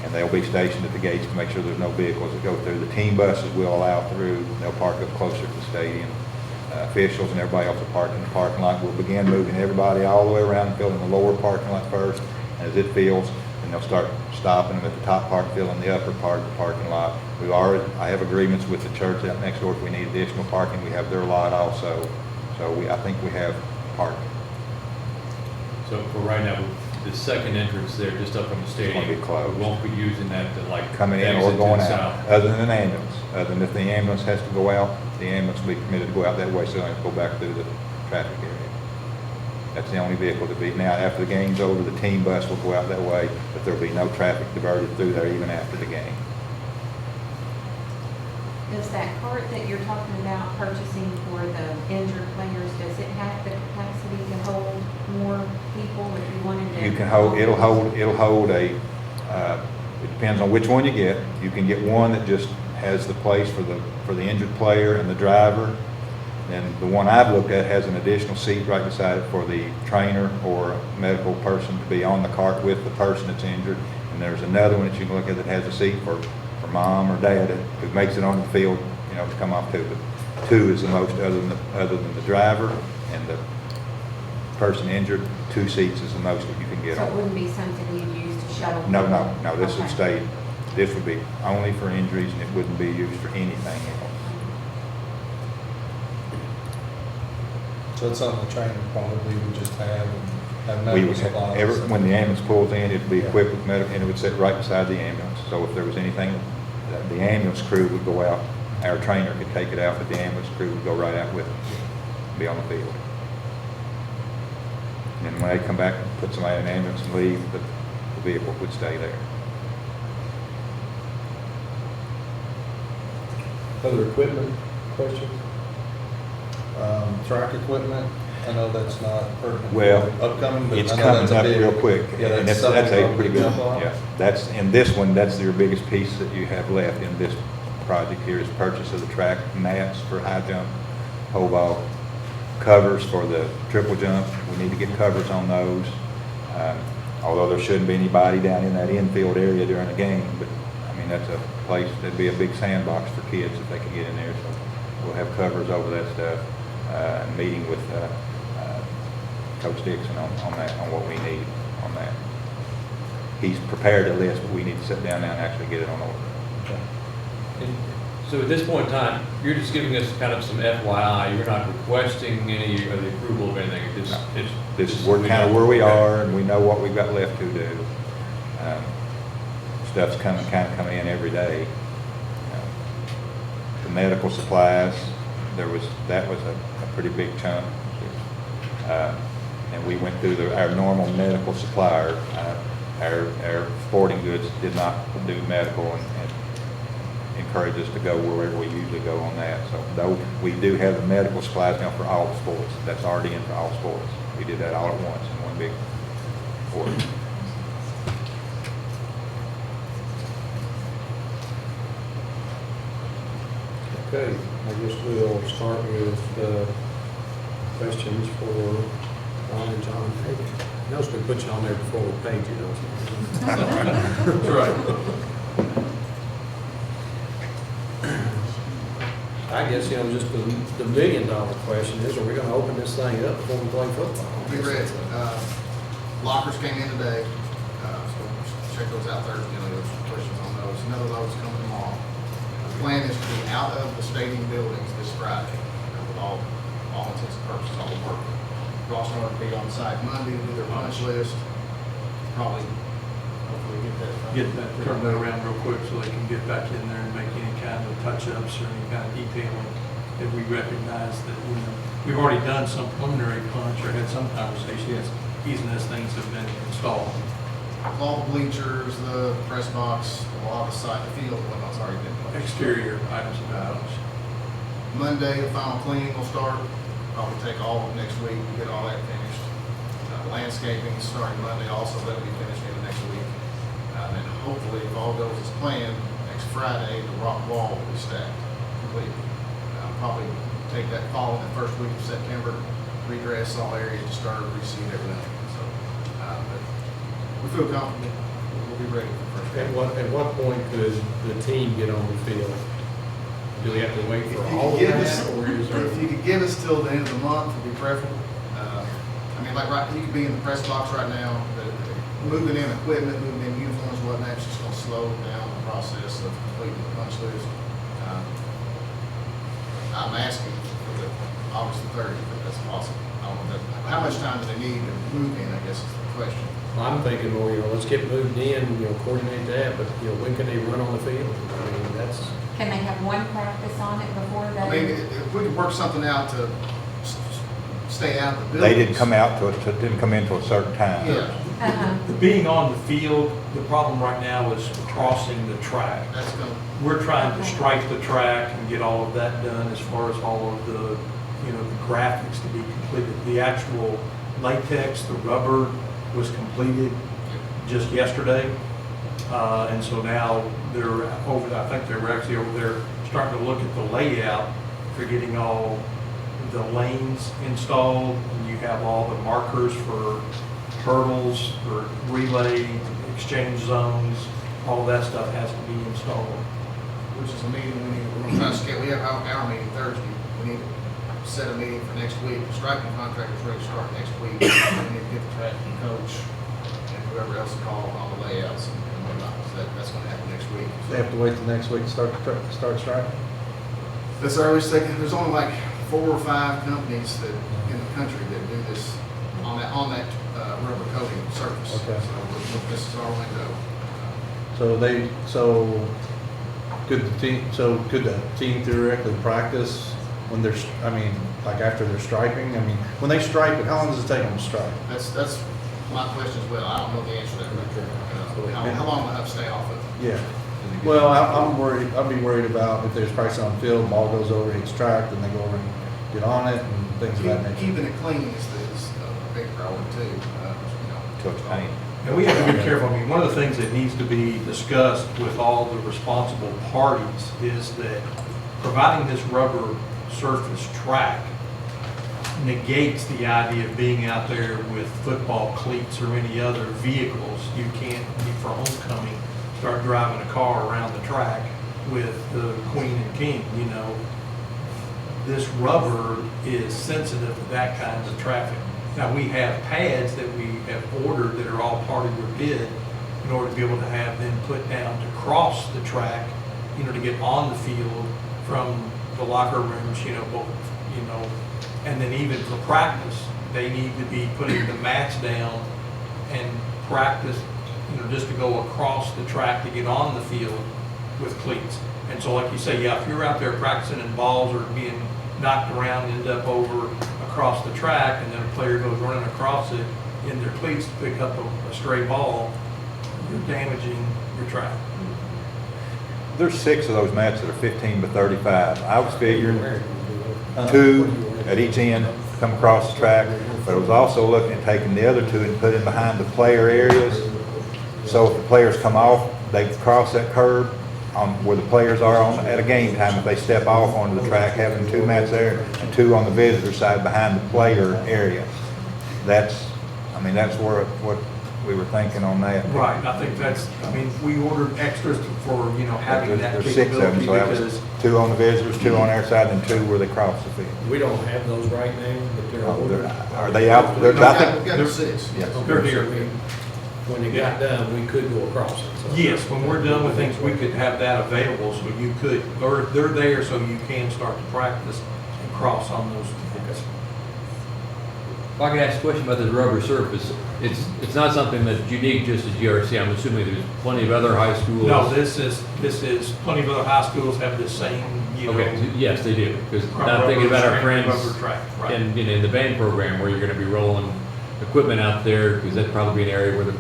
and they'll be stationed at the gates to make sure there's no vehicles that go through. The team buses will allow through, they'll park up closer to the stadium. Officials and everybody else will park in the parking lot. We'll begin moving everybody all the way around and filling the lower parking lot first, and as it fills, and they'll start stopping them at the top part, filling the upper part of the parking lot. I have agreements with the church out next door. If we need additional parking, we have their lot also. So I think we have parking. So for right now, the second entrance there, just up from the stadium. be closed. We won't be using that to like. Coming in or exit to going the out, south. other than an ambulance. Other than if the ambulance has to go out, the ambulance will be permitted to go out that way, so they don't go back through the traffic area. That's the only vehicle to be. Now, after the game's over, the team bus will go out that way, but there'll be no traffic diverted through there even after the game. Does that cart that you're talking about purchasing for the injured players, does it have the capacity to hold more people if you wanted to? You can hold, it'll hold a, it depends on which one you get. You can get one that just has the place for the injured player and the driver. And the one I've looked at has an additional seat right beside it for the trainer or medical person to be on the cart with the person that's injured. And there's another one that you can look at that has a seat for mom or dad who makes it on the field, to come off to. But 2 is the most, other than the driver and the person injured, 2 seats is the most that you can get So it on. wouldn't be something you'd use to shuttle? No, people? this would Okay. this would be only for injuries, and it wouldn't be used for anything else. So it's something the trainer probably would just have and have We medical would supplies. when the ambulance pulls in, it'd be Yeah. equipped with medical, and it would sit right beside the ambulance. So if there was anything, the ambulance crew would go out, our trainer could take it out, but the ambulance crew would go right out with it, be on the field. And then when they come back and put somebody in an ambulance and leave, the vehicle would stay there. Other equipment questions? Track equipment, I know that's not pertinent. Well, Upcoming, but It's I know coming that's a up big. real quick. Yeah, And that's that's something a pretty good, jump on. yeah. That's, in this one, that's your biggest piece that you have left in this project here is purchase of the track mats for high jump, pole vault, covers for the triple jump. We need to get covers on those. Although there shouldn't be anybody down in that infield area during the game, but I mean, that's a place, that'd be a big sandbox for kids if they could get in there. So we'll have covers over that stuff, meeting with Coach Dixon on that, on what we need on that. He's prepared a list, but we need to sit down now and actually get it on order. And so at this point in time, you're just giving us kind of some FYI, you're not requesting any of the approval of anything, it's just. This is we're kind of where we are, and we know what we've got left to do. Stuff's kind of coming in every day. The medical supplies, that was a pretty big chunk. And we went through our normal medical supplier. Our sporting goods did not do medical and encourage us to go wherever we usually go on that. So though we do have the medical supplies now for all sports, that's already in for all sports. We did that all at once in one big order. Okay, I guess we'll start with questions for Ron and John. Hey, I noticed we put you on there before we paid you, don't you? That's right. I guess, just the million-dollar question is, are we gonna open this thing up before we play football? Be ready. Lockers came in today, so we'll check those out Thursday, those questions on those. Another load's coming tomorrow. The plan is to be out of the stadium buildings this Friday, with all intents and purposes, all the work. Ross and I will be on site Monday to do their punch list, probably, hopefully Get that, turn that around real quick so they can get back in there and make any kind of touch-ups or any kind of detailing. If we recognize that, we've already done some preliminary punch or had some conversations, easing as things have been installed. all the bleachers, the press box, a lot of the site, the field, whatnot's already been placed. Exterior items and items. Monday, the final cleaning will start, probably take all of next week to get all that finished. Landscaping is starting Monday also, that'll be finished in the next week. And then hopefully, if all goes as planned, next Friday, the rock wall will be stacked completely. Probably take that fall in the first week of September, regrass all areas to start reseed everything. So, but we feel comfortable, we'll be ready for the first game. At what point could the team get on the field? Do we have to wait for all of Give that, us- or is there? If you could give us till the end of the month, would be preferable. I mean, like, right, you could be in the press box right now, but moving in equipment, moving in uniforms, whatnot, it's just gonna slow down the process of completing the punch list. I'm asking for the August the 30th, if that's possible. I don't know that, how much time do they need to move in, I guess is the question. I'm thinking, well, let's get moved in, coordinate that, but, when can they run on the field? I mean, that's, Can they have one practice on it before they? I mean, if we could work something out to stay out of the buildings. They didn't come out didn't come in till a certain time. Yeah, Uh-huh. Being on the field, the problem right now is crossing the track. that's gonna, We're trying to stripe the track and get all of that done as far as all of the, the graphics to be completed. The actual latex, the rubber was completed just yesterday. And so now they're I think they were actually over there starting to look at the layout for getting all the lanes installed. And you have all the markers for hurdles, for relay, exchange zones, all of that stuff has to be installed. which is a meeting we're gonna try to schedule. We have our meeting Thursday. We need to set a meeting for next week. The striping contract is ready to start next week. We need to get the track coach and whoever else involved on the layouts and whatnot. So that's gonna happen next week. They have to wait till next week to start striking? That's the earliest they can, there's only like 4 or 5 companies that, in the country that do this on that rubber coating surface. Okay. So this is our window. Could the team theoretically practice when they're, like after they're striping? When they stripe it, how long does it take them to stripe? That's my question as well. I don't know the answer to that. How long will I have to stay off of it? Yeah. Well, I'm worried, I'd be worried about if there's practice on the field, ball goes over, hits track, then they go over and get on it and things of that nature. Keeping it clean is a big priority too. Till it's paint. And we have to be careful. One of the things that needs to be discussed with all the responsible parties is that providing this rubber surface track negates the idea of being out there with football cleats or any other vehicles. You can't, for homecoming, start driving a car around the track with the queen and king, This rubber is sensitive to that kind of traffic. Now, we have pads that we have ordered that are all part of your bid in order to be able to have them put down to cross the track, to get on the field from the locker rooms, and then even for practice, they need to be putting the mats down and practice, just to go across the track to get on the field with cleats. And so like you say, yeah, if you're out there practicing and balls are being knocked around, end up over across the track, and then a player goes running across it in their cleats to pick up a stray ball, you're damaging your track. There's 6 of those mats that are 15 by 35. I was figuring 2 at each end come across the track, but I was also looking at taking the other 2 and putting behind the player areas. So if the players come off, they cross that curb on where the players are on at a game time. If they step off onto the track, having 2 mats there and 2 on the visitor side behind the player area. That's what we were thinking on that. Right, I think we ordered extras for, having that There's 6 of them, capability so that because was 2 on the visitors, 2 on our side, and 2 where they cross the field. We don't have those right now, but they're ordered. Are they out? They're, I think, We've got 6. yes. they're here. When they got done, we could go across it. So. Yes, when we're done with things, we could have that available, so you could, they're there so you can start to practice and cross on those tickets. If I could ask a question about this rubber surface, it's not something that's unique just as GRC. I'm assuming there's plenty of other high schools. No, this is, plenty of other high schools have the same, Okay, yes, they do. Because I'm thinking about our friends rubber track, right. in the band program where you're going to be rolling equipment out there, because that'd probably be an area where the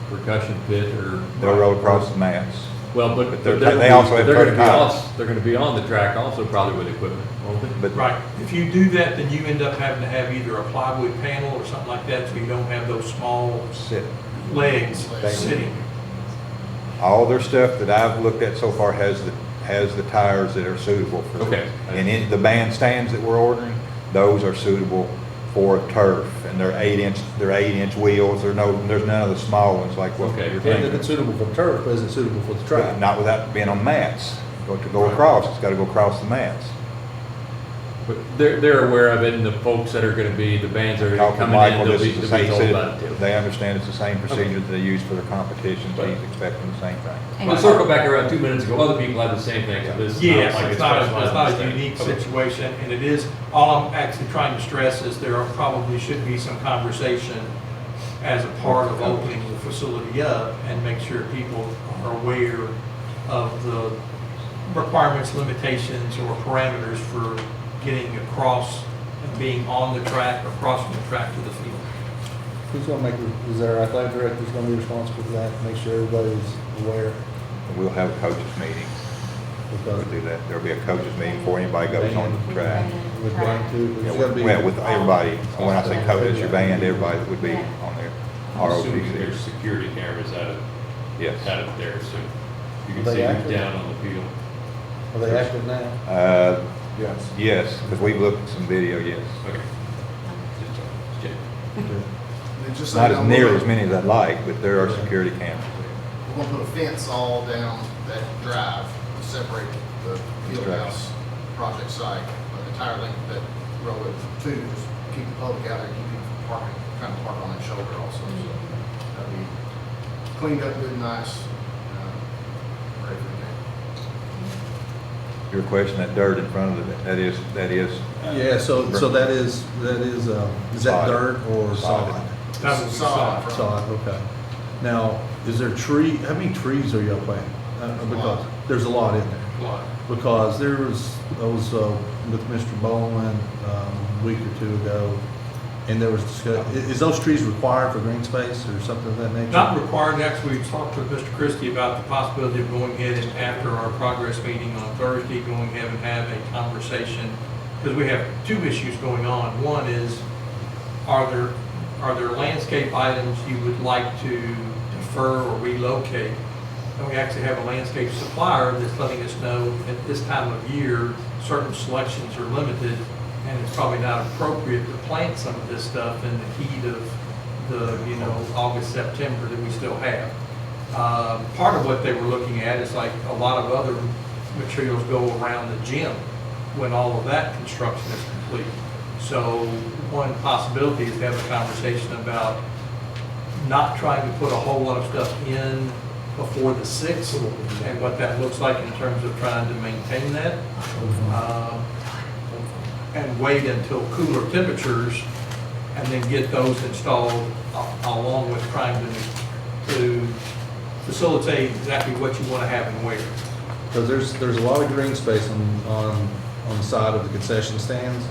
percussion pit or? They'll roll across the mats. Well, But but they're- they're they also have they're gonna be tires. they're gonna be on the track also probably with equipment, won't they? But Right, if you do that, then you end up having to have either a plywood panel or something like that, so you don't have those small sit, legs sitting. all their stuff that I've looked at so far has the tires that are suitable for. Okay. And in the bandstands that we're ordering, those are suitable for turf, and they're 8-inch wheels. There's none of the small ones like what Okay. you're And thinking. if it's suitable for turf, but is it suitable for the track? Not without being on mats. To go across, it's got to go across the mats. But they're aware of it, and the folks that are gonna be, the bands that are Talk to coming Michael, in, they'll this be is the same, told about it too. they understand it's the same procedure that they use for their competitions. He's expecting the same thing. We'll circle back around 2 minutes ago, other people have the same thing, so this is not Yes, like it's not, specialized it's not in a this unique thing. Okay. situation, and it is, all I'm actually trying to stress is there probably should be some conversation as a part of opening the facility up and make sure people are aware of the requirements, limitations, or parameters for getting across and being on the track or crossing the track to the field. Who's gonna make, is our athletic director gonna be responsible for that, make sure everybody's aware? We'll have a coaches meeting. We'll do that. There'll be a coaches meeting before anybody goes on the track. With band too? Yeah, There's gotta be- well, with everybody, when I say coach, it's your band, everybody that would be on there. I'm assuming ROTC. there's security cameras Yes. out of there, so you can Are they see who's active? down on the field. Are they active now? Yes, because we've looked at some video, yes. Okay. Just check. And just so Not you as know, nearly as many as I'd like, but there are security cameras We're gonna put a fence all down that drive to separate the field Right. house project site, the entire length of that road to just keep the public out there, keep people from parking, trying to park on that shoulder also. So that'll be cleaned up good, and nice, ready for the game. there. Your question, that dirt in front of it, that is. Yeah, so that is that Sod. dirt or Sod. sod? That would be Sod. solid. Sod, okay. Now, is there how many trees are y'all planting? Because there's a lot in there. Lot. Because I was with Mr. Bowman a week or two ago, and there was is those trees required for green space or something of that nature? Not required, actually, we talked with Mr. Christie about the possibility of going ahead and after our progress meeting on Thursday, going ahead and have a conversation, because we have two issues going on. One is, are there landscape items you would like to defer or relocate? And we actually have a landscape supplier that's letting us know at this time of year, certain selections are limited, and it's probably not appropriate to plant some of this stuff in the heat of the, August, September that we still have. Part of what they were looking at is like a lot of other materials go around the gym when all of that construction is complete. So one possibility is to have a conversation about not trying to put a whole lot of stuff in before the 6th and what that looks like in terms of trying to maintain that. And wait until cooler temperatures and then get those installed along with trying to facilitate exactly what you want to have and where. Because there's a lot of green space on the side of the concession stands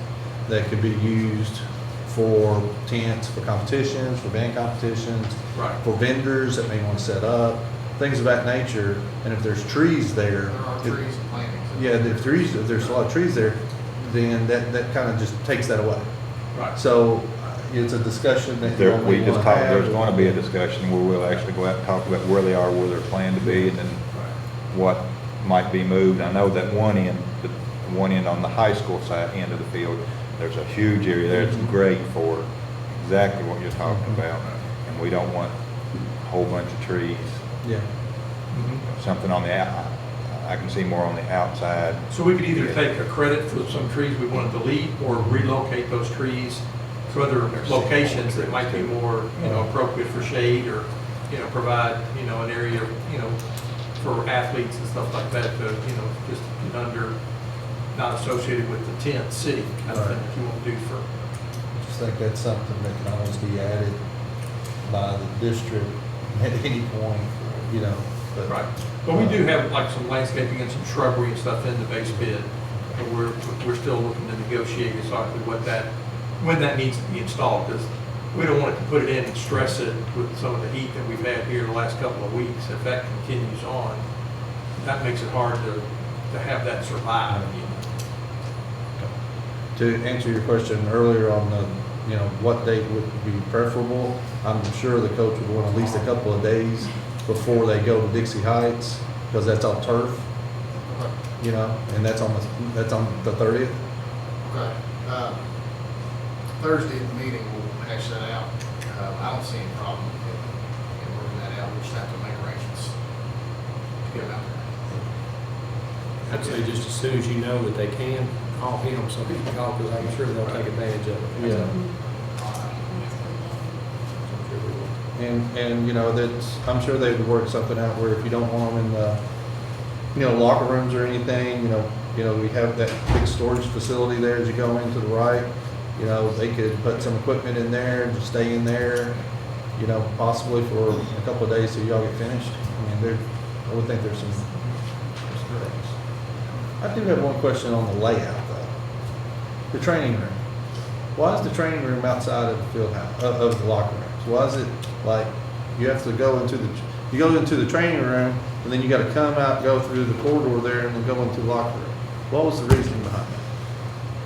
that could be used for tents, for competitions, for band competitions, Right. for vendors that may want to set up, things of that nature. And if there's trees there, There are trees and plantings. if there's a lot of trees there, then that kind of just takes that away. Right. So it's a discussion that you We only just want to talked, have. there's going to be a discussion where we'll actually go out and talk about where they are, where they're planned to be, and then what might be moved. I know that one end on the high school side, end of the field, there's a huge area there. It's great for exactly what you're talking about. And we don't want a whole bunch of trees. Yeah. Something on the out, I can see more on the outside. So we could either take a credit for some trees we want to delete or relocate those trees to other locations that might be more, appropriate for shade or, provide, an area, for athletes and stuff like that to, just under, not associated with the tent city kind of thing that you want to do for. I just think that's something that can always be added by the district at any point, but. Right. But we do have like some landscaping and some shrubbery and stuff in the base bid. But we're still looking to negotiate exactly when that needs to be installed, because we don't want to put it in and stress it with some of the heat that we've had here the last couple of weeks. If that continues on, that makes it hard to have that survive, you know. To answer your question earlier on the, you know, what date would be preferable, I'm sure the coach would want at least a couple of days before they go to Dixie Heights, because that's all turf, you know, and that's on the 30th. Okay. Thursday at the meeting, we'll hash that out. I don't see any problem in working that out. We'll just have to make arrangements to get them out there. I'd say just as soon as you know that they can, call him so he can call, because I'm sure they'll take advantage of it. Yeah. And, you know, that's, I'm sure they would work something out where if you don't want them in the, you know, locker rooms or anything, you know, we have that big storage facility there as you go in to the right. You know, they could put some equipment in there and just stay in there, you know, possibly for a couple of days till y'all get finished. I mean, I would think there's some things. I do have one question on the layout though. The training room. Why is the training room outside of the field house, of the locker rooms? Why is it like you have to go into the training room and then you gotta come out, go through the corridor there and then go into the locker room? What was the reasoning behind that?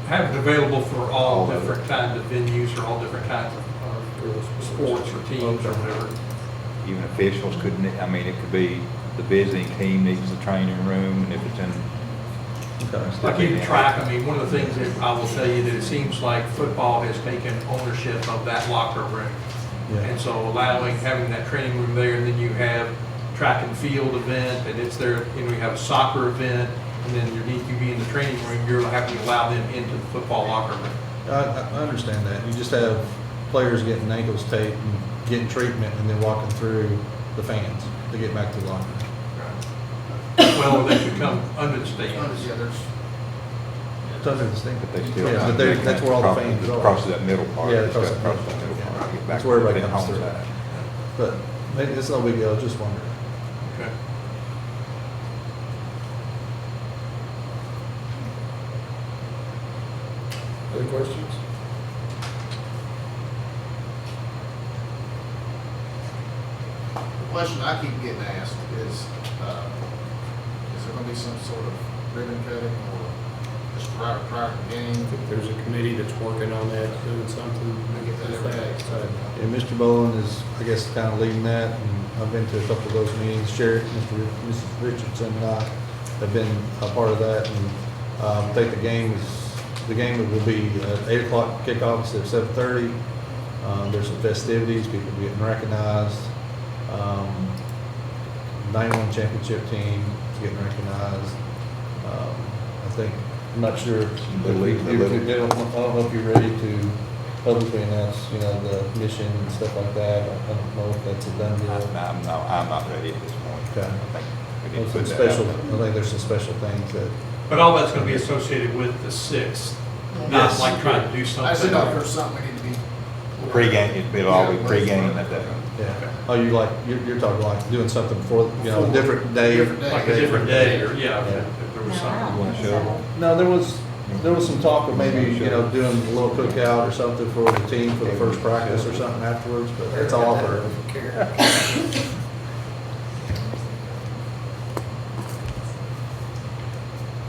Have it available for all different kinds of venues or all different kinds of sports or teams or whatever. Even officials couldn't, I mean, it could be the visiting team needs the training room, and if it's in. Like even track, I mean, one of the things that I will tell you that it seems like football has taken ownership of that locker room. Yeah. And so having that training room there, and then you have track and field event, and it's there, you know, you have a soccer event, and then you need to be in the training room, you're having to allow them into the football locker room. I understand that. You just have players getting ankles taped and getting treatment and then walking through the fans to get back to the locker room. Well, they should come under the stands. Yeah, there's, It's under the thing. But they still. Yeah, but that's where all the fans are. Crosses that middle part. Yeah, It's across got that across that middle part. Get back That's where everybody to the comes home through. side. But maybe it's no big deal, I was just wondering. Okay. Other questions? the question I keep getting asked is there gonna be some sort of ribbon cutting or just prior to the game? I think there's a committee that's working on that, doing something Get that with every day. that. So, Yeah, Mr. Bowen is, I guess, kind of leading that, and I've been to a couple of those meetings. Sheriff, Mrs. Richardson and I have been a part of that, and I think the game will be 8 o'clock kickoff instead of 7:30. There's some festivities, people getting recognized. 91 championship team getting recognized. I think, I'm not sure, I don't know if you're ready to publicly announce, you know, the mission and stuff like that. I don't know if that's a done deal. I'm not ready at this point. Okay. I think we need There's to some put that special, out. I think there's some special things that, But all that's gonna be associated with the 6th, not Yes. like trying to do I just something. didn't know if there's something we need to be. Pre-game, it'll all be pre-game that day. yeah. Oh, you're talking like doing something for, you know, a different day. Different day. Like a different day, or, yeah, Yeah. if there was something. You want to show? No, there was some talk of maybe, you know, doing a little cookout or something for the team for the first practice or something afterwards, but that's all I've heard.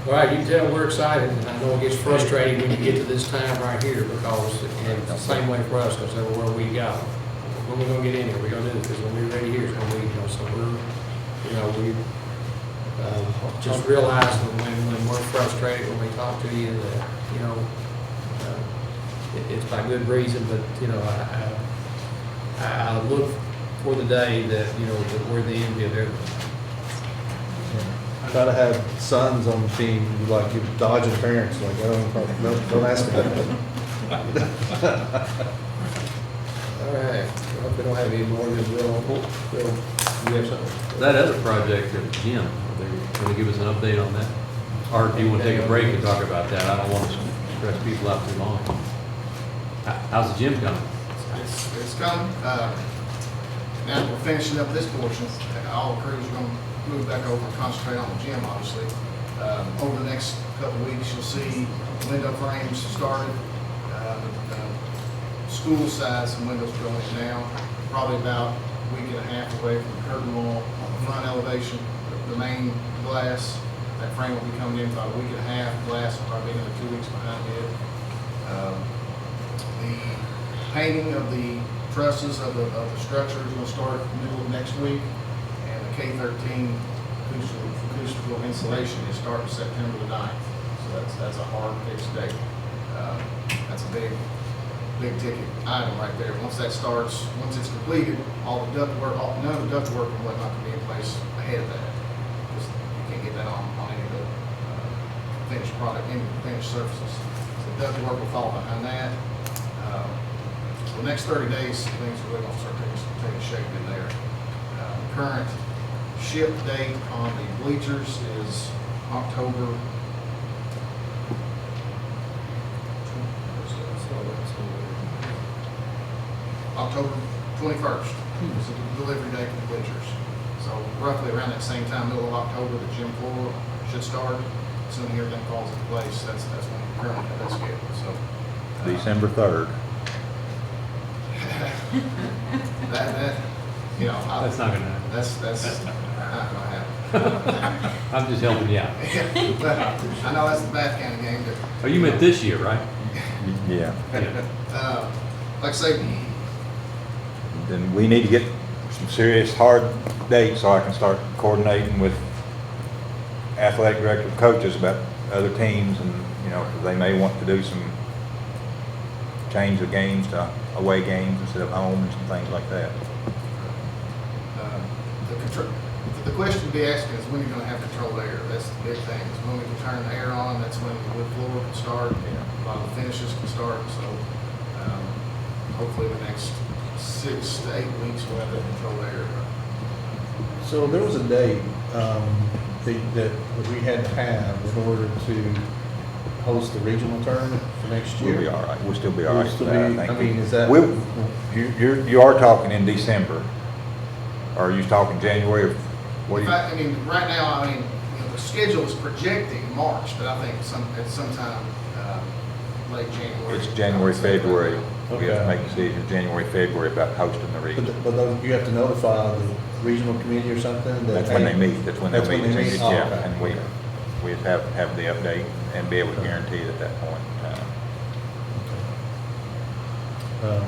All right, you can tell we're excited, and I know it gets frustrating when you get to this time right here, because it's the same way for us, because everywhere we go, when we gonna get in here, we gonna do this, because when we're ready here, it's gonna be, you know, so we just realize that when we're frustrated, when we talk to you, that, you know, it's by good reason, but, you know, I look for the day that, you know, that we're the envy of everyone. Try to have sons on the team, like you dodging parents, like, don't ask me that. All right, well, if we don't have any more, then you have something? That other project at the gym, are they going to give us an update on that? Or do you want to take a break and talk about that? I don't want to stress people out too long. How's the gym coming? It's coming. Now that we're finishing up this portion, all the crews are going to move back over and concentrate on the gym, obviously. Over the next couple of weeks, you'll see window frames started. school side, some windows going in now, probably about a week and a half away from the curtain wall on the front elevation. The main glass, that frame will be coming in about a week and a half. Glass will probably be another 2 weeks behind it. The painting of the trusses of the structure is going to start middle of next week, and the K-13 acoustical insulation is starting September the 9th. So that's a hard fixed date. That's a big ticket item right there. Once that starts, once it's completed, all the ductwork, none of the ductwork and whatnot can be in place ahead of that. Just, you can't get that on any of the finished product, any finished surfaces. So ductwork will fall behind that. The next 30 days, things are really going to start taking shape in there. Current ship date on the bleachers is October. October 21st is the delivery date for the bleachers. So roughly around that same time, middle of October, the gym floor should start. Assuming everything falls into place, that's when we currently have that scheduled. So December 3rd. that you know, That's not gonna happen. That's not gonna happen. I'm just helping you out. But I know that's the Bath County game, but Oh, you meant this year, right? Yeah. like I say, Then we need to get some serious hard dates so I can start coordinating with athletic director coaches about other teams, and, you know, 'cause they may want to do some change the games to away games instead of home and some things like that. the question to be asking is when you're going to have controlled air. That's the big thing. Is when we can turn the air on. That's when the wood floor can start. A lot of the finishes can start. So hopefully the next 6 to 8 weeks we'll have that controlled air. So there was a date that we had to have in order to host the regional tournament for next year. We'll be all right. We'll still be all right. We'll still with be- that, I mean, think. is that- You are talking in December. Or are you talking January? What do you? I mean, right now, I mean, you know, the schedule is projecting March, but I think at sometime late January. It's January, February. We have to Okay. make decisions January, February about hosting the region. But those, you have to notify the regional committee or something? that, That's when they hey, meet, that's when they That's when meet. they meet? Yeah, Oh, okay. and we have the update and be able to guarantee it at that point in time.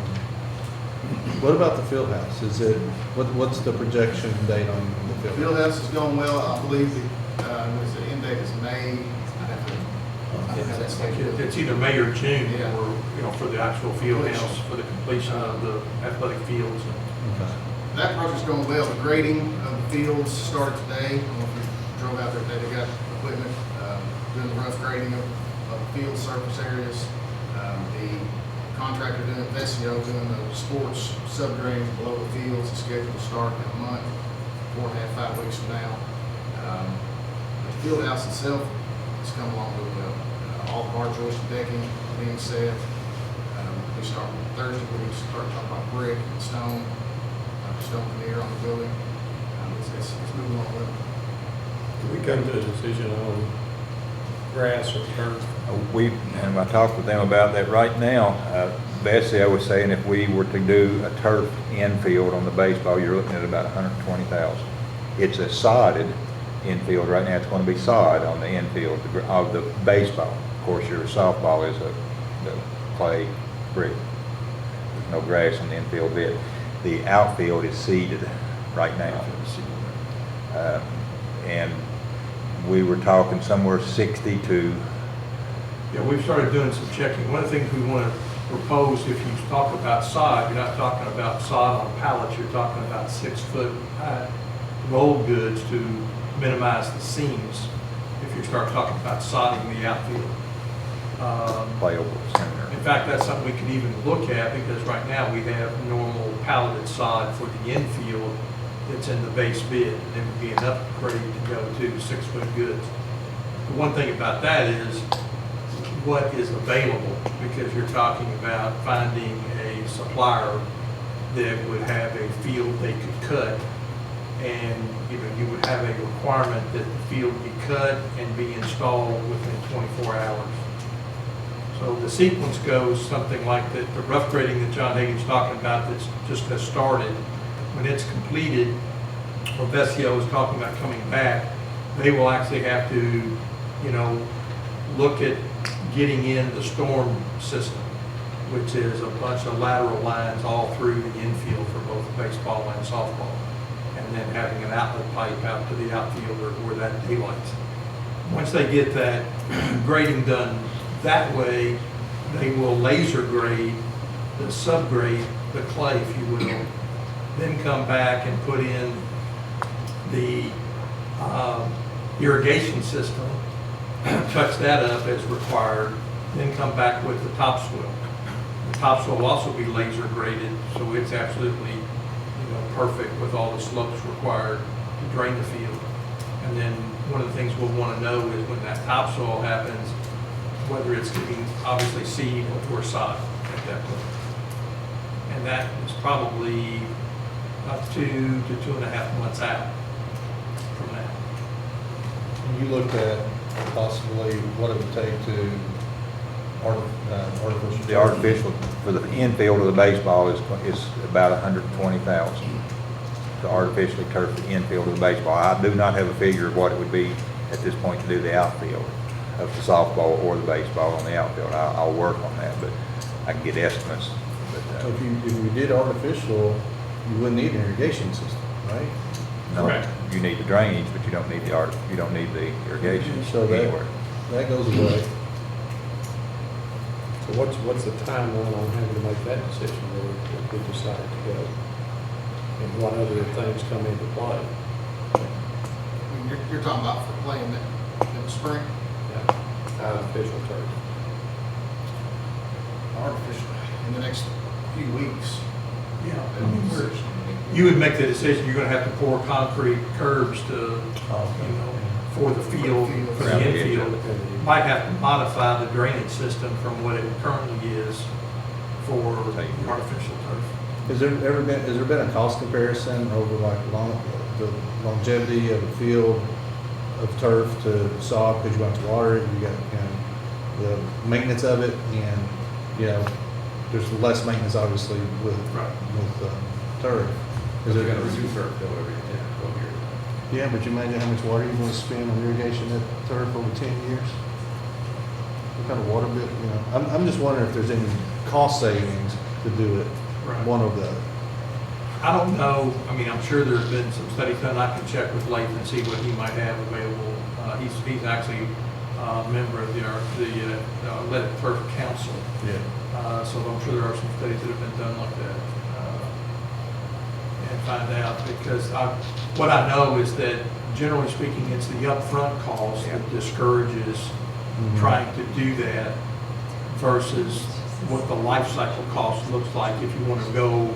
What about the field house? Is it, what's the projection date on the field? Field house is going well. I believe the, was the end date is May. I have to- I have that scheduled. It's either May or June, Yeah. or, you know, for the actual field house, for the completion of the athletic fields. Okay. That project's going well. The grading of the fields started today. I don't know if you drove out there today. They got equipment, doing the rough grading of field surface areas. The contractor doing Vesio, doing the sports subdrains below the fields, is scheduled to start in a month, 4.5, 5 weeks from now. The field house itself has come along really well. All the bar joist decking being set. We start Thursday, we start talking about brick and stone, stone veneer on the building. It's moving along well. Did we come to a decision on grass or turf? And I talked with them about that right now. Bessie, I was saying if we were to do a turf infield on the baseball, you're looking at about $120,000. It's a sodded infield right now. It's going to be sod on the infield of the baseball. Of course, your softball is the clay brick. There's no grass on the infield bit. The outfield is seeded right now. And we were talking somewhere 60 to. Yeah, we've started doing some checking. One of the things we want to propose, if you talk about sod, you're not talking about sod on pallets, you're talking about 6-foot high roll goods to minimize the seams if you start talking about sodding the outfield. Playable center. In fact, that's something we could even look at, because right now we have normal palleted sod for the infield that's in the base bid, and it would be an upgrade to go to 6-foot goods. The one thing about that is what is available, because you're talking about finding a supplier that would have a field they could cut, and you would have a requirement that the field be cut and be installed within 24 hours. So the sequence goes something like that, the rough grading that John Hagan's talking about that's just has started, when it's completed, or Vesio is talking about coming back, they will actually have to, you know, look at getting in the storm system, which is a bunch of lateral lines all through the infield for both baseball and softball, and then having an outlet pipe out to the outfielder where that daylights. Once they get that grading done that way, they will laser grade, the subgrade, the clay, if you will, then come back and put in the irrigation system, touch that up as required, then come back with the topsoil. The topsoil will also be laser graded, so it's absolutely, you know, perfect with all the slopes required to drain the field. And then one of the things we'll want to know is when that topsoil happens, whether it's getting obviously seed or sod at that point. And that is probably about 2 to 2.5 months out from now. And you looked at possibly what it would take to artificial. The artificial, for the infield of the baseball is about $120,000 to artificially turf the infield of the baseball. I do not have a figure of what it would be at this point to do the outfield of the softball or the baseball on the outfield. I'll work on that, but I can get estimates. But, So if you did artificial, you wouldn't need an irrigation system, right? no, Correct. you need the drainage, but you don't need the irrigation So that- anywhere. That goes away. So what's the timeline on having to make that decision where we decide to go? And what other things come into play? I mean, you're talking about for playing in the spring? Artificial turf. Artificial, in the next few weeks. Yeah. that decision. You would make the decision, you're gonna have to pour concrete curbs to, you know, for the field, for the Around the infield. edge. Might have to modify the drainage system from what it currently is for artificial turf. Has there been a cost comparison over like the longevity of a field of turf to sod, because you have to water it, you got, you know, the maintenance of it, and, you know, there's less maintenance obviously with turf. Is there gonna reduce turf though every 10 or 12 years. Yeah, but you imagine how much water you're gonna spend on irrigation of turf over 10 years? What kind of water bill, you know? I'm just wondering if there's any cost savings to do it, Right. one over the other. I don't know, I mean, I'm sure there's been some studies done, I can check with Lathan and see what he might have available. He's actually a member of the Athletic Turf Council, Yeah. so I'm sure there are some studies that have been done like that. And find out, because what I know is that generally speaking, it's the upfront cost that discourages trying to do that versus what the life cycle cost looks like if you want to go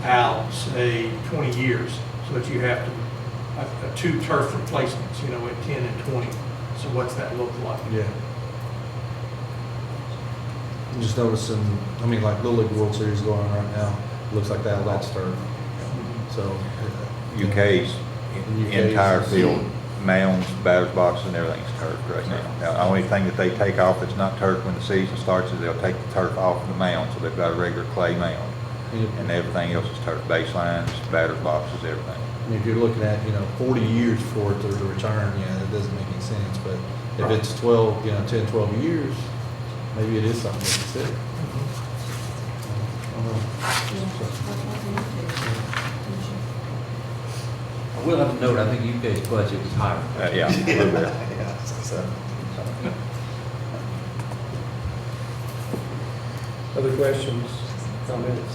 out, say, 20 years, so that you have to, two turf replacements, you know, at 10 and 20. So what's that look like? Yeah. I'm just noticing, I mean, like Little League World Series going on right now, looks like that's turf. So. UK's UK's entire is- field, mounds, batter's boxes, and everything's turfed right now. Now, the only thing that they take off that's not turfed when the season starts is they'll take the turf off the mound, so they've got a regular clay mound. And everything else is turf, baselines, batter's boxes, everything. I mean, if you're looking at, 40 years for it to return, that doesn't make any sense. But if it's 12, 10, 12 years, maybe it is something to consider. I will have to note, I think UK's budget was higher. Yeah, a little bit. Other questions, comments?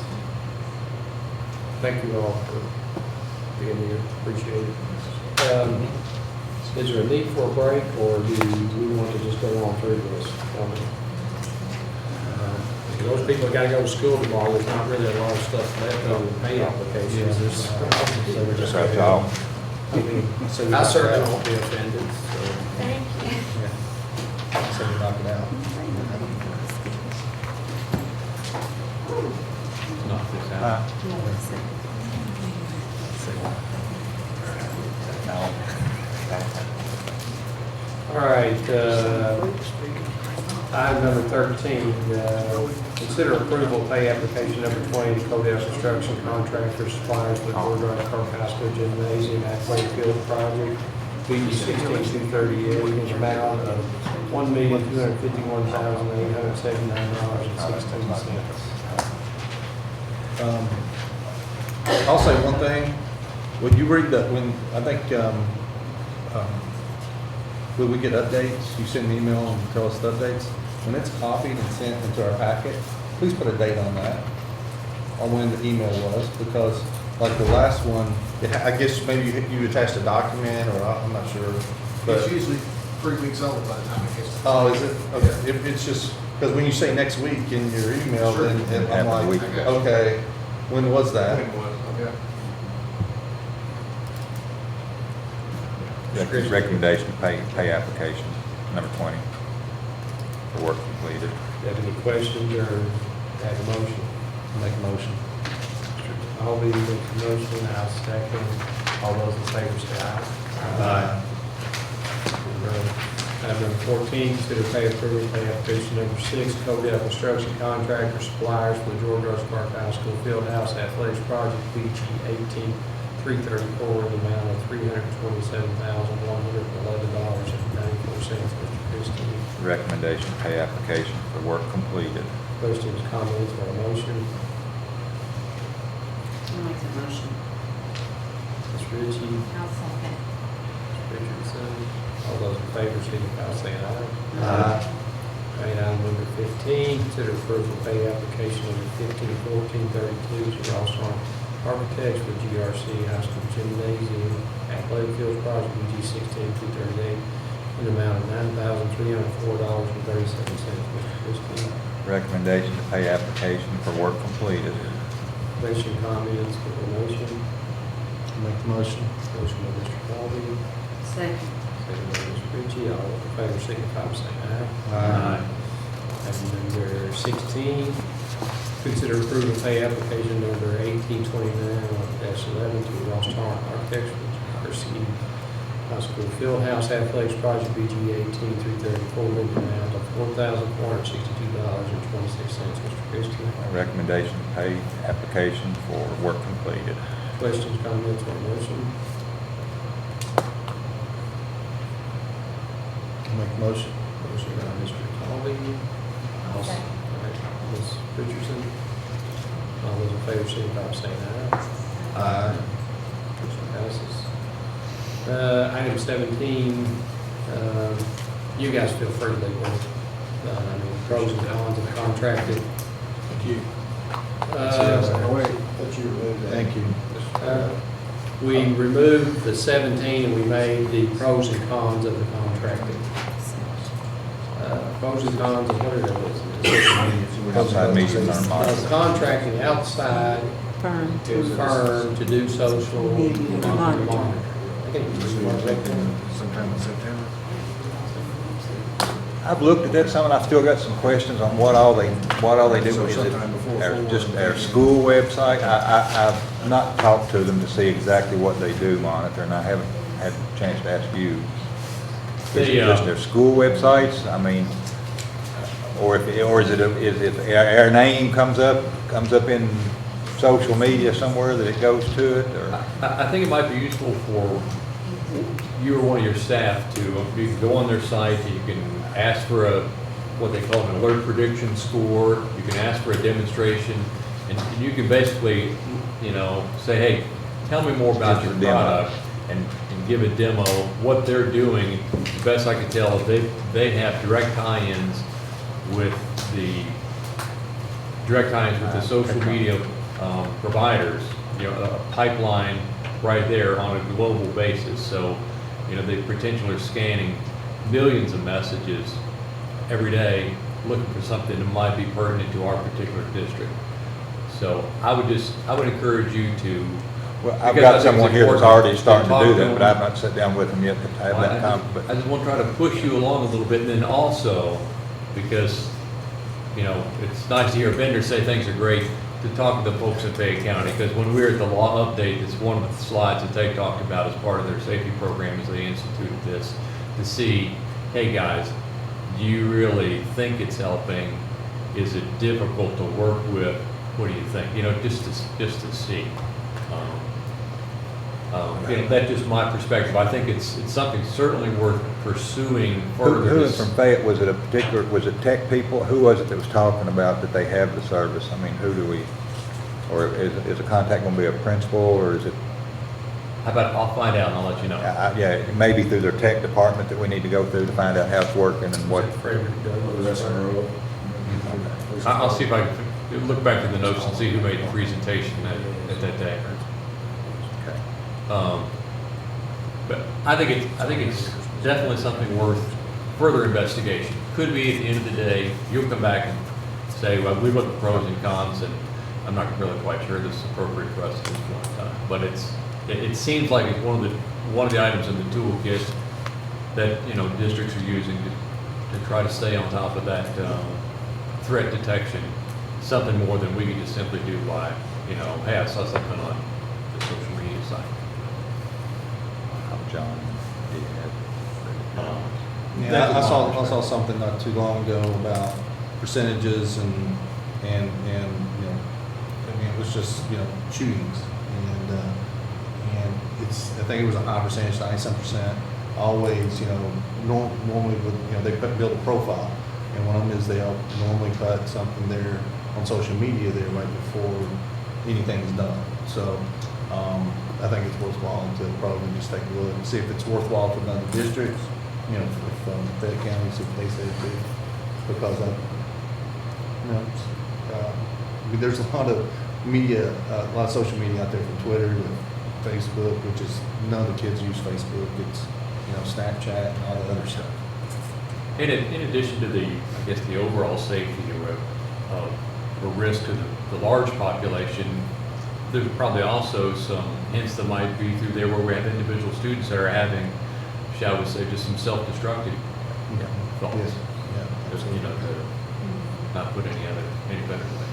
Thank you all for being here, appreciate it. Is there a need for a break, or do we want to just go on through this? Those people got to go to school tomorrow, there's not really a lot of stuff left on the pay applications. So we're just That's gonna- all. I mean, I certainly won't be offended, so. Thank you. So we knock it out. Knock this out. All right, Item number 13, consider approval of pay application number 20 to Codell Construction Contractor Suppliers for the George R. Clark High School Gymnasium Athletic Field Project, BG 16238, in the amount of $1,251,879.16. I'll say one thing. When you read that, I think, when we get updates, you send an email and tell us the updates. When it's copied and sent into our packet, please put a date on that, on when the email was, because like the last one, I guess maybe you attached a document, or I'm not sure. But It's usually 3 weeks old by the time it gets. oh, is it? Okay. It's just, because when you say next week in your email, Sure. then I'm Half a week like, ago. okay, when was that? Recommendation to pay application, number 20, for work completed. Do you have any questions or have a motion? Make a motion. I'll be making the motion, I'll second. All those in favor say aye. Aye. Item number 14, consider pay approval, pay application number 6, Codell Construction Contractor Suppliers for the George R. Clark High School Fieldhouse Athletics Project, BG 18334, in the amount of $327,111.94. Mr. Christie, Recommendation to pay application for work completed. questions, comments, or a motion? I'll make the motion. Ms. Ritchie, I'll second. Ms. Richardson, all those in favor, signify by saying aye. Aye. Right, item number 15, consider approval of pay application number 151432 to Ross Architects for GRC High School Gymnasium Athletic Fields Project, BG 16238, in the amount of $9,304.37. Mr. Christie, Recommendation to pay application for work completed. question, comments, or a motion? Make the motion. Motion by Mr. Colby, Second. second by Mr. Ritchie, all those in favor, signify by saying aye. Aye. Item number 16, consider approval of pay application number 1829-11 to Ross Architects for GRC High School Fieldhouse Athletics Project, BG 18334, in the amount of $4,462.26. Mr. Christie, Recommendation to pay application for work completed. questions, comments, or motion? Make the motion. Motion by Mr. Colby. Second. Ms. Richardson. All those in favor, signify by saying aye. Aye. Motion passes. Item 17, you guys feel free to leave it. Pros and cons of contracted. Thank you. Thank you. We removed the 17 and we made the pros and cons of the contracted. Pros and cons of what are those? Outside meetings are monitored. Contracting outside Firm. to firm to do social monitoring. Sometime in September. I've looked at that some, and I've still got some questions on what all they do. Is it Sometime before just our school website? I've not talked to them to see exactly what they do monitor, and I haven't had a chance to ask you. Is it just their school websites? I mean, or is it our name comes up in social media somewhere that it goes to it, or? I think it might be useful for you or one of your staff to, you can go on their site, you can ask for what they call an alert prediction score, you can ask for a demonstration, and you can basically, say, hey, tell me more about your product, and give a demo, what they're doing. The best I can tell is they have direct tie-ins with the social media providers, a pipeline right there on a global basis. So, they potentially are scanning millions of messages every day, looking for something that might be pertinent to our particular district. So I would encourage you to. Well, I've got someone here that's already starting to do that, but I've not sat down with them yet to have that conversation. I just want to try to push you along a little bit, and then also, because, it's nice to hear vendors say things are great, to talk to the folks at Fayette County, because when we were at the law update, it's one of the slides that they talked about as part of their safety program as they instituted this, to see, hey guys, Do you really think it's helping? Is it difficult to work with? What do you think? You know, just to see. That's just my perspective. I think it's something certainly worth pursuing further. Who from Fayette, was it was it tech people? Who was it that was talking about that they have the service? I mean, who do we, or is the contact going to be a principal, or is it? How about, I'll find out and I'll let you know. Yeah, maybe through their tech department that we need to go through to find out how it's working and what. I'll see if I can look back to the notes and see who made the presentation at that day. But I think it's definitely something worth further investigation. Could be at the end of the day, you'll come back and say, well, we looked at pros and cons, and I'm not really quite sure this is appropriate for us at this point in time. But it seems like it's one of the items in the toolkit that, you know, districts are using to try to stay on top of that threat detection. Something more than we can just simply do by, you know, hey, I saw something on the social media site. John did. Yeah, I saw something not too long ago about percentages and you know, I mean, it was just, you know, shootings and it's, I think it was a high percentage, 90-some%. Always, you know, normally with, you know, they build a profile, and one of them is they'll normally put something there on social media there right before anything is done. So I think it's worthwhile to probably just take a look and see if it's worthwhile for other districts, you know, if Fayette County, see what they say too. Because you know, I mean, there's a lot of media, a lot of social media out there from Twitter to Facebook, which is none of the kids use Facebook. It's, you know, Snapchat and all the other stuff. In addition to the, I guess, the overall safety of risk to the large population, there's probably also some hints that might be through there where we have individual students that are having, shall we say, just some self-destructive thoughts. Yes. Yeah, Just, you know, to not put any better way.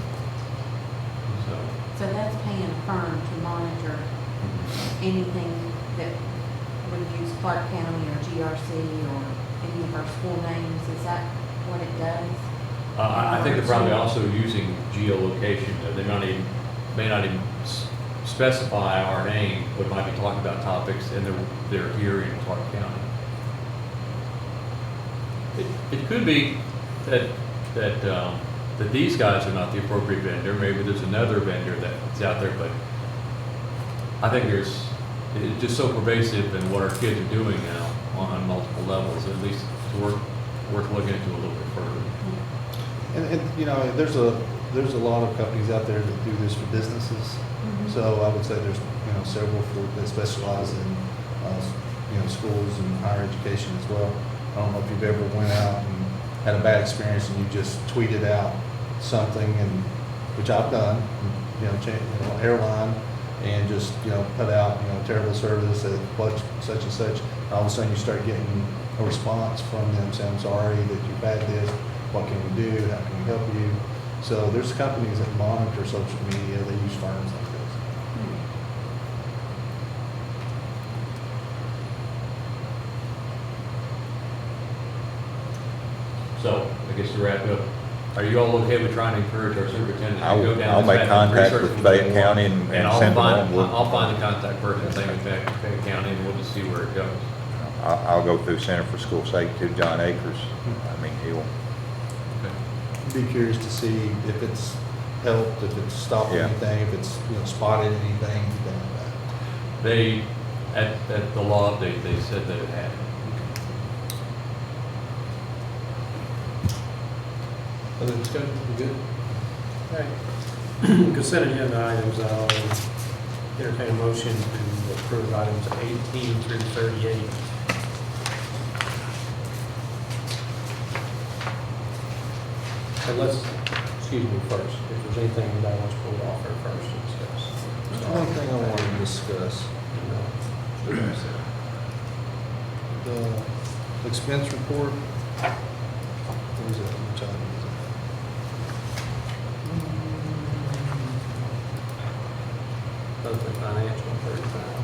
So that's paying a firm to monitor anything that would use Clark County or GRC or any of our school names. Is that what it does? I think they're probably also using geolocation. They may not even specify our name, but might be talking about topics, and they're here in Clark County. It could be that these guys are not the appropriate vendor. Maybe there's another vendor that's out there, but I think it's just so pervasive in what our kids are doing now on multiple levels. At least it's worth looking into a little bit further. And you know, there's a lot of companies out there that do this for businesses. So I would say there's, you know, several that specialize in you know, schools and higher education as well. I don't know if you've ever went out and had a bad experience and you just tweeted out something, and which I've done, you know, airline, and just, you know, put out, you know, terrible service at such and such. And all of a sudden you start getting a response from them saying, I'm sorry that you've had this. What can we do? How can we help you? So there's companies that monitor social media. They use firms like this. So, I guess to wrap up, are you all okay with trying to encourage our superintendent to go down I'll this make path of contact research with and Fayette do more? County and I'll send them find, on. I'll find the contact person, same with Fayette County, and we'll just see where it goes. I'll go through Center for School Safety to John Akers. I mean, he'll. Be curious to see if it's helped, if it's stopped Yeah. anything, if it's, you know, spotted anything, anything like that. They, at the law update, they said that it had. Other discussion, we good? All right. Consent agenda items, I'll entertain a motion to approve items 18 through 38. And let's, excuse me first, if there's anything anybody wants to pull off there first to discuss. There's one thing I wanted to discuss. The expense report. What is it? Which item is it? Monthly financial,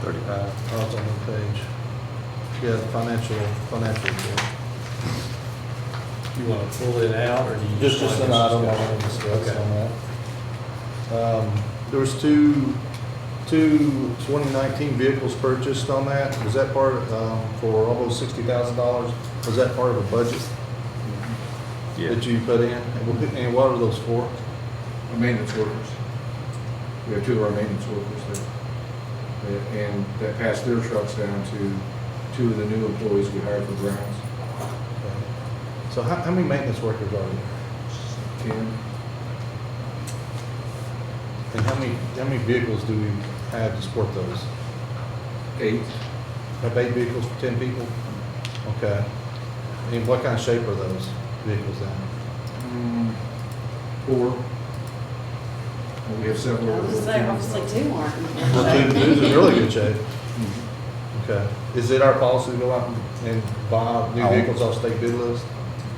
35. Oh, it's on the page. Yeah, the financial report. You want to pull it out, or do you Just want an to item I discuss? want to discuss Okay. on that. There was two 2019 vehicles purchased on that. Was that part, for almost $60,000? Was that part of a budget Yeah. that you put in? And what are those for? Our maintenance workers. We have two of our maintenance workers there. And that passed their trucks down to two of the new employees we hired for grounds. So how many maintenance workers are there? 10. And how many vehicles do we have to support those? 8. Have 8 vehicles for 10 people? Okay. And what kind of shape are those vehicles in? 4. And we have several. I was gonna say, obviously two aren't. Well, two's in really good shape. Okay. Is it our policy to go out and buy new vehicles off state bid list?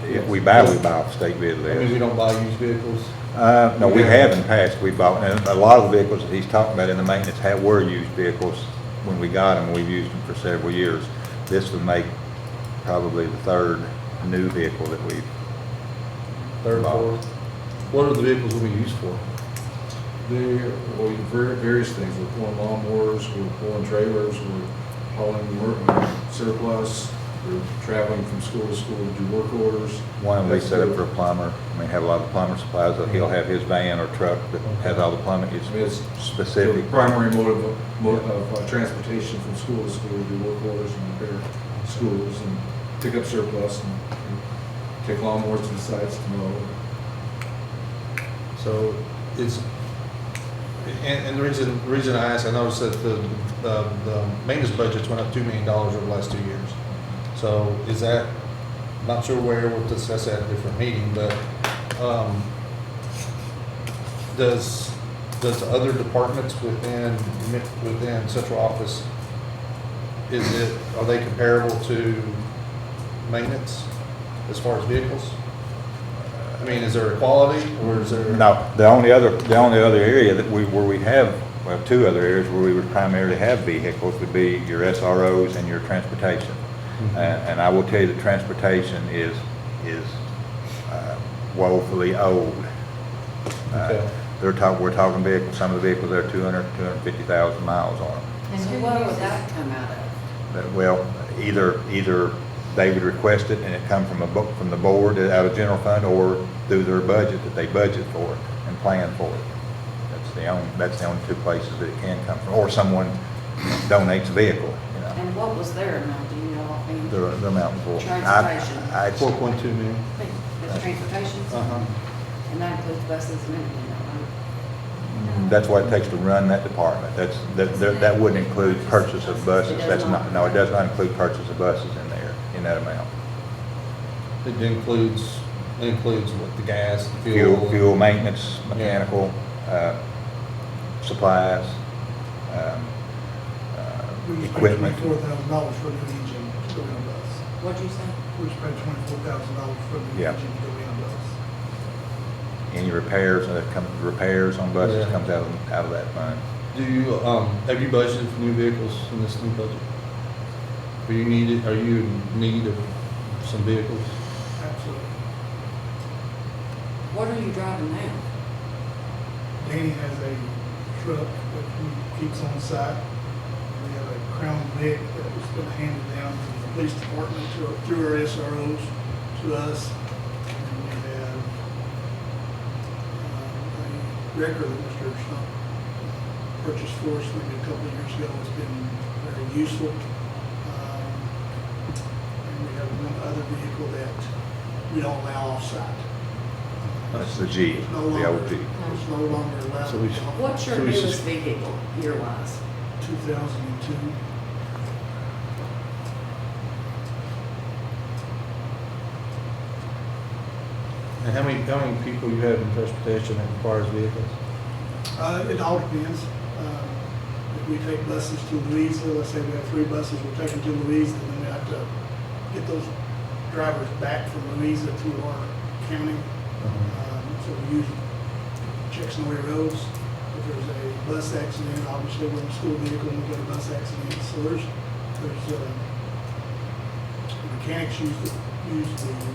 If we buy off state bid I mean, we list. don't buy used vehicles? No, we have in the past, we bought, and a lot of the vehicles that he's talking about in the maintenance were used vehicles when we got them, we've used them for several years. This would make probably the third new vehicle that we've Third, fourth? What are the vehicles we use for? Various things. We're pulling lawnmowers, we're pulling trailers, we're hauling surplus, we're traveling from school to school to do work orders. One of them we set up for a plumber. I mean, have a lot of plumber supplies, so he'll have his van or truck that has all the plumbing, I mean, it's it's specific. the primary mode of transportation from school to school to do work orders and repair schools and pick up surplus and take lawnmowers to the sites to mow. So and the reason I ask, I noticed that the maintenance budgets went up $2 million over the last 2 years. So is that, not sure where, we'll discuss that at a different meeting, but, does other departments within central office, are they comparable to maintenance as far as vehicles? I mean, is there equality or is there? No, the only other area that where we have, well, two other areas where we would primarily have vehicles would be your SROs and your transportation. And I will tell you that transportation is woefully old. Okay. We're talking vehicles, some of the vehicles are 250,000 miles on them. And so what would that come out of? But, well, either they would request it and it come from the board out of general fund, or through their budget that they budget for it and plan for it. That's the only two places that it can come from, or someone donates a vehicle, you know. And what was their amount, do you know offhand? They're Mountain Pool. Transportation. I 4.2 million. That's transportation? Uh-huh. And that includes buses and everything, right? That's what it takes to run that department. That wouldn't include purchase of buses. That's not, no, it does not include purchase of buses in there, in that amount. It includes what, the gas, the fuel? Fuel, maintenance, mechanical, supplies, equipment. $24,000 for the engine to go in a bus. What'd you say? We spent $24,000 for the Yeah. engine to go in a bus. Any repairs, repairs on buses comes out of that fund. Do you, have you budgeted for new vehicles in this new budget? Are you in need of some vehicles? Absolutely. What are you driving now? Danny has a truck that he keeps on site. We have a Crown Vic that has been handed down from the police department through our SROs to us. And we have a wrecker that Mr. Stump purchased for us maybe a couple of years ago. It's been very useful. And we have one other vehicle that we don't allow off-site. That's the G, It's no the longer- old G. It's no longer allowed. So we to should- be off- What's your So we should- newest vehicle, year-wise? 2002. And how many people you have in transportation that requires vehicles? It all depends. If we take buses to Louisa, let's say we have 3 buses, we're taking to Louisa, and then we have to get those drivers back from Louisa to our county. So we use Jackson Way roads. If there's a bus accident, obviously we're in a school vehicle and we get a bus accident. So there's mechanics use the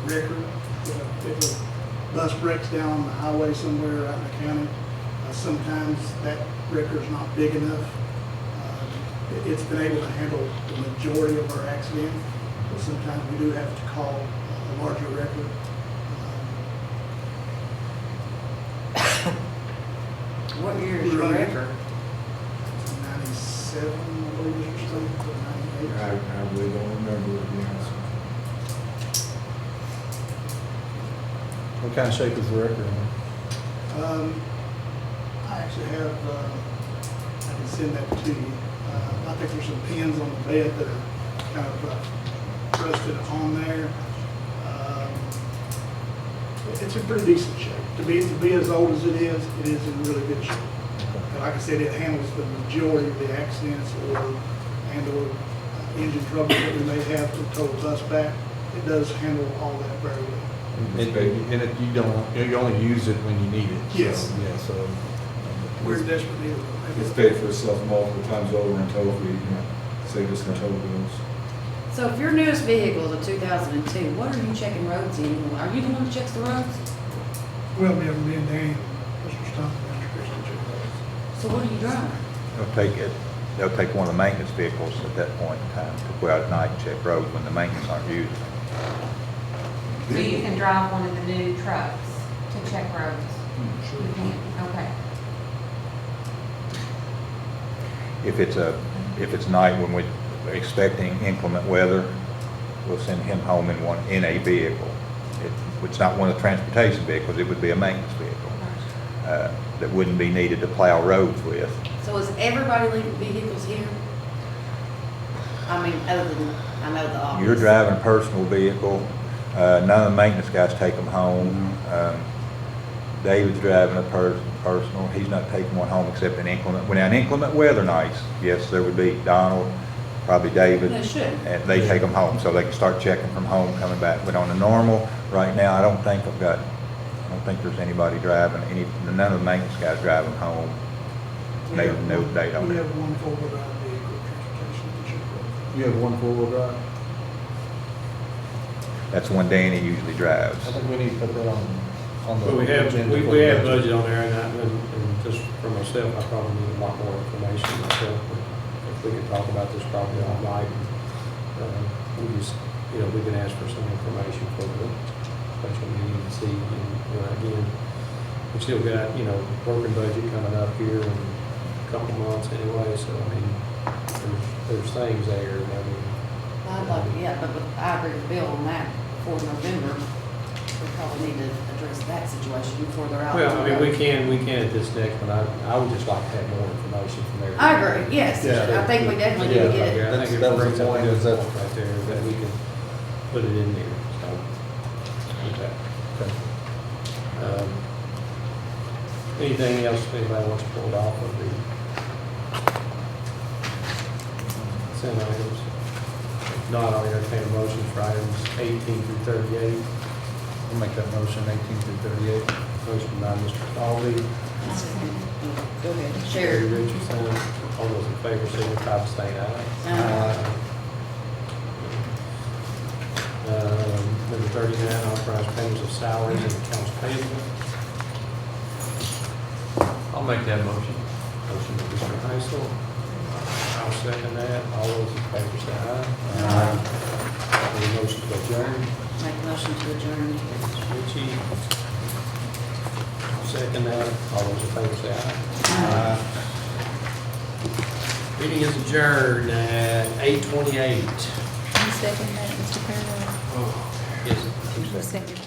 wrecker. If a bus breaks down on the highway somewhere out in the county, sometimes that breaker's not big enough. It's been able to handle the majority of our accidents, but sometimes we do have to call a larger wrecker. What year is your record? 97, I believe, or something, or 98. I really don't remember, to be honest. What kind of shape is the record in? I actually have, I can send that to you. I think there's some pins on the bed that are kind of rusted on there. It's in pretty decent shape. To be as old as it is in really good shape. And like I said, it handles the majority of the accidents or engine trouble that we may have to tow a bus back. It does handle all that very well. You only use it when you need it. So, Yes. Yeah, so. We're desperate need It's paid for itself multiple times over in total fee, save us in total bills. So if your newest vehicle is a 2002, what are you checking roads in? Are you the one that checks the roads? Well, me and Danny, Mr. Stumpf, Mr. Christian, check those. So what are you driving? They'll take one of the maintenance vehicles at that point in time to go out at night and check roads when the maintenance aren't using it. So you can drive one of the new trucks to check roads? Sure. You can, okay. If it's night when we're expecting inclement weather, we'll send him home in a vehicle. It's not one of the transportation vehicles, it would be a maintenance vehicle that wouldn't be needed to plow roads with. So is everybody leaving vehicles here? I mean, other than, I know the office. You're driving a personal vehicle, none of the maintenance guys take them home. David's driving a personal, he's not taking one home except in inclement, when on inclement weather nights, yes, there would be Donald, probably David. They should. And they take them home, so they can start checking from home, coming back. But on the normal, right now, I don't think there's anybody driving, none of the maintenance guys driving home. Maybe no date on We it. have one four-wheel drive vehicle transportation to check roads. You have one four-wheel drive? That's the one Danny usually drives. I think we need to put that on the. But we have agenda for budget budget. on there, and just for myself, I probably need a lot more information myself. But if we could talk about this probably all night, we can ask for some information for the special meeting to see, again, we still got, working budget coming up here in a couple months anyway, so I mean, there's things there, I'd like, yeah, but I agree with Bill on that before November. We probably need to address that situation before they're out. Well, I mean, we can at this next one, I would just like to have more information from everybody. I agree, yes. Yeah. I think we definitely need to get it. I think That it was brings the up a point, good is that- point right there, that we can put it in there, so. Okay. Okay. Anything else anybody wants to pull off of the consent items? If not, I'll entertain a motion for items 18 through 38. I'll make that motion, 18 through 38. Motion by Mr. Spalding, Go ahead, Sherry share. Richardson. All those in favor, signify by saying aye. Number 39, authorized payments of salaries and accounts payable. I'll make that motion. Motion by Mr. Heisel. I'll second that. All those in favor say aye. Aye. Any motion to adjourn? Make a motion to adjourn. Richie. I'll second that. All those in favor say aye. Meeting is adjourned at 8:28. You second that, Mr. Parallel? Yes. You second.